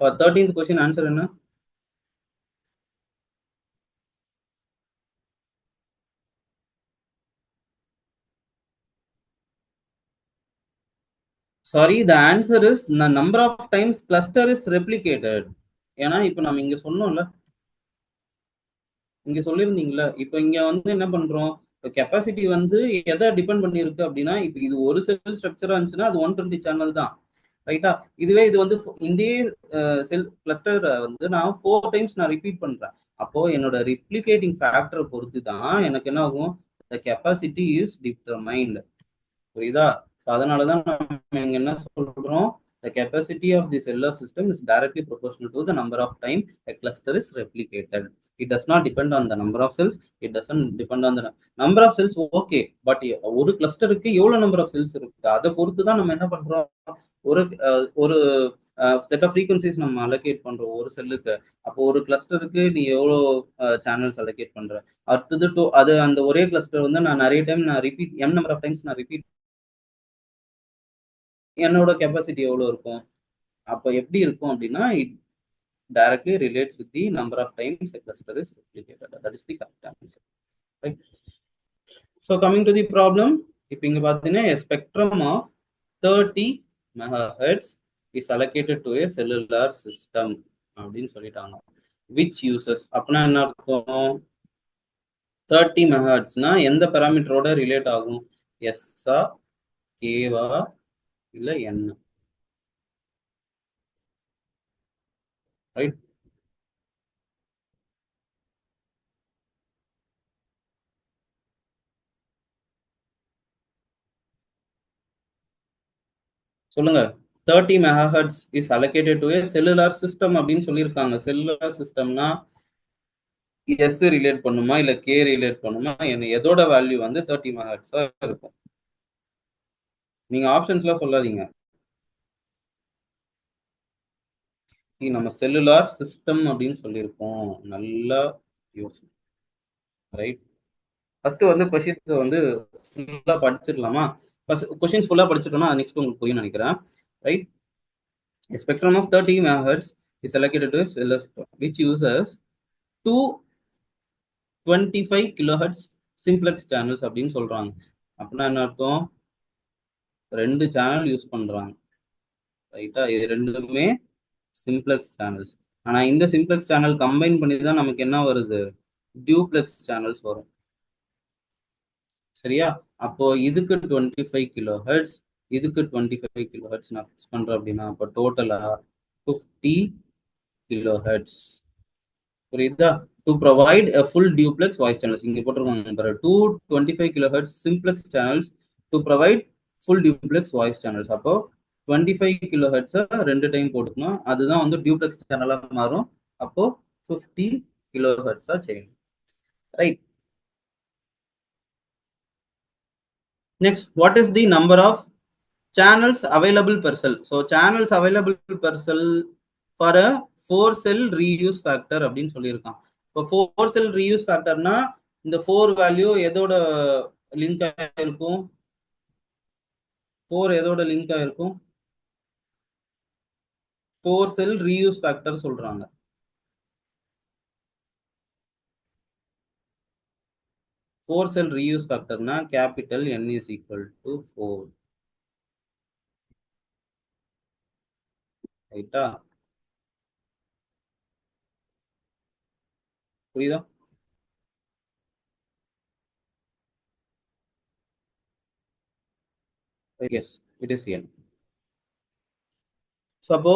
For 13th question answer என்ன? Sorry, the answer is the number of times cluster is replicated. ஏன்னா இப்போ நம்ம இங்க சொன்னோம்ல, இங்க சொல்லியிருந்தீங்களா, இப்போ இங்க வந்து என்ன பண்றோம், கெப்பாசிட்டி வந்து எதை டிபெண்ட் பண்ணிருக்கு அப்படின்னா, இப்போ இது ஒரு செல் ஸ்ட்ரக்சரா இருந்துச்சுன்னா அது 120 சேனல் தான். ரைட்டா? இதுவே இது வந்து இந்த செல் கிளஸ்டர் வந்து நான் 4 டைம்ஸ் நான் ரிப்பீட் பண்றேன். அப்போ என்னோட ரிப்ளிகேட்டிங் ஃபேக்டரை பொறுத்து தான் எனக்கு என்ன ஆகும், கெப்பாசிட்டி இஸ் டிட்டர்மைன்ட். புரியுதா? அதனாலதான் நம்ம இங்க என்ன சொல்றோம், the capacity of the cellular system is directly proportional to the number of time a cluster is replicated. It does not depend on the number of cells, it doesn't depend on the number of cells. Okay, but ஒரு கிளஸ்டருக்கு எவ்வளவு நம்பர் ஆஃப் செல்ஸ் இருக்கு அதை பொறுத்து தான் நம்ம என்ன பண்றோம், ஒரு ஒரு செட் ஆஃப் ஃப்ரீக்வன்சிஸ் நம்ம அலோகேட் பண்றோம் ஒரு செல்லுக்கு. அப்போ ஒரு கிளஸ்டருக்கு நீ எவ்வளோ சேனல்ஸ் அலோகேட் பண்ற, அடுத்தது அது அந்த ஒரே கிளஸ்டர் வந்து நான் நிறைய டைம் நான் repeat m number of times நான் ரிப்பீட், என்னோட கெப்பாசிட்டி எவ்வளவு இருக்கும், அப்போ எப்படி இருக்கும் அப்படின்னா it directly relates with the number of times a cluster is replicated. That is the correct answer. Right? So coming to the problem, இப்போ இங்க பார்த்தீங்கன்னா a spectrum of 30 megahertz is allocated to a cellular system அப்படின்னு சொல்லிட்டாங்க. Which uses, அப்படின்னா என்ன அர்த்தம், 30 megahertzனா எந்த பாராமீட்டரோட ரிலேட் ஆகும், எஸ்ஸா கேவா இல்ல என்ன? ரைட். சொல்லுங்க. 30 megahertz is allocated to a cellular system அப்படின்னு சொல்லியிருக்காங்க. செல்லுலார் சிஸ்டம்னா எஸ் ரிலேட் பண்ணுமா இல்ல கே ரிலேட் பண்ணுமா, எதோட வேல்யூ வந்து 30 megahertz இருக்கும்? நீங்க ஆப்ஷன்ஸ்லாம் சொல்லாதீங்க. நம்ம செல்லுலார் சிஸ்டம் அப்படின்னு சொல்லியிருக்கோம், நல்லா யோசி. ரைட். ஃபர்ஸ்ட் வந்து கொஸ்டின்ஸ் வந்து ஃபுல்லா படிச்சிடலாமா? ஃபர்ஸ்ட் கொஸ்டின்ஸ் ஃபுல்லா படிச்சிட்டோம்னா நெக்ஸ்ட் உங்களுக்கு புரியும் நினைக்கிறேன். Right. A spectrum of 30 megahertz is allocated to a cellular system which uses 225 kilohertz simplex channels அப்படின்னு சொல்றாங்க. அப்படின்னா என்ன அர்த்தம், 2 சேனல் யூஸ் பண்றாங்க. ரைட்டா? இது ரெண்டுமே சிம்ப்ளெக்ஸ் சேனல்ஸ். ஆனா இந்த சிம்ப்ளெக்ஸ் சேனல் கம்பைன் பண்ணி தான் நமக்கு என்ன வருது, டியூப்ளெக்ஸ் சேனல்ஸ் வரும். சரியா? அப்போ இதுக்கு 25 கிலோ ஹெர்ட்ஸ், இதுக்கு 25 கிலோ ஹெர்ட்ஸ் நான் ஃபிக்ஸ் பண்றேன் அப்படின்னா அப்போ டோட்டலா 50 கிலோ ஹெர்ட்ஸ். புரியுதா? To provide a full duplex voice channels இங்க போட்டிருக்காங்க பாரு, 225 kilo hertz simplex channels to provide full duplex voice channels. அப்போ 25 கிலோ ஹெர்ட்ஸை 2 டைம் போட்டுக்கணும், அதுதான் வந்து டியூப்ளெக்ஸ் சேனலாக மாறும். அப்போ 50 கிலோ ஹெர்ட்ஸா செய்யணும். Right. Next, what is the number of channels available per cell? So channels available per cell for a 4 cell reuse factor அப்படின்னு சொல்லியிருக்கான். இப்போ 4 cell reuse factorனா இந்த 4 வேல்யூ எதோட லிங்க் ஆயிருக்கும்? 4 எதோட லிங்க் ஆயிருக்கும்? 4 cell reuse factor சொல்றாங்க. 4 cell reuse factorனா capital N is equal to 4. ரைட்டா? புரியுதா? Yes, it is N. So அப்போ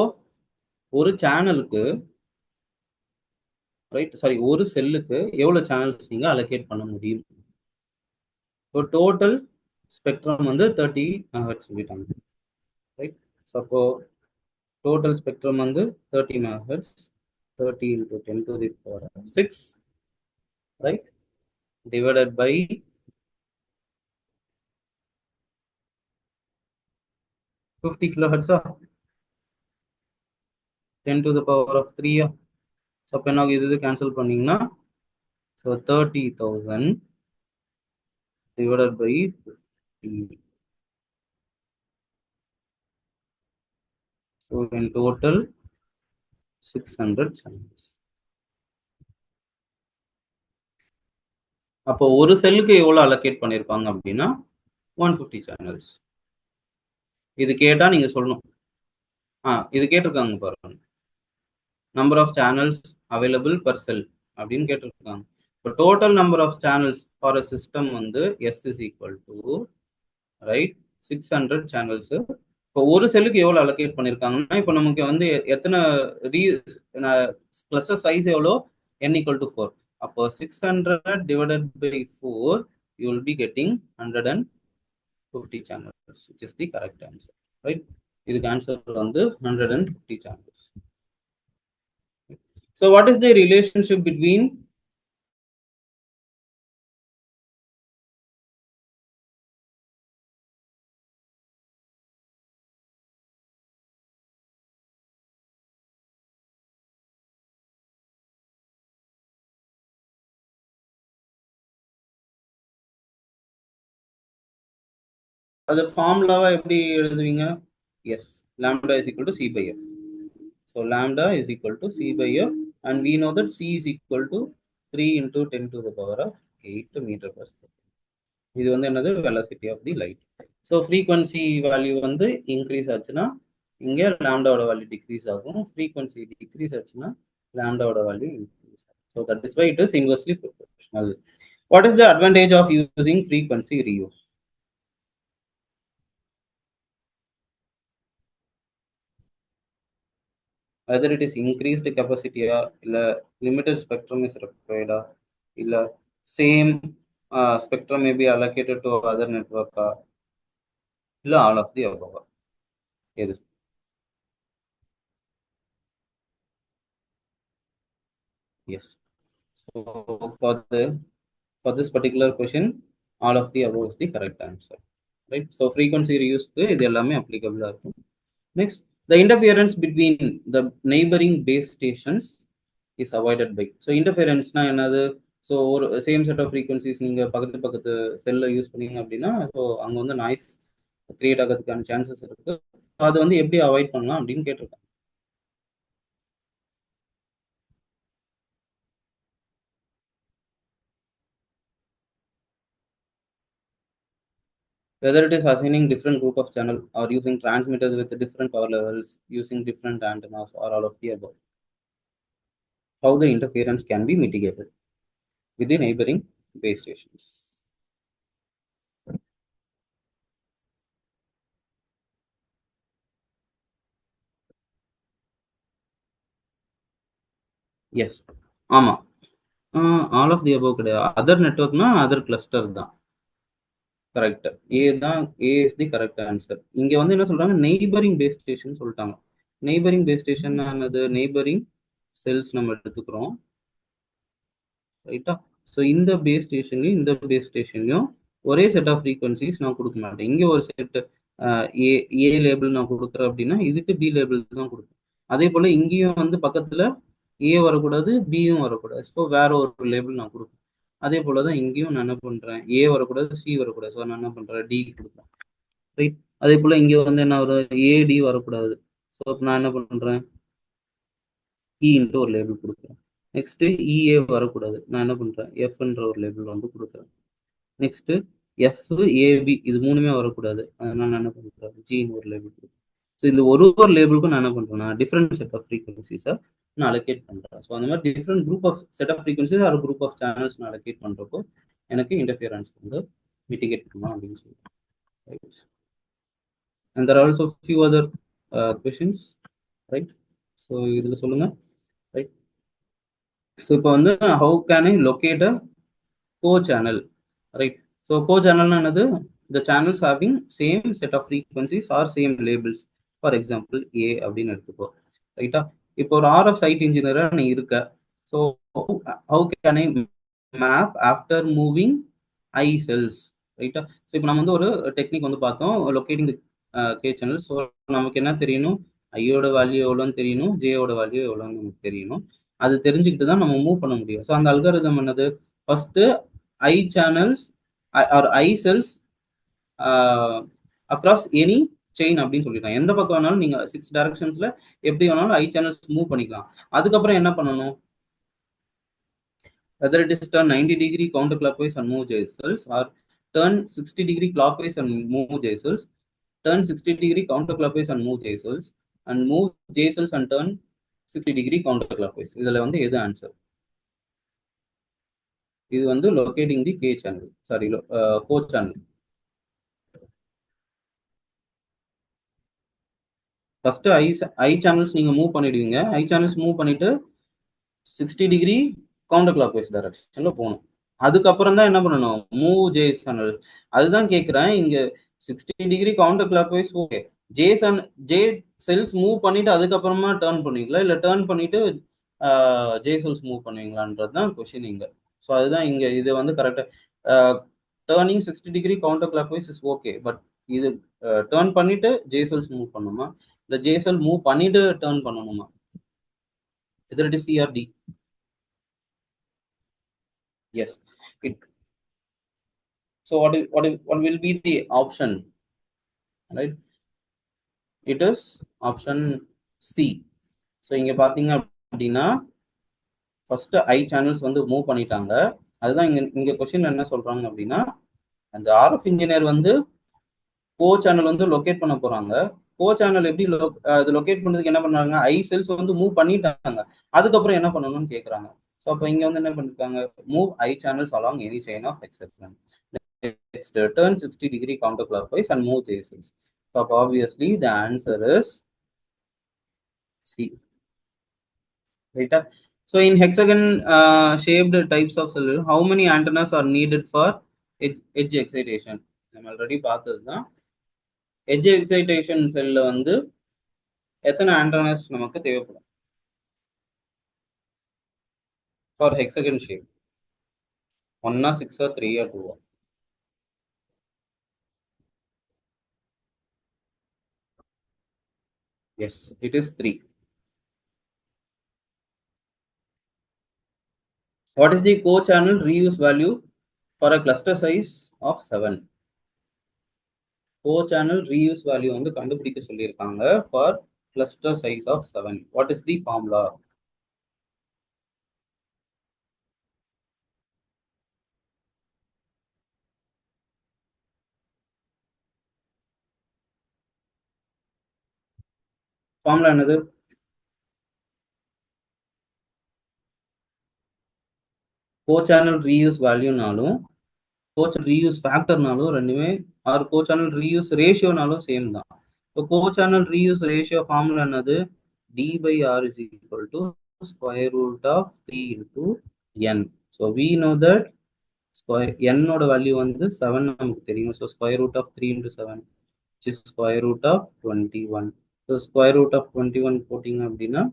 ஒரு சேனலுக்கு ரைட், சாரி, ஒரு செல்லுக்கு எவ்வளவு சேனல்ஸ் நீங்க அலோகேட் பண்ண முடியும்? இப்போ டோட்டல் ஸ்பெக்ட்ரம் வந்து 30 மெகாஹெர்ட்ஸ் சொல்லிட்டாங்க. ரைட். ஸோ அப்போ டோட்டல் ஸ்பெக்ட்ரம் வந்து 30 megahertz, 30 into 10 to the power 6, right, divided by 50 கிலோஹெர்ட்ஸா, 10 to the power of 3. So அப்போ என்ன இது கேன்சல் பண்ணீங்கன்னா so 30,000 divided by 50. So in total 600 channels. அப்போ ஒரு செல்லுக்கு எவ்வளவு அலோகேட் பண்ணிருப்பாங்க அப்படின்னா 150 சேனல்ஸ். இது கேட்டா நீங்க சொல்லணும். இது கேட்டிருக்காங்க பாருங்க, number of channels available per cell அப்படின்னு கேட்டிருக்காங்க. இப்போ total number of channels for a system வந்து S is equal to right 600 channels. இப்போ ஒரு செல்லுக்கு எவ்வளவு அலோகேட் பண்ணிருக்காங்கன்னா இப்போ நமக்கு வந்து எத்தனை பிளஸ் சைஸ் எவ்வளோ, n equal to 4. அப்போ 600 divided by 4 you will be getting 150 channels, which is the correct answer. Right? இதுக்கு ஆன்சர் வந்து 150 channels. So what is the relationship between அது ஃபார்முலாவா எப்படி எழுதுவீங்க? Yes, lambda is equal to c by f. So lambda is equal to c by f, and we know that c is equal to 3 into 10 to the power of 8 meter per second. இது வந்து என்னது, velocity of the light. So frequency value வந்து இன்க்ரீஸ் ஆச்சுன்னா இங்கே லாம்டாவோட வேல்யூ டிக்ரீஸ் ஆகும், ஃப்ரீக்வன்சி டிக்ரீஸ் ஆச்சுன்னா லாம்டாவோட வேல்யூ இன்க்ரீஸ் ஆகும். So that is why it is inversely proportional. What is the advantage of using frequency reuse? whether it is increased capacity இல்ல limited spectrum is required இல்ல same spectrum may be allocated to other network இல்ல all of the above. எது? Yes. So for this particular question, all of the above is the correct answer. Right? So frequency reuse இது எல்லாமே applicable இருக்கும். Next, the interference between the neighboring base stations is avoided by. So interference na என்னது? ஸோ ஒரு சேம் செட் ஆஃப் ஃப்ரீக்வன்சிஸ் நீங்கள் பக்கத்து பக்கத்து செல்லில் யூஸ் பண்ணீங்க அப்படின்னா ஸோ அங்கே வந்து நாய்ஸ் கிரியேட் ஆகிறதுக்கான சான்சஸ் இருக்கு. அதை வந்து எப்படி அவாய்ட் பண்ணலாம் அப்படின்னு கேட்டிருக்காங்க. Whether it is assigning different group of channel or using transmitters with different power levels, using different antennas, or all of the above. How the interference can be mitigated with the neighboring base stations. Yes, ஆமா. ஆல் ஆஃப் தி அபவ் கிடையாது. அதர் நெட்வொர்க்னா அதர் கிளஸ்டர் தான். கரெக்ட். ஏ தான், A is the correct answer. இங்க வந்து என்ன சொல்றாங்க, நெய்பரிங் பேஸ் ஸ்டேஷன் சொல்லிட்டாங்க. நெய்பரிங் பேஸ் ஸ்டேஷன் ஆனது நெய்பரிங் செல்ஸ் நம்ம எடுத்துக்கிறோம், ரைட்டா? ஸோ இந்த பேஸ் ஸ்டேஷன்லையும் இந்த பேஸ் ஸ்டேஷன்லையும் ஒரே செட் ஆஃப் ஃப்ரீக்வன்சிஸ் நான் கொடுக்க மாட்டேன். இங்கே ஒரு செட் ஏ ஏ லேபிள் நான் கொடுக்குறேன் அப்படின்னா இதுக்கு பி லேபிள் தான் கொடுப்பேன். அதே போல் இங்கேயும் வந்து பக்கத்தில் ஏ வரக்கூடாது, பியும் வரக்கூடாது. ஸோ வேற ஒரு லேபிள் நான் கொடுப்பேன். அதே போல தான் இங்கேயும் நான் என்ன பண்ணுறேன், ஏ வரக்கூடாது, சி வரக்கூடாது. ஸோ நான் என்ன பண்ணுறேன், டி கொடுக்குறேன், ரைட்? அதே போல் இங்கே வந்து என்ன வரும், ஏடி வரக்கூடாது. ஸோ நான் என்ன பண்ணுறேன், இன்ட்டு ஒரு லேபிள் கொடுக்குறேன். நெக்ஸ்ட்டு இஏ வரக்கூடாது, நான் என்ன பண்ணுறேன், எஃப்ன்ற ஒரு லேபிள் வந்து கொடுக்குறேன். நெக்ஸ்ட்டு எஃப் ஏபி இது மூணுமே வரக்கூடாது, அதனால நான் என்ன பண்ணுறேன், ஜின்னு ஒரு லேபிள் கொடுக்குறேன். ஸோ இந்த ஒரு ஒரு லேபிளுக்கும் நான் என்ன பண்ணுறேன்னா டிஃப்ரெண்ட் செட் ஆஃப் ஃப்ரீக்வன்சிஸை நான் அலோகேட் பண்ணுறேன். ஸோ அந்த மாதிரி different group of set of frequencies ஒரு குரூப் ஆஃப் சேனல்ஸ் நான் அலோகேட் பண்ணுறப்போ எனக்கு இன்டர்ஃபியரன்ஸ் வந்து மிட்டிகேட் பண்ணலாம் அப்படின்னு சொல்லுவேன். And there are also few other questions, right? So இதில் சொல்லுங்க, ரைட்? ஸோ இப்போ வந்து how can I locate a co-channel, right? So co-channel என்னது, the channels having same set of frequencies or same labels. For example A அப்படின்னு எடுத்துக்கோ, ரைட்டா? இப்போ ஒரு RF சைட் இன்ஜினியராக நீ இருக்க. So how can I map after moving I cells, ரைட்டா? ஸோ இப்போ நம்ம வந்து ஒரு டெக்னிக் வந்து பார்த்தோம், லொக்கேட்டிங் கே சேனல். ஸோ நமக்கு என்ன தெரியணும், ஐயோட வேல்யூ எவ்வளோன்னு தெரியணும், ஜேயோட வேல்யூ எவ்வளோன்னு நமக்கு தெரியணும். அது தெரிஞ்சுக்கிட்டு தான் நம்ம மூவ் பண்ண முடியும். ஸோ அந்த அல்காரிதம் என்னது, first I channels or I cells across any chain அப்படின்னு சொல்லிட்டாங்க. எந்த பக்கம் வேணாலும் நீங்க 6 டைரக்ஷன்ஸ்ல எப்படி வேணாலும் ஐ சேனல்ஸ் மூவ் பண்ணிக்கலாம். அதுக்கப்புறம் என்ன பண்ணணும், whether it is turn 90 degree counterclockwise and move J cells, or turn 60 degree clockwise and move J cells, turn 60 degree counterclockwise and move J cells, and move J cells and turn 60 degree counterclockwise. இதுல வந்து எது ஆன்சர்? இது வந்து locating the K channel, sorry go channel. First I channels நீங்க மூவ் பண்ணிடுவீங்க. ஐ சேனல்ஸ் மூவ் பண்ணிட்டு 60 டிகிரி கவுண்டர் கிளாக் வைஸ் டைரக்ஷன்ல போகணும். அதுக்கப்புறம் தான் என்ன பண்ணணும், மூவ் ஜே சேனல். அதுதான் கேட்குறேன் இங்க 60 degree counter clock wise okay, J cells move பண்ணிட்டு அதுக்கப்புறமா டேர்ன் பண்ணுவீங்களா, இல்லை டேர்ன் பண்ணிட்டு ஜே செல்ஸ் மூவ் பண்ணுவீங்களான்றது தான் கொஸ்டின் இங்க. ஸோ அதுதான் இங்க இது வந்து கரெக்டாக turning 60 degree counter clock wise is okay, but இது டேர்ன் பண்ணிட்டு ஜே செல்ஸ் மூவ் பண்ணணுமா, இல்லை ஜே செல் மூவ் பண்ணிட்டு டேர்ன் பண்ணணுமா? Either it is C or D. Yes. So what will be the option? Right? It is option C. So இங்க பாத்தீங்க அப்படின்னா ஃபர்ஸ்ட் ஐ சேனல்ஸ் வந்து மூவ் பண்ணிட்டாங்க. அதுதான் இங்க கொஸ்டின் என்ன சொல்றாங்க அப்படின்னா, அந்த ஆர்எஃப் இன்ஜினியர் வந்து கோ சேனல் வந்து லொகேட் பண்ண போறாங்க. கோ சேனல் எப்படி லொகேட் பண்றதுக்கு என்ன பண்றாங்க, ஐ செல்ஸ் வந்து மூவ் பண்ணிட்டாங்க, அதுக்கப்புறம் என்ன பண்ணணும்னு கேட்கறாங்க. ஸோ அப்போ இங்க வந்து என்ன பண்ணிருக்காங்க, move I channels along any chain of exception. Next, turn 60 degree counterclockwise and move J cells. So obviously the answer is C. Right? So in hexagon shaped types of cell, how many antennas are needed for edge excitation? நம்ம ஆல்ரெடி பார்த்தது தான். எட்ஜ் எக்ஸைட்டேஷன் செல்ல வந்து எத்தனை ஆண்டனாஸ் நமக்கு தேவைப்படும் for hexagon shape? 1 6 3 2? Yes, it is 3. What is the co-channel reuse value for a cluster size of 7? Co-channel reuse value வந்து கண்டுபிடிக்க சொல்லியிருக்காங்க for cluster size of 7. What is the formula? Formula என்னது? Co-channel reuse value-நாலும் co-channel reuse factor-நாலும் ரெண்டுமே, ஆர் co-channel reuse ratio-நாலும் சேம் தான். இப்போ co-channel reuse ratio formula என்னது? D by R is equal to square root of 3 into n. So we know that square n ஓட வேல்யூ வந்து 7 நமக்கு தெரியும். So square root of 3 into 7, which is square root of 21. So square root of 21 போட்டிங்க அப்படின்னா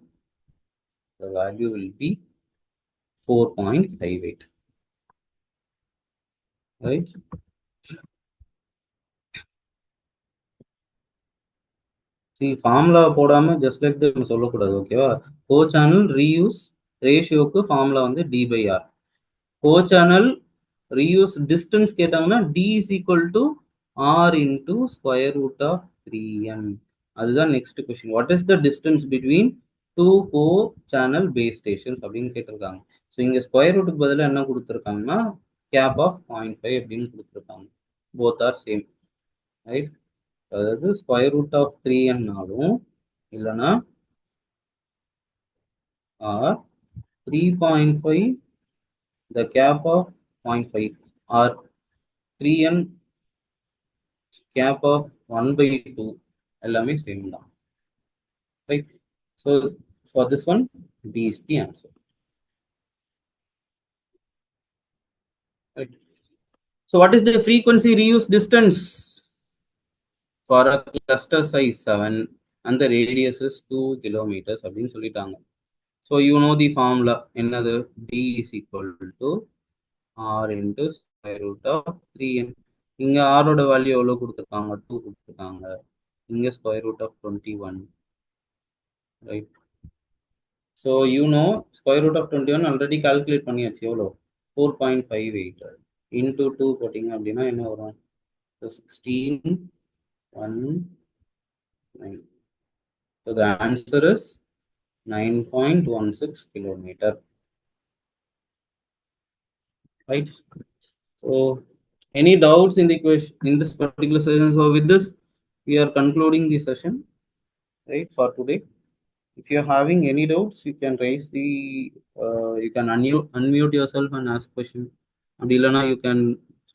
the value will be 4.58, right? See, formula போடாம just like that நம்ம சொல்லக்கூடாது, ஓகேவா? co-channel reuse ரேஷியோக்கு ஃபார்முலா வந்து d by r. co-channel reuse distance கேட்டாங்கன்னா d is equal to r into square root of 3n. அதுதான் next question. What is the distance between two co-channel base stations அப்படின்னு கேட்டிருக்காங்க. ஸோ இங்க ஸ்கொயர் ரூட்டுக்கு பதிலாக என்ன கொடுத்துருக்காங்கன்னா கேப் ஆஃப் 0.5 அப்படின்னு கொடுத்துருக்காங்க. Both are same, right? அதாவது ஸ்கொயர் ரூட் ஆஃப் 3n இல்லைன்னா R 3.5 the cap of 0.5 or 3n cap of 1 by 2 எல்லாமே சேம் தான், right? So for this one D is the answer, right? So what is the frequency reuse distance for a cluster size 7 and the radius is 2 kilometers அப்படின்னு சொல்லிட்டாங்க. So you know the formula, என்னது? D is equal to r into square root of 3n. இங்க r ஓட வேல்யூ எவ்வளவு கொடுத்துருக்காங்க? 2 கொடுத்துருக்காங்க. இங்க square root of 21, right? So you know square root of 21 already calculate பண்ணியாச்சு. எவ்வளோ? 4.58 இன்டூ 2 போட்டிங்க அப்படின்னா என்ன வரும்? 16 1 9. So the answer is 9.16 kilometer, right? So any doubts in the question in this particular session? So with this we are concluding the session, right, for today. If you're having any doubts, you can raise the you can unmute yourself and ask question. And Ilana, you can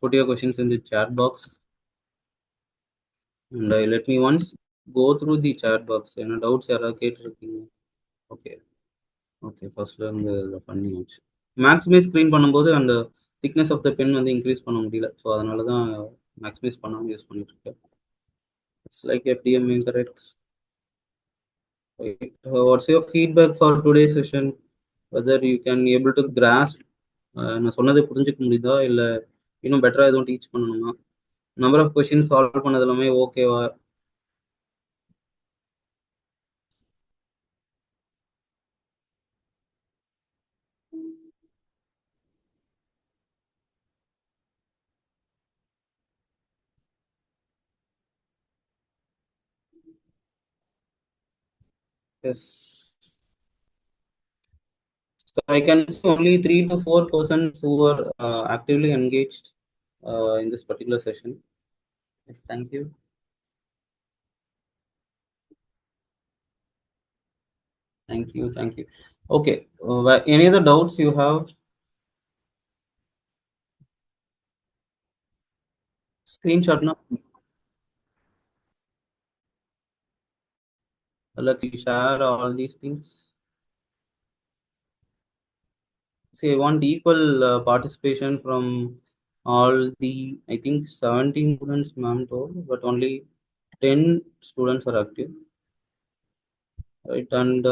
put your questions in the chat box. And let me once go through the chat box. Any doubts are okay. Okay, first இருந்து பண்ணியாச்சு. மேக்ஸிமைஸ் ஸ்க்ரீன் பண்ணும்போது அந்த திக்னஸ் ஆஃப் த பென் வந்து இன்க்ரீஸ் பண்ண முடியல. ஸோ அதனால தான் மேக்ஸிமைஸ் பண்ணாமல் யூஸ் பண்ணிட்டு இருக்கேன். It's like FDM incorrect. What's your feedback for today's session? Whether you can able to grasp நான் சொன்னதை புரிஞ்சுக்க முடியுதா, இல்லை இன்னும் பெட்டராக எதுவும் டீச் பண்ணணுமா? நம்பர் ஆஃப் கொஸ்டின் சால்வ் பண்ணது எல்லாமே ஓகேவா? Yes. So I can see only 3 to 4 persons who are actively engaged in this particular session. Yes, thank you. Thank you. Thank you. Okay. Any other doubts you have? Screenshot now. Like you share all these things. Say I want equal participation from all the, I think 17 students ma'am told, but only 10 students are active, right? And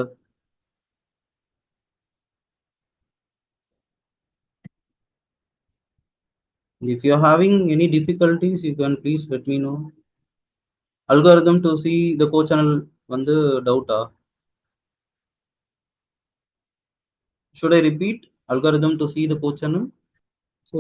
if you're having any difficulties, you can please let me know. Algorithm to see the co-channel வந்து டவுட்டா? Should I repeat? Algorithm to see the co-channel. So